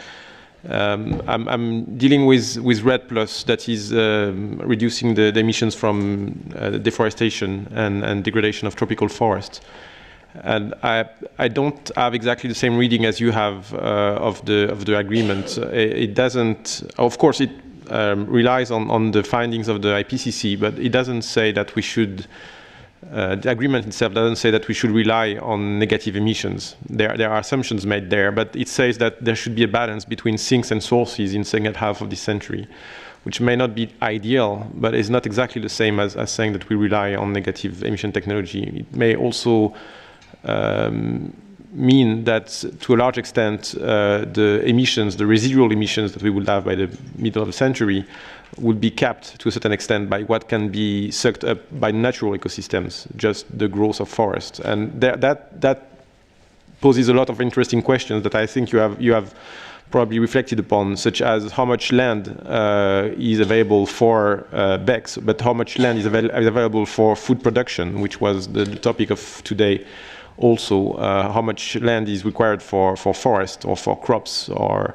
I'm dealing with RED+, that is reducing the emissions from deforestation and degradation of tropical forests. And I don't have exactly the same reading as you have of the agreement. It doesn't, of course, it relies on the findings of the IPCC, but it doesn't say that we should. The agreement itself doesn't say that we should rely on negative emissions. There are assumptions made there, but it says that there should be a balance between sinks and sources in the second half of this century, which may not be ideal, but is not exactly the same as saying that we rely on negative emission technology. It may also mean that to a large extent the emissions, the residual emissions that we will have by the middle of the century would be capped to a certain extent by what can be sucked up by natural ecosystems, just the growth of forests. And that poses a lot of interesting questions that I think you have probably reflected upon, such as how much land is available for BECCS, but how much land is available for food production, which was the topic of today. Also, how much land is required for forest or for crops or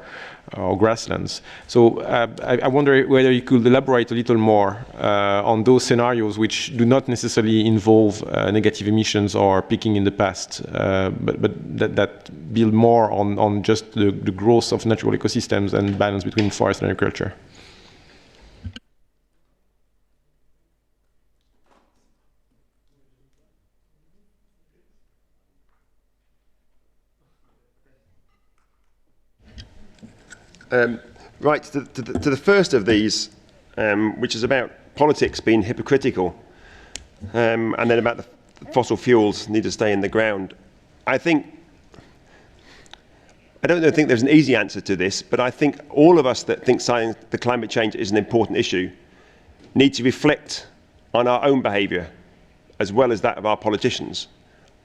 grasslands. So I wonder whether you could elaborate a little more on those scenarios which do not necessarily involve negative emissions or peaking in the past, but that build more on just the growth of natural ecosystems and balance between forest and agriculture.
Right, to the first of these, which is about politics being hypocritical, and then about the fossil fuels need to stay in the ground. I don't think there's an easy answer to this, but I think all of us that think the climate change is an important issue need to reflect on our own behaviour as well as that of our politicians.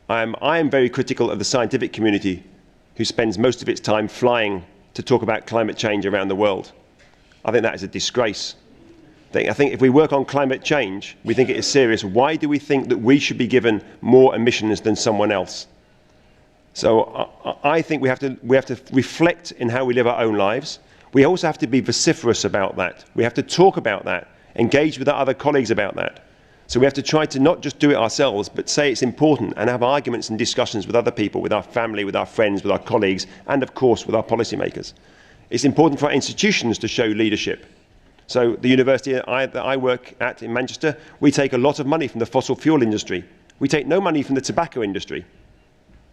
I am very critical of the scientific community who spends most of its time flying to talk about climate change around the world. I think that is a disgrace. I think if we work on climate change, we think it is serious. Why do we think that we should be given more emissions than someone else? So I think we have to reflect in how we live our own lives. We also have to be vociferous about that. We have to talk about that, engage with our other colleagues about that. So we have to try to not just do it ourselves, but say it's important and have arguments and discussions with other people, with our family, with our friends, with our colleagues, and of course with our policymakers. It's important for our institutions to show leadership. So the university that I work at in Manchester, we take a lot of money from the fossil fuel industry. We take no money from the tobacco industry.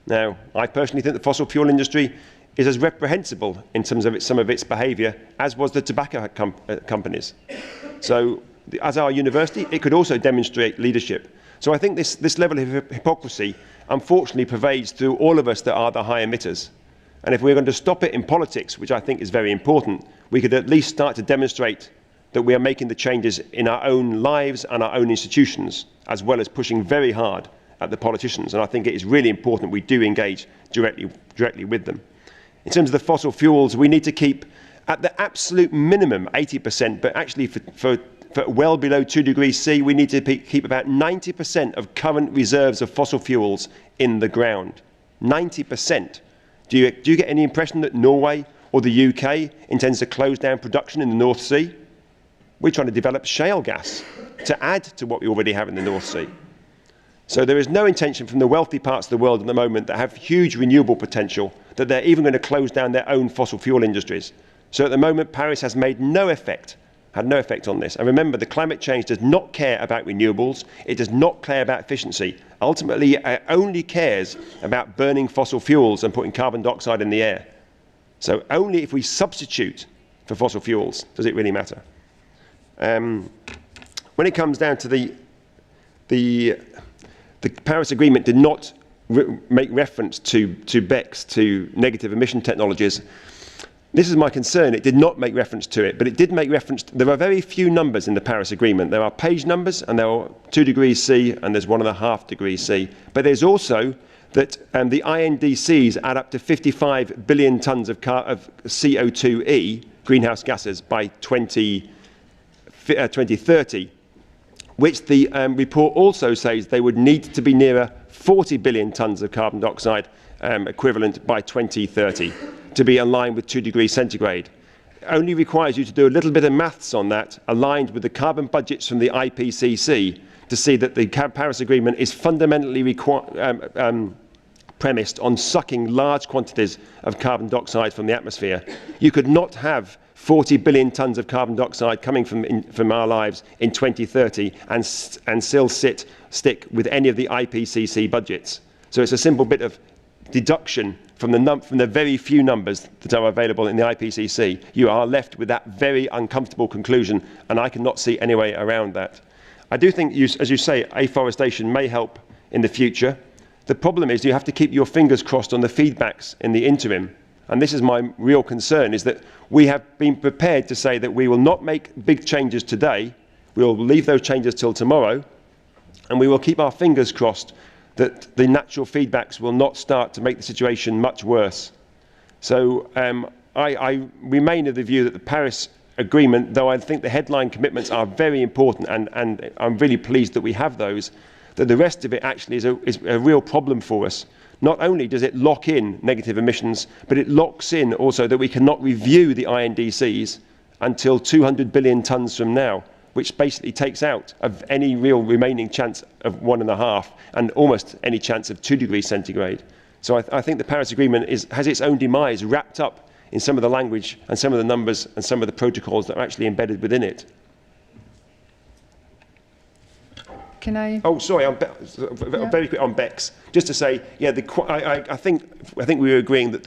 Now, I personally think the fossil fuel industry is as reprehensible in terms of some of its behaviour as was the tobacco companies. So, as our university, it could also demonstrate leadership. So I think this level of hypocrisy, unfortunately, pervades through all of us that are the high emitters. And if we're going to stop it in politics, which I think is very important, we could at least start to demonstrate that we are making the changes in our own lives and our own institutions, as well as pushing very hard at the politicians. And I think it is really important we do engage directly with them. In terms of the fossil fuels, we need to keep at the absolute minimum 80%, but actually for well below 2 degrees C, we need to keep about 90% of current reserves of fossil fuels in the ground. 90%. Do you get any impression that Norway or the UK intends to close down production in the North Sea? We're trying to develop shale gas to add to what we already have in the North Sea. So there is no intention from the wealthy parts of the world at the moment that have huge renewable potential that they're even going to close down their own fossil fuel industries. So at the moment, Paris has had no effect on this. And remember, the climate change does not care about renewables. It does not care about efficiency. Ultimately, it only cares about burning fossil fuels and putting carbon dioxide in the air. So only if we substitute for fossil fuels does it really matter. When it comes down to the Paris Agreement did not make reference to BECCS, to negative emission technologies. This is my concern. It did not make reference to it, but it did make reference there are very few numbers in the Paris Agreement. There are page numbers, and there are 2 degrees C, and there's 1.5 degrees C. But there's also that the INDCs add up to 55 billion tonnes of CO2e, greenhouse gases, by 2030, which the report also says they would need to be nearer 40 billion tonnes of carbon dioxide equivalent by 2030 to be aligned with 2 degrees centigrade. It only requires you to do a little bit of maths on that, aligned with the carbon budgets from the IPCC, to see that the Paris Agreement is fundamentally premised on sucking large quantities of carbon dioxide from the atmosphere. You could not have 40 billion tonnes of carbon dioxide coming from our lives in 2030 and still stick with any of the IPCC budgets. So it's a simple bit of deduction from the very few numbers that are available in the IPCC. You are left with that very uncomfortable conclusion, and I cannot see any way around that. I do think, as you say, afforestation may help in the future. The problem is you have to keep your fingers crossed on the feedbacks in the interim. And this is my real concern, is that we have been prepared to say that we will not make big changes today. We will leave those changes till tomorrow, and we will keep our fingers crossed that the natural feedbacks will not start to make the situation much worse. So I remain of the view that the Paris Agreement, though I think the headline commitments are very important, and I'm really pleased that we have those, that the rest of it actually is a real problem for us. Not only does it lock in negative emissions, but it locks in also that we cannot review the INDCs until 200 billion tonnes from now, which basically takes out of any real remaining chance of 1.5 and almost any chance of 2 degrees centigrade. So I think the Paris Agreement has its own demise wrapped up in some of the language and some of the numbers and some of the protocols that are actually embedded within it.
Can I?
Oh, sorry. Very quick on BECCS. Just to say, yeah, I think we were agreeing that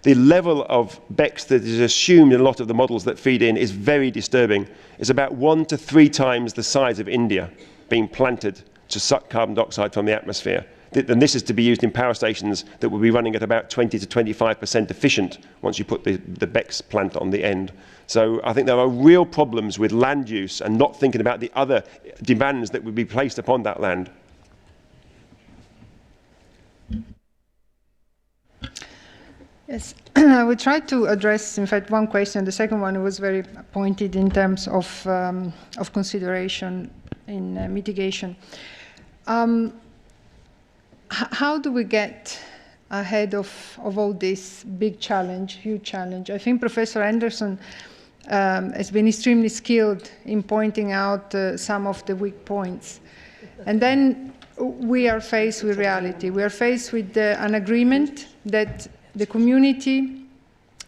The level of BECCS that is assumed in a lot of the models that feed in is very disturbing. It's about 1 to 3 times the size of India being planted to suck carbon dioxide from the atmosphere. And this is to be used in power stations that will be running at about 20 to 25% efficient once you put the BECCS plant on the end. So I think there are real problems with land use and not thinking about the other demands that would be placed upon that land.
Yes, I will try to address, in fact, one question. The second one was very pointed in terms of consideration in mitigation. How do we get ahead of all this big challenge, huge challenge? I think Professor Anderson has been extremely skilled in pointing out some of the weak points. And then we are faced with reality. We are faced with an agreement that the community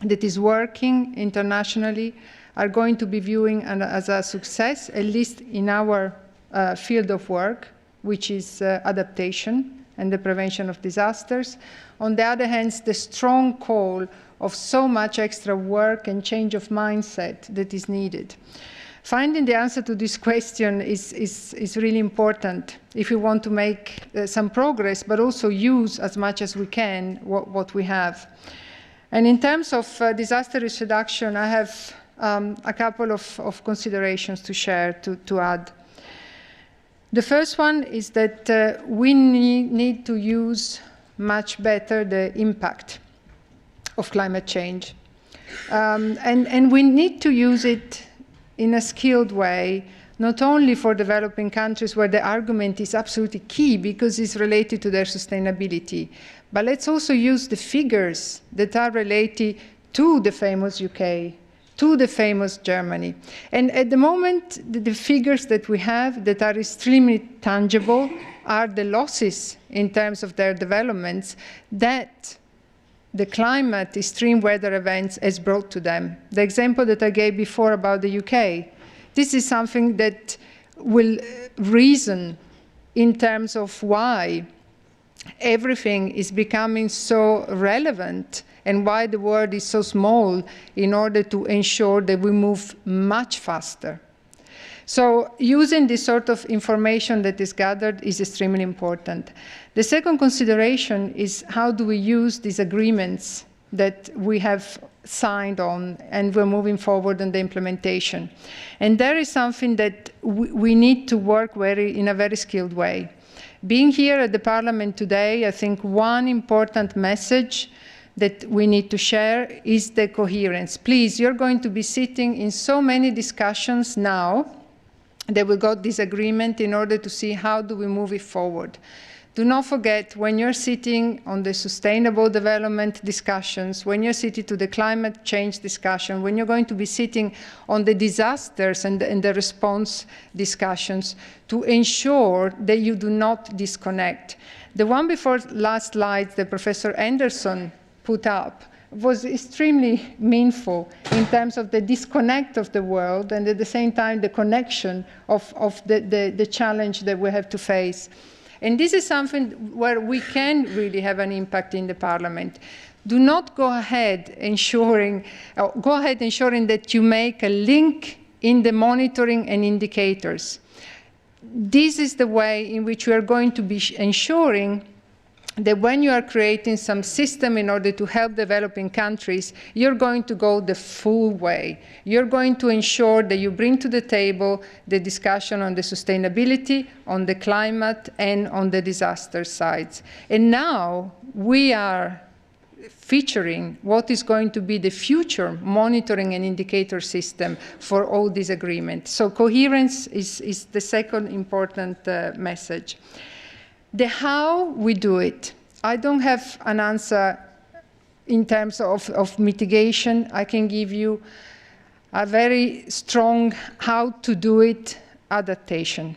that is working internationally are going to be viewing as a success, at least in our field of work, which is adaptation and the prevention of disasters. On the other hand, the strong call of so much extra work and change of mindset that is needed. Finding the answer to this question is really important if we want to make some progress, but also use as much as we can what we have. And in terms of disaster risk reduction, I have a couple of considerations to share, to add. The first one is that we need to use much better the impact of climate change. And we need to use it in a skilled way, not only for developing countries where the argument is absolutely key because it's related to their sustainability, but let's also use the figures that are related to the famous UK, to the famous Germany. And at the moment, the figures that we have that are extremely tangible are the losses in terms of their developments that the climate, extreme weather events has brought to them. The example that I gave before about the UK, this is something that will reason in terms of why everything is becoming so relevant and why the world is so small in order to ensure that we move much faster. So using this sort of information that is gathered is extremely important. The second consideration is how do we use these agreements that we have signed on and we're moving forward on the implementation. And there is something that we need to work in a very skilled way. Being here at the Parliament today, I think one important message that we need to share is the coherence. Please, you're going to be sitting in so many discussions now that we got this agreement in order to see how do we move it forward. Do not forget, when you're sitting on the sustainable development discussions, when you're sitting to the climate change discussion, when you're going to be sitting on the disasters and the response discussions, to ensure that you do not disconnect. The one before last slide that Professor Anderson put up was extremely meaningful in terms of the disconnect of the world and at the same time the connection of the challenge that we have to face. And this is something where we can really have an impact in the Parliament. Do not go ahead ensuring that you make a link in the monitoring and indicators. This is the way in which we are going to be ensuring that when you are creating some system in order to help developing countries, you're going to go the full way. You're going to ensure that you bring to the table the discussion on the sustainability, on the climate, and on the disaster sides. And now we are featuring what is going to be the future monitoring and indicator system for all these agreements. So coherence is the second important message. The how we do it, I don't have an answer in terms of mitigation. I can give you a very strong how to do it adaptation.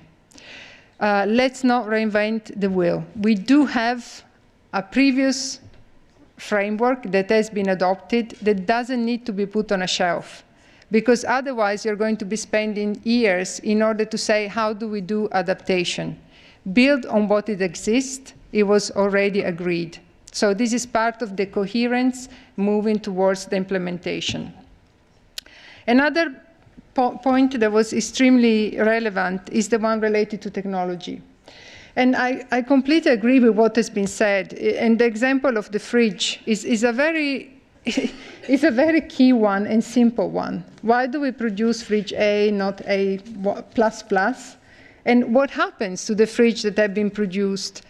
Let's not reinvent the wheel. We do have a previous framework that has been adopted that doesn't need to be put on a shelf, because otherwise you're going to be spending years in order to say, how do we do adaptation? Build on what it exists. It was already agreed. So this is part of the coherence moving towards the implementation. Another point that was extremely relevant is the one related to technology. And I completely agree with what has been said. And the example of the fridge is a very is a very key one and simple one. Why do we produce fridge A, not A++? And what happens to the fridge that have been produced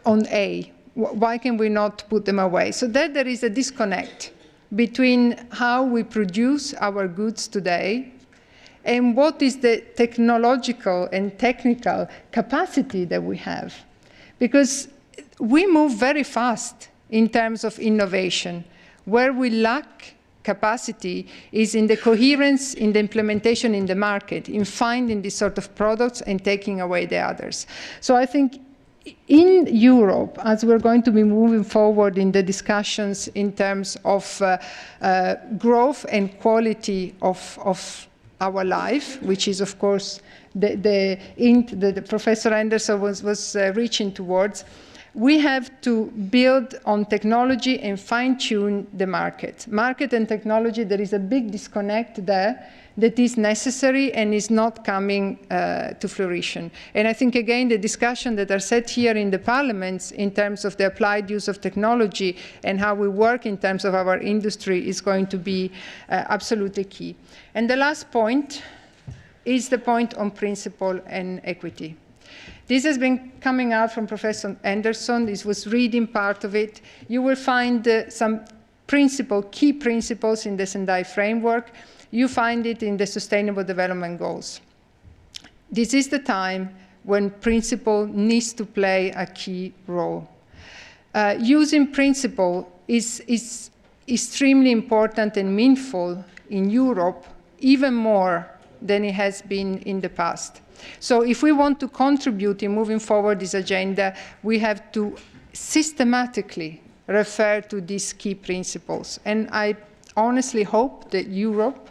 on A? Why can we not put them away? So that there is a disconnect between how we produce our goods today and what is the technological and technical capacity that we have. Because we move very fast in terms of innovation. Where we lack capacity is in the coherence, in the implementation in the market, in finding these sort of products and taking away the others. So I think in Europe, as we're going to be moving forward in the discussions in terms of growth and quality of our life, which is, of course, the Professor Anderson was reaching towards, we have to build on technology and fine-tune the market. Market and technology, there is a big disconnect there that is necessary and is not coming to fruition. And I think, again, the discussion that are set here in the parliaments in terms of the applied use of technology and how we work in terms of our industry is going to be absolutely key. And the last point is the point on principle and equity. This has been coming out from Professor Anderson. This was reading part of it. You will find some key principles in the Sendai framework. You find it in the Sustainable Development Goals. This is the time when principle needs to play a key role. Using principle is extremely important and meaningful in Europe, even more than it has been in the past. So if we want to contribute in moving forward this agenda, we have to systematically refer to these key principles. And I honestly hope that Europe,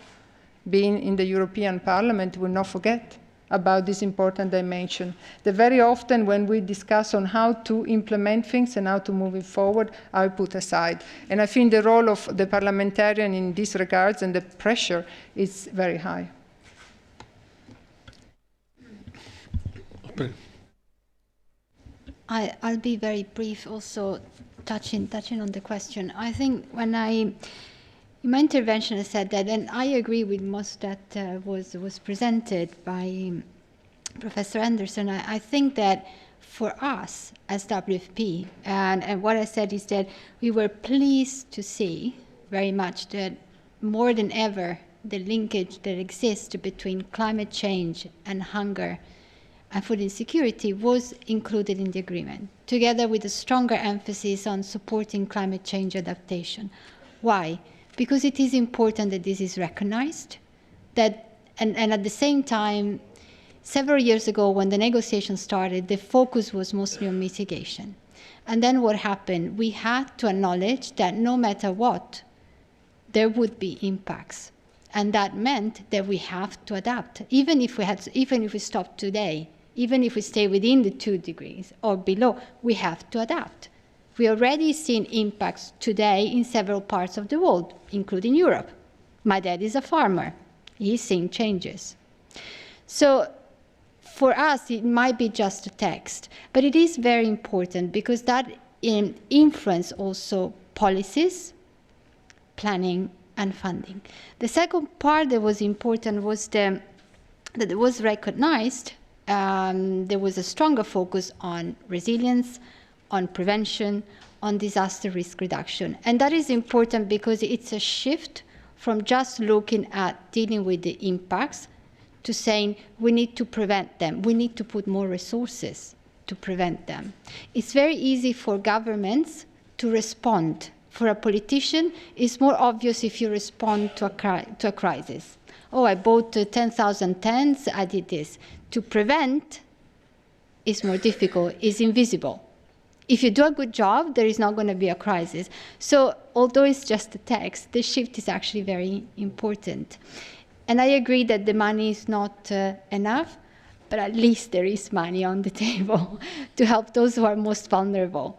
being in the European Parliament, will not forget about this important dimension. That very often when we discuss on how to implement things and how to move it forward, are put aside. And I think the role of the parliamentarian in these regards and the pressure is very high.
I'll be very brief, also touching on the question. I think when in my intervention I said that, and I agree with most that was presented by Professor Anderson. I think that for us as WFP, and what I said is that we were pleased to see very much that more than ever the linkage that exists between climate change and hunger and food insecurity was included in the agreement, together with a stronger emphasis on supporting climate change adaptation. Why? Because it is important that this is recognized, that, and at the same time, several years ago when the negotiations started, the focus was mostly on mitigation. And then what happened? We had to acknowledge that no matter what, there would be impacts. And that meant that we have to adapt. Even if we stop today, even if we stay within the 2 degrees or below, we have to adapt. We already seen impacts today in several parts of the world, including Europe. My dad is a farmer. He's seeing changes. So for us, it might be just a text, but it is very important because that influences also policies, planning, and funding. The second part that was important was that it was recognized there was a stronger focus on resilience, on prevention, on disaster risk reduction. And that is important because it's a shift from just looking at dealing with the impacts to saying we need to prevent them. We need to put more resources to prevent them. It's very easy for governments to respond. For a politician, it's more obvious if you respond to a crisis. Oh, I bought 10,000 tents, I did this. To prevent is more difficult, is invisible. If you do a good job, there is not going to be a crisis. So although it's just a text, the shift is actually very important. And I agree that the money is not enough, but at least there is money on the table to help those who are most vulnerable.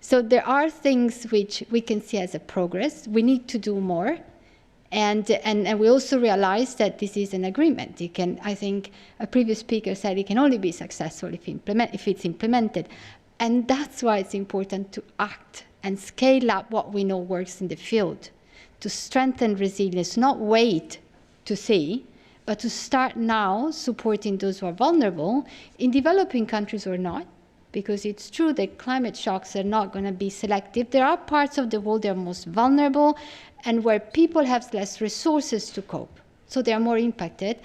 So there are things which we can see as a progress. We need to do more. And we also realize that this is an agreement. I think a previous speaker said it can only be successful if it's implemented. And that's why it's important to act and scale up what we know works in the field, to strengthen resilience, not wait to see, but to start now supporting those who are vulnerable, in developing countries or not, because it's true that climate shocks are not going to be selective. There are parts of the world that are most vulnerable and where people have less resources to cope, so they are more impacted.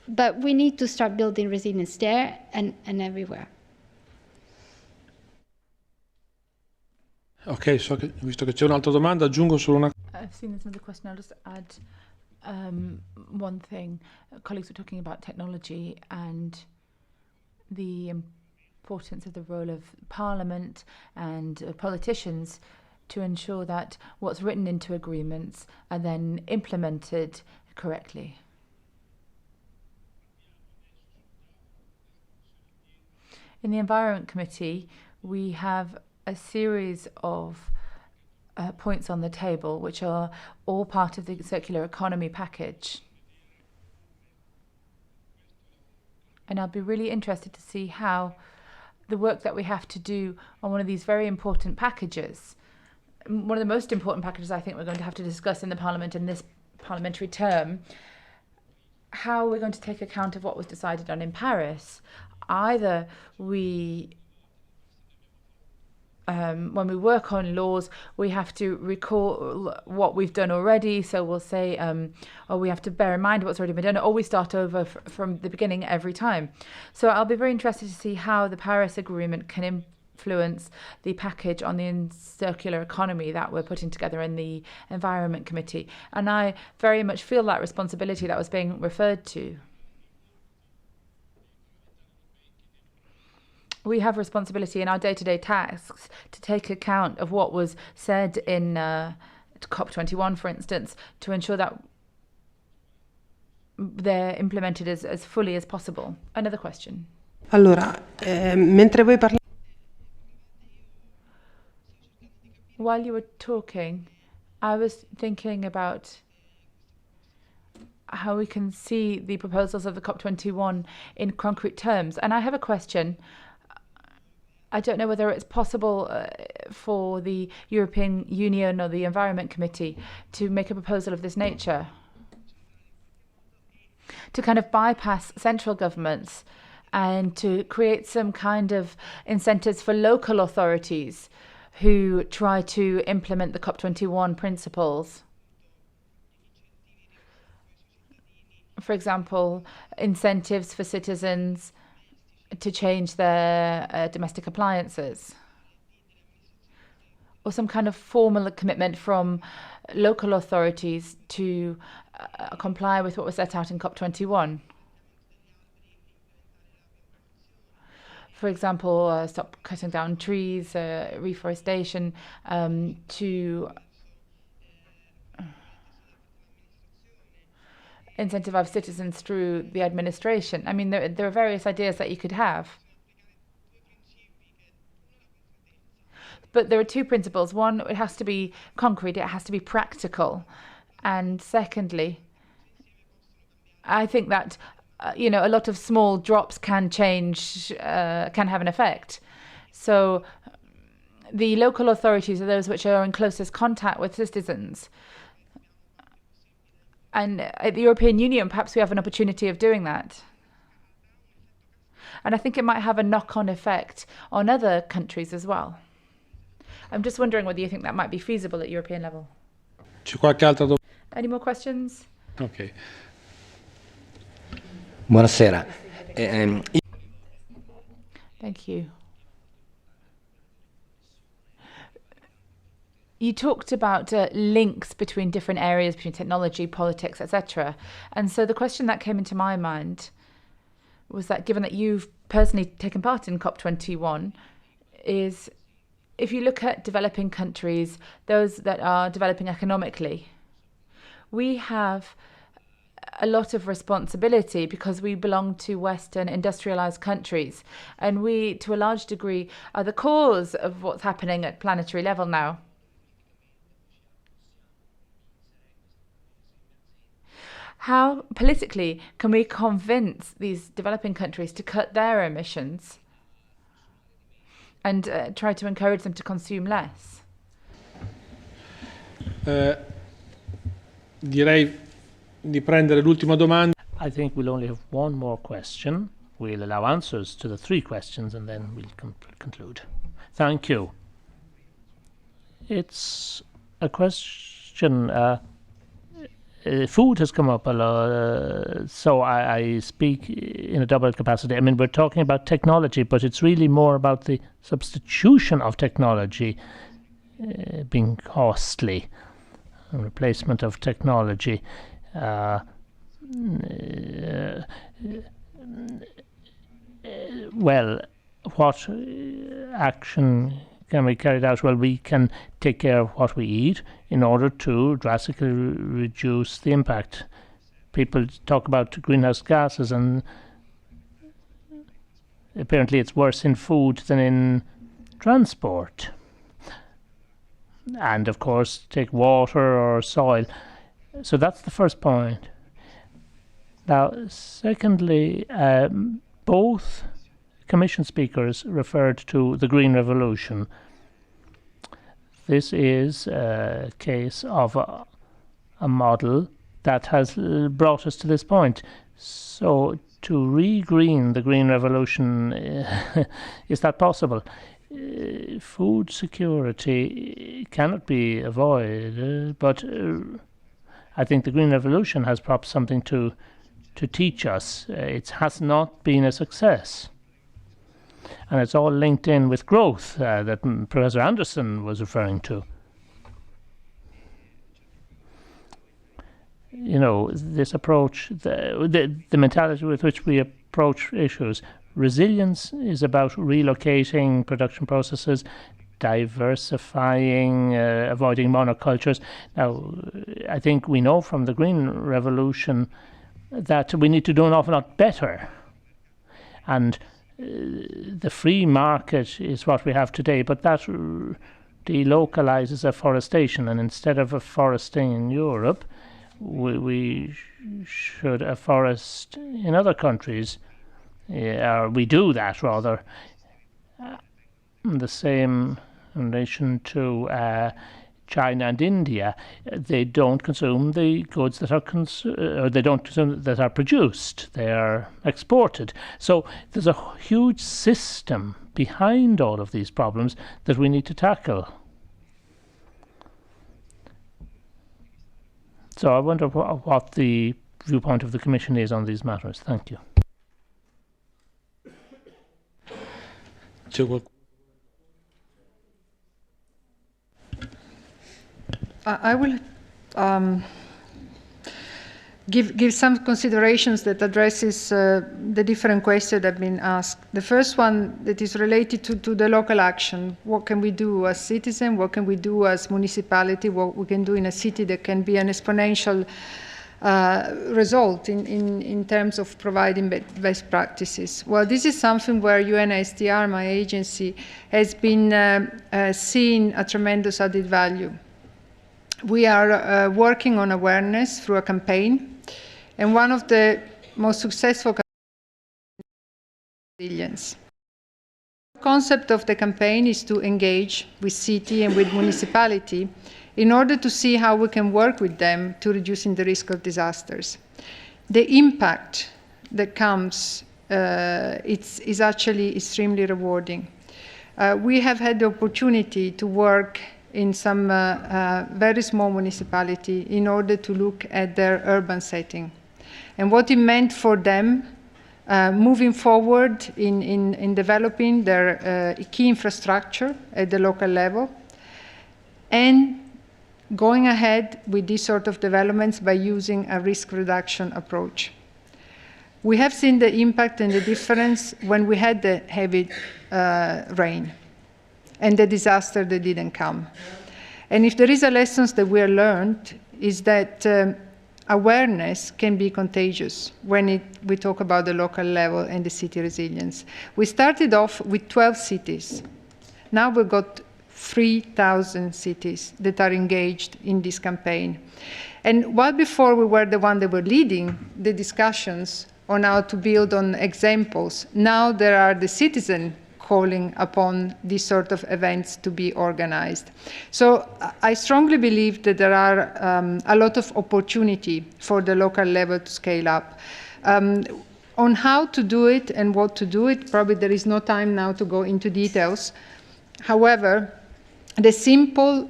But we need to start building resilience there and everywhere.
Ok, visto che c'è un'altra domanda, aggiungo solo una.
I've seen there's another question. I'll just add one thing. Colleagues were talking about technology and the importance of the role of Parliament and politicians to ensure that what's written into agreements are then implemented correctly. In the Environment Committee, we have a series of points on the table which are all part of the circular economy package. And I'll be really interested to see how the work that we have to do on one of these very important packages, one of the most important packages I think we're going to have to discuss in the Parliament in this parliamentary term, how we're going to take account of what was decided on in Paris. Either we when we work on laws, we have to recall what we've done already. So we'll say, or we have to bear in mind what's already been done, or we start over from the beginning every time. So I'll be very interested to see how the Paris Agreement can influence the package on the circular economy that we're putting together in the Environment Committee. And I very much feel that responsibility that was being referred to. We have responsibility in our day-to-day tasks to take account of what was said in COP21, for instance, to ensure that they're implemented as fully as possible. Another question.
Allora, mentre voi parlavate...
While you were talking, I was thinking about how we can see the proposals of the COP21 in concrete terms. And I have a question. I don't know whether it's possible for the European Union or the Environment Committee to make a proposal of this nature, to kind of bypass central governments and to create some kind of incentives for local authorities who try to implement the COP21 principles. For example, incentives for citizens to change their domestic appliances, or some kind of formal commitment from local authorities to comply with what was set out in COP21. For example, stop cutting down trees, reforestation, to incentivize citizens through the administration. I mean, there are various ideas that you could have. But there are two principles. One, it has to be concrete, it has to be practical. And secondly, I think that, a lot of small drops can change, can have an effect. So the local authorities are those which are in closest contact with citizens. And at the European Union, perhaps we have an opportunity of doing that. And I think it might have a knock-on effect on other countries as well. I'm just wondering whether you think that might be feasible at European level. Any more questions?
Okay.
Buonasera.
Thank you. You talked about links between different areas, between technology, politics, etc. And so the question that came into my mind was that, given that you've personally taken part in COP21, is if you look at developing countries, those that are developing economically, we have a lot of responsibility because we belong to Western industrialized countries, and we, to a large degree, are the cause of what's happening at planetary level now. How politically can we convince these developing countries to cut their emissions and try to encourage them to consume less?
Direi di prendere l'ultima domanda.
I think we'll only have one more question. We'll allow answers to the 3 questions and then we'll conclude. Thank you. It's a question. Food has come up a lot, so I speak in a double capacity. I mean, we're talking about technology, but it's really more about the substitution of technology being costly, and replacement of technology. Well, what action can be carried out? Well, we can take care of what we eat in order to drastically reduce the impact. People talk about greenhouse gases, and apparently it's worse in food than in transport. And of course, take water or soil. So that's the first point. Now, secondly, both Commission speakers referred to the Green Revolution. This is a case of a model that has brought us to this point. So to re-green the Green Revolution, is that possible? Food security cannot be avoided, but I think the Green Revolution has perhaps something to teach us. It has not been a success. And it's all linked in with growth that Professor Anderson was referring to. You know, this approach, the mentality with which we approach issues. Resilience is about relocating production processes, diversifying, avoiding monocultures. Now, I think we know from the Green Revolution that we need to do an awful lot better. And the free market is what we have today, but that delocalizes afforestation. And instead of afforesting in Europe, we should afforest in other countries. Or we do that, rather. The same in relation to China and India. They don't consume the goods that are that are produced. They are exported. So there's a huge system behind all of these problems that we need to tackle. So I wonder what the viewpoint of the Commission is on these matters. Thank you.
I will give some considerations that addresses the different questions that have been asked. The first one that is related to the local action. What can we do as citizens? What can we do as municipality? What we can do in a city that can be an exponential result in terms of providing best practices? Well, this is something where UNHCR, my agency, has been seeing a tremendous added value. We are working on awareness through a campaign, and one of the most successful campaigns is resilience. The concept of the campaign is to engage with city and with municipality in order to see how we can work with them to reducing the risk of disasters. The impact that comes is actually extremely rewarding. We have had the opportunity to work in some very small municipality in order to look at their urban setting and what it meant for them moving forward in developing their key infrastructure at the local level and going ahead with these sort of developments by using a risk reduction approach. We have seen the impact and the difference when we had the heavy rain and the disaster that didn't come. And if there is a lesson that we have learned is that awareness can be contagious when we talk about the local level and the city resilience. We started off with 12 cities. Now we've got 3,000 cities that are engaged in this campaign. And while before we were the one that were leading the discussions on how to build on examples, now there are the citizens calling upon these sort of events to be organized. So I strongly believe that there are a lot of opportunity for the local level to scale up. On how to do it and what to do it, probably there is no time now to go into details. However, the simple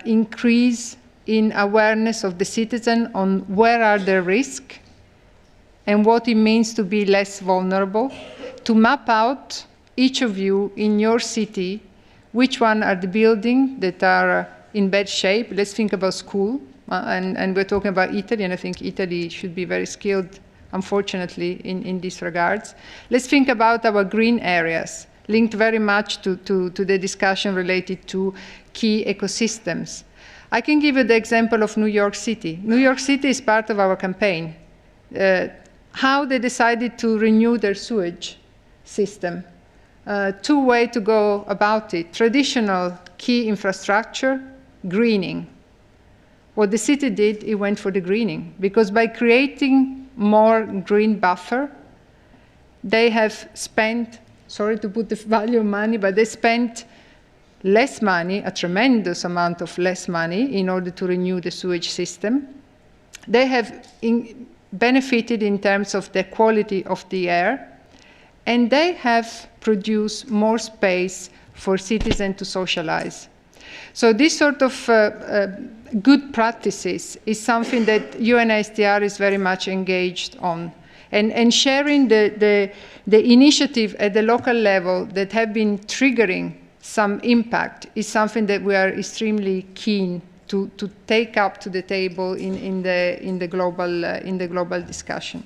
increase in awareness of the citizen on where are the risks and what it means to be less vulnerable, to map out each of you in your city, which one are the buildings that are in bad shape. Let's think about school, and we're talking about Italy, and I think Italy should be very skilled, unfortunately, in these regards. Let's think about our green areas, linked very much to the discussion related to key ecosystems. I can give you the example of New York City. New York City is part of our campaign. How they decided to renew their sewage system. Two ways to go about it. Traditional key infrastructure, greening. What the city did, it went for the greening, because by creating more green buffer, they have spent, sorry to put the value of money, but they spent less money, a tremendous amount of less money, in order to renew the sewage system. They have benefited in terms of the quality of the air, and they have produced more space for citizens to socialize. So this sort of good practices is something that UNHCR is very much engaged on. And sharing the initiative at the local level that have been triggering some impact is something that we are extremely keen to take up to the table in the global discussion.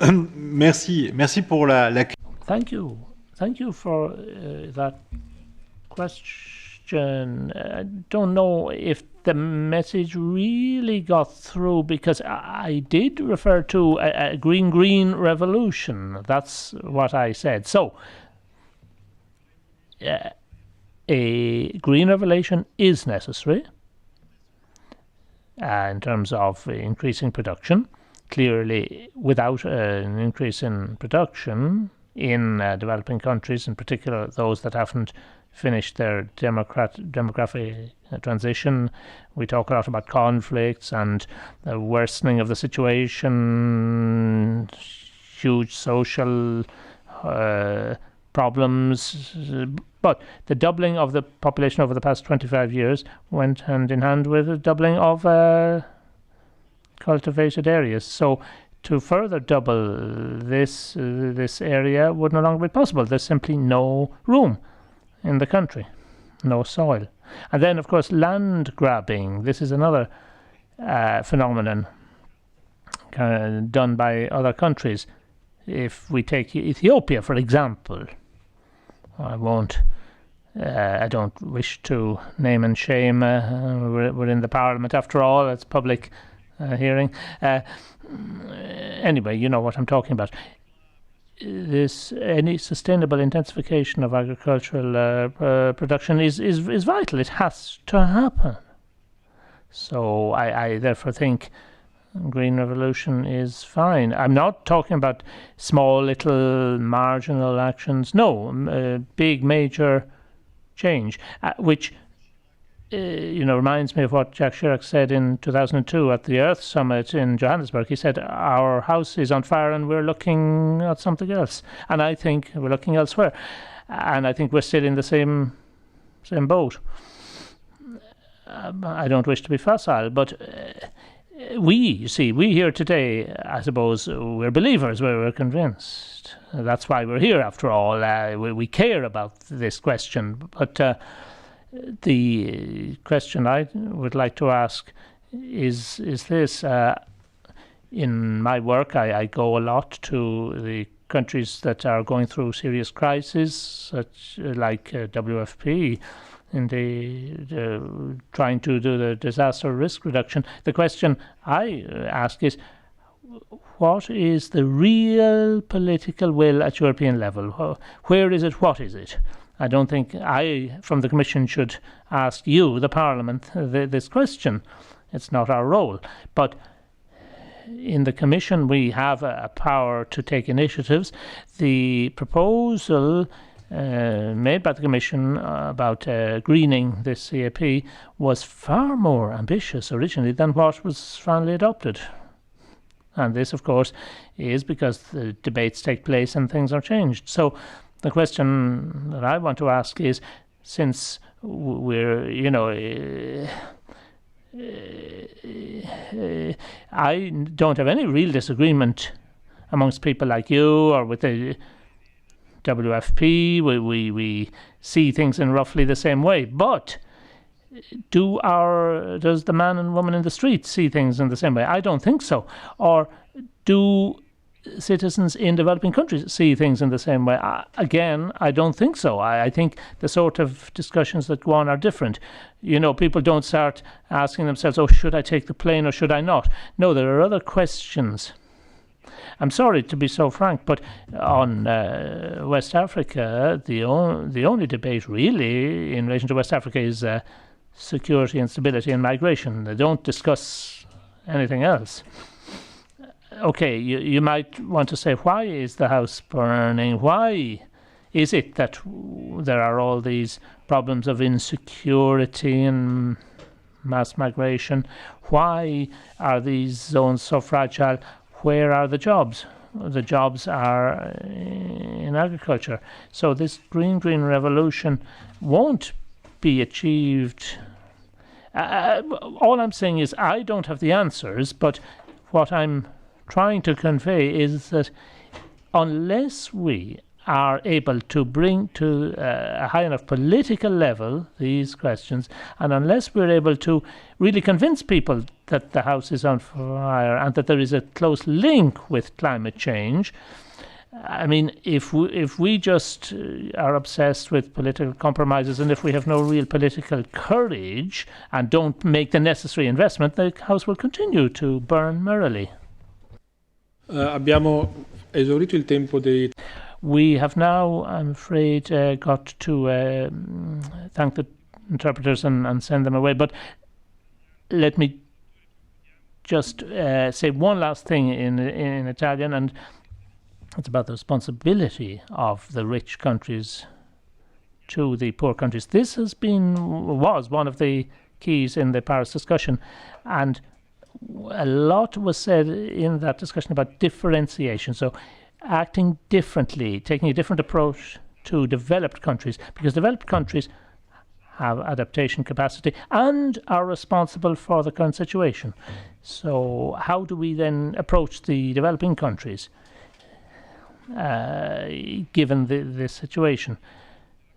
Merci pour la.
Thank you for that question. I don't know if the message really got through, because I did refer to a green revolution. That's what I said. So a green revolution is necessary in terms of increasing production. Clearly, without an increase in production in developing countries, in particular those that haven't finished their demographic transition, we talk a lot about conflicts and the worsening of the situation, huge social problems. But the doubling of the population over the past 25 years went hand in hand with a doubling of cultivated areas. So to further double this area would no longer be possible. There's simply no room in the country, no soil. And then, of course, land grabbing. This is another phenomenon done by other countries. If we take Ethiopia, for example, I don't wish to name and shame. We're in the Parliament after all. It's public hearing. Anyway, you know what I'm talking about. Any sustainable intensification of agricultural production is vital. It has to happen. So I therefore think green revolution is fine. I'm not talking about small little marginal actions. No, big major change, which reminds me of what Jacques Chirac said in 2002 at the Earth Summit in Johannesburg. He said, our house is on fire and we're looking at something else. And I think we're looking elsewhere. And I think we're still in the same boat. I don't wish to be facile, but we here today, I suppose, we're believers, we're convinced. That's why we're here, after all. We care about this question. But the question I would like to ask is this. In my work, I go a lot to the countries that are going through serious crises, such like WFP, in the trying to do the disaster risk reduction. The question I ask is, what is the real political will at European level? Where is it? What is it? I don't think I, from the Commission, should ask you, the Parliament, this question. It's not our role. But in the Commission, we have a power to take initiatives. The proposal made by the Commission about greening this CAP was far more ambitious originally than what was finally adopted. And this, of course, is because the debates take place and things are changed. So the question that I want to ask is, since we're, I don't have any real disagreement amongst people like you or with the WFP. We see things in roughly the same way. But does the man and woman in the street see things in the same way? I don't think so. Or do citizens in developing countries see things in the same way? Again, I don't think so. I think the sort of discussions that go on are different. People don't start asking themselves, oh, should I take the plane or should I not? No, there are other questions. I'm sorry to be so frank, but on West Africa, the only debate really in relation to West Africa is security and stability and migration. They don't discuss anything else. Okay, you might want to say, why is the house burning? Why is it that there are all these problems of insecurity and mass migration? Why are these zones so fragile? Where are the jobs? The jobs are in agriculture. So this green revolution won't be achieved. All I'm saying is I don't have the answers, but what I'm trying to convey is that unless we are able to bring to a high enough political level these questions, and unless we're able to really convince people that the house is on fire and that there is a close link with climate change, I mean, if we just are obsessed with political compromises and if we have no real political courage and don't make the necessary investment, the house will continue to burn merrily.
Abbiamo esaurito il tempo dei...
We have now, I'm afraid, got to thank the interpreters and send them away. But let me just say one last thing in Italian, and it's about the responsibility of the rich countries to the poor countries. This was one of the keys in the Paris discussion, and a lot was said in that discussion about differentiation. So acting differently, taking a different approach to developed countries, because developed countries have adaptation capacity and are responsible for the current situation. So how do we then approach the developing countries given this situation?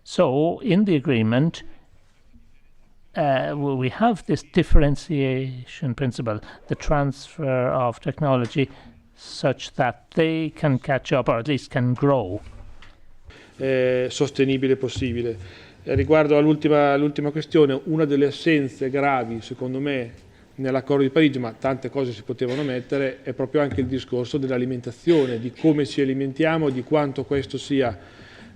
So in the agreement, we have this differentiation principle, the transfer of technology, such that they can catch up or at least can grow.
Sostenibile possibile. Riguardo all'ultima questione, una delle assenze gravi, secondo me, nell'accordo di Parigi, ma tante cose si potevano mettere, è proprio anche il discorso dell'alimentazione, di come ci alimentiamo, di quanto questo sia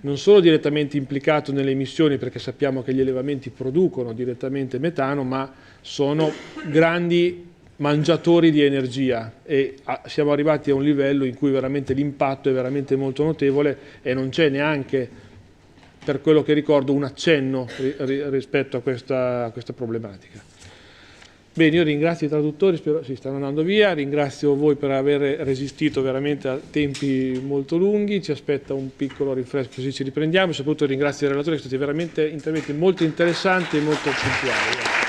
non solo direttamente implicato nelle emissioni, perché sappiamo che gli allevamenti producono direttamente metano, ma sono grandi mangiatori di energia e siamo arrivati a un livello in cui veramente l'impatto è veramente molto notevole e non c'è neanche, per quello che ricordo, un accenno rispetto a questa problematica. Bene, io ringrazio i traduttori, spero si stanno andando via, ringrazio voi per aver resistito veramente a tempi molto lunghi, ci aspetta un piccolo rinfresco così ci riprendiamo, e soprattutto ringrazio i relatori che sono stati veramente interventi molto interessanti e molto puntuali.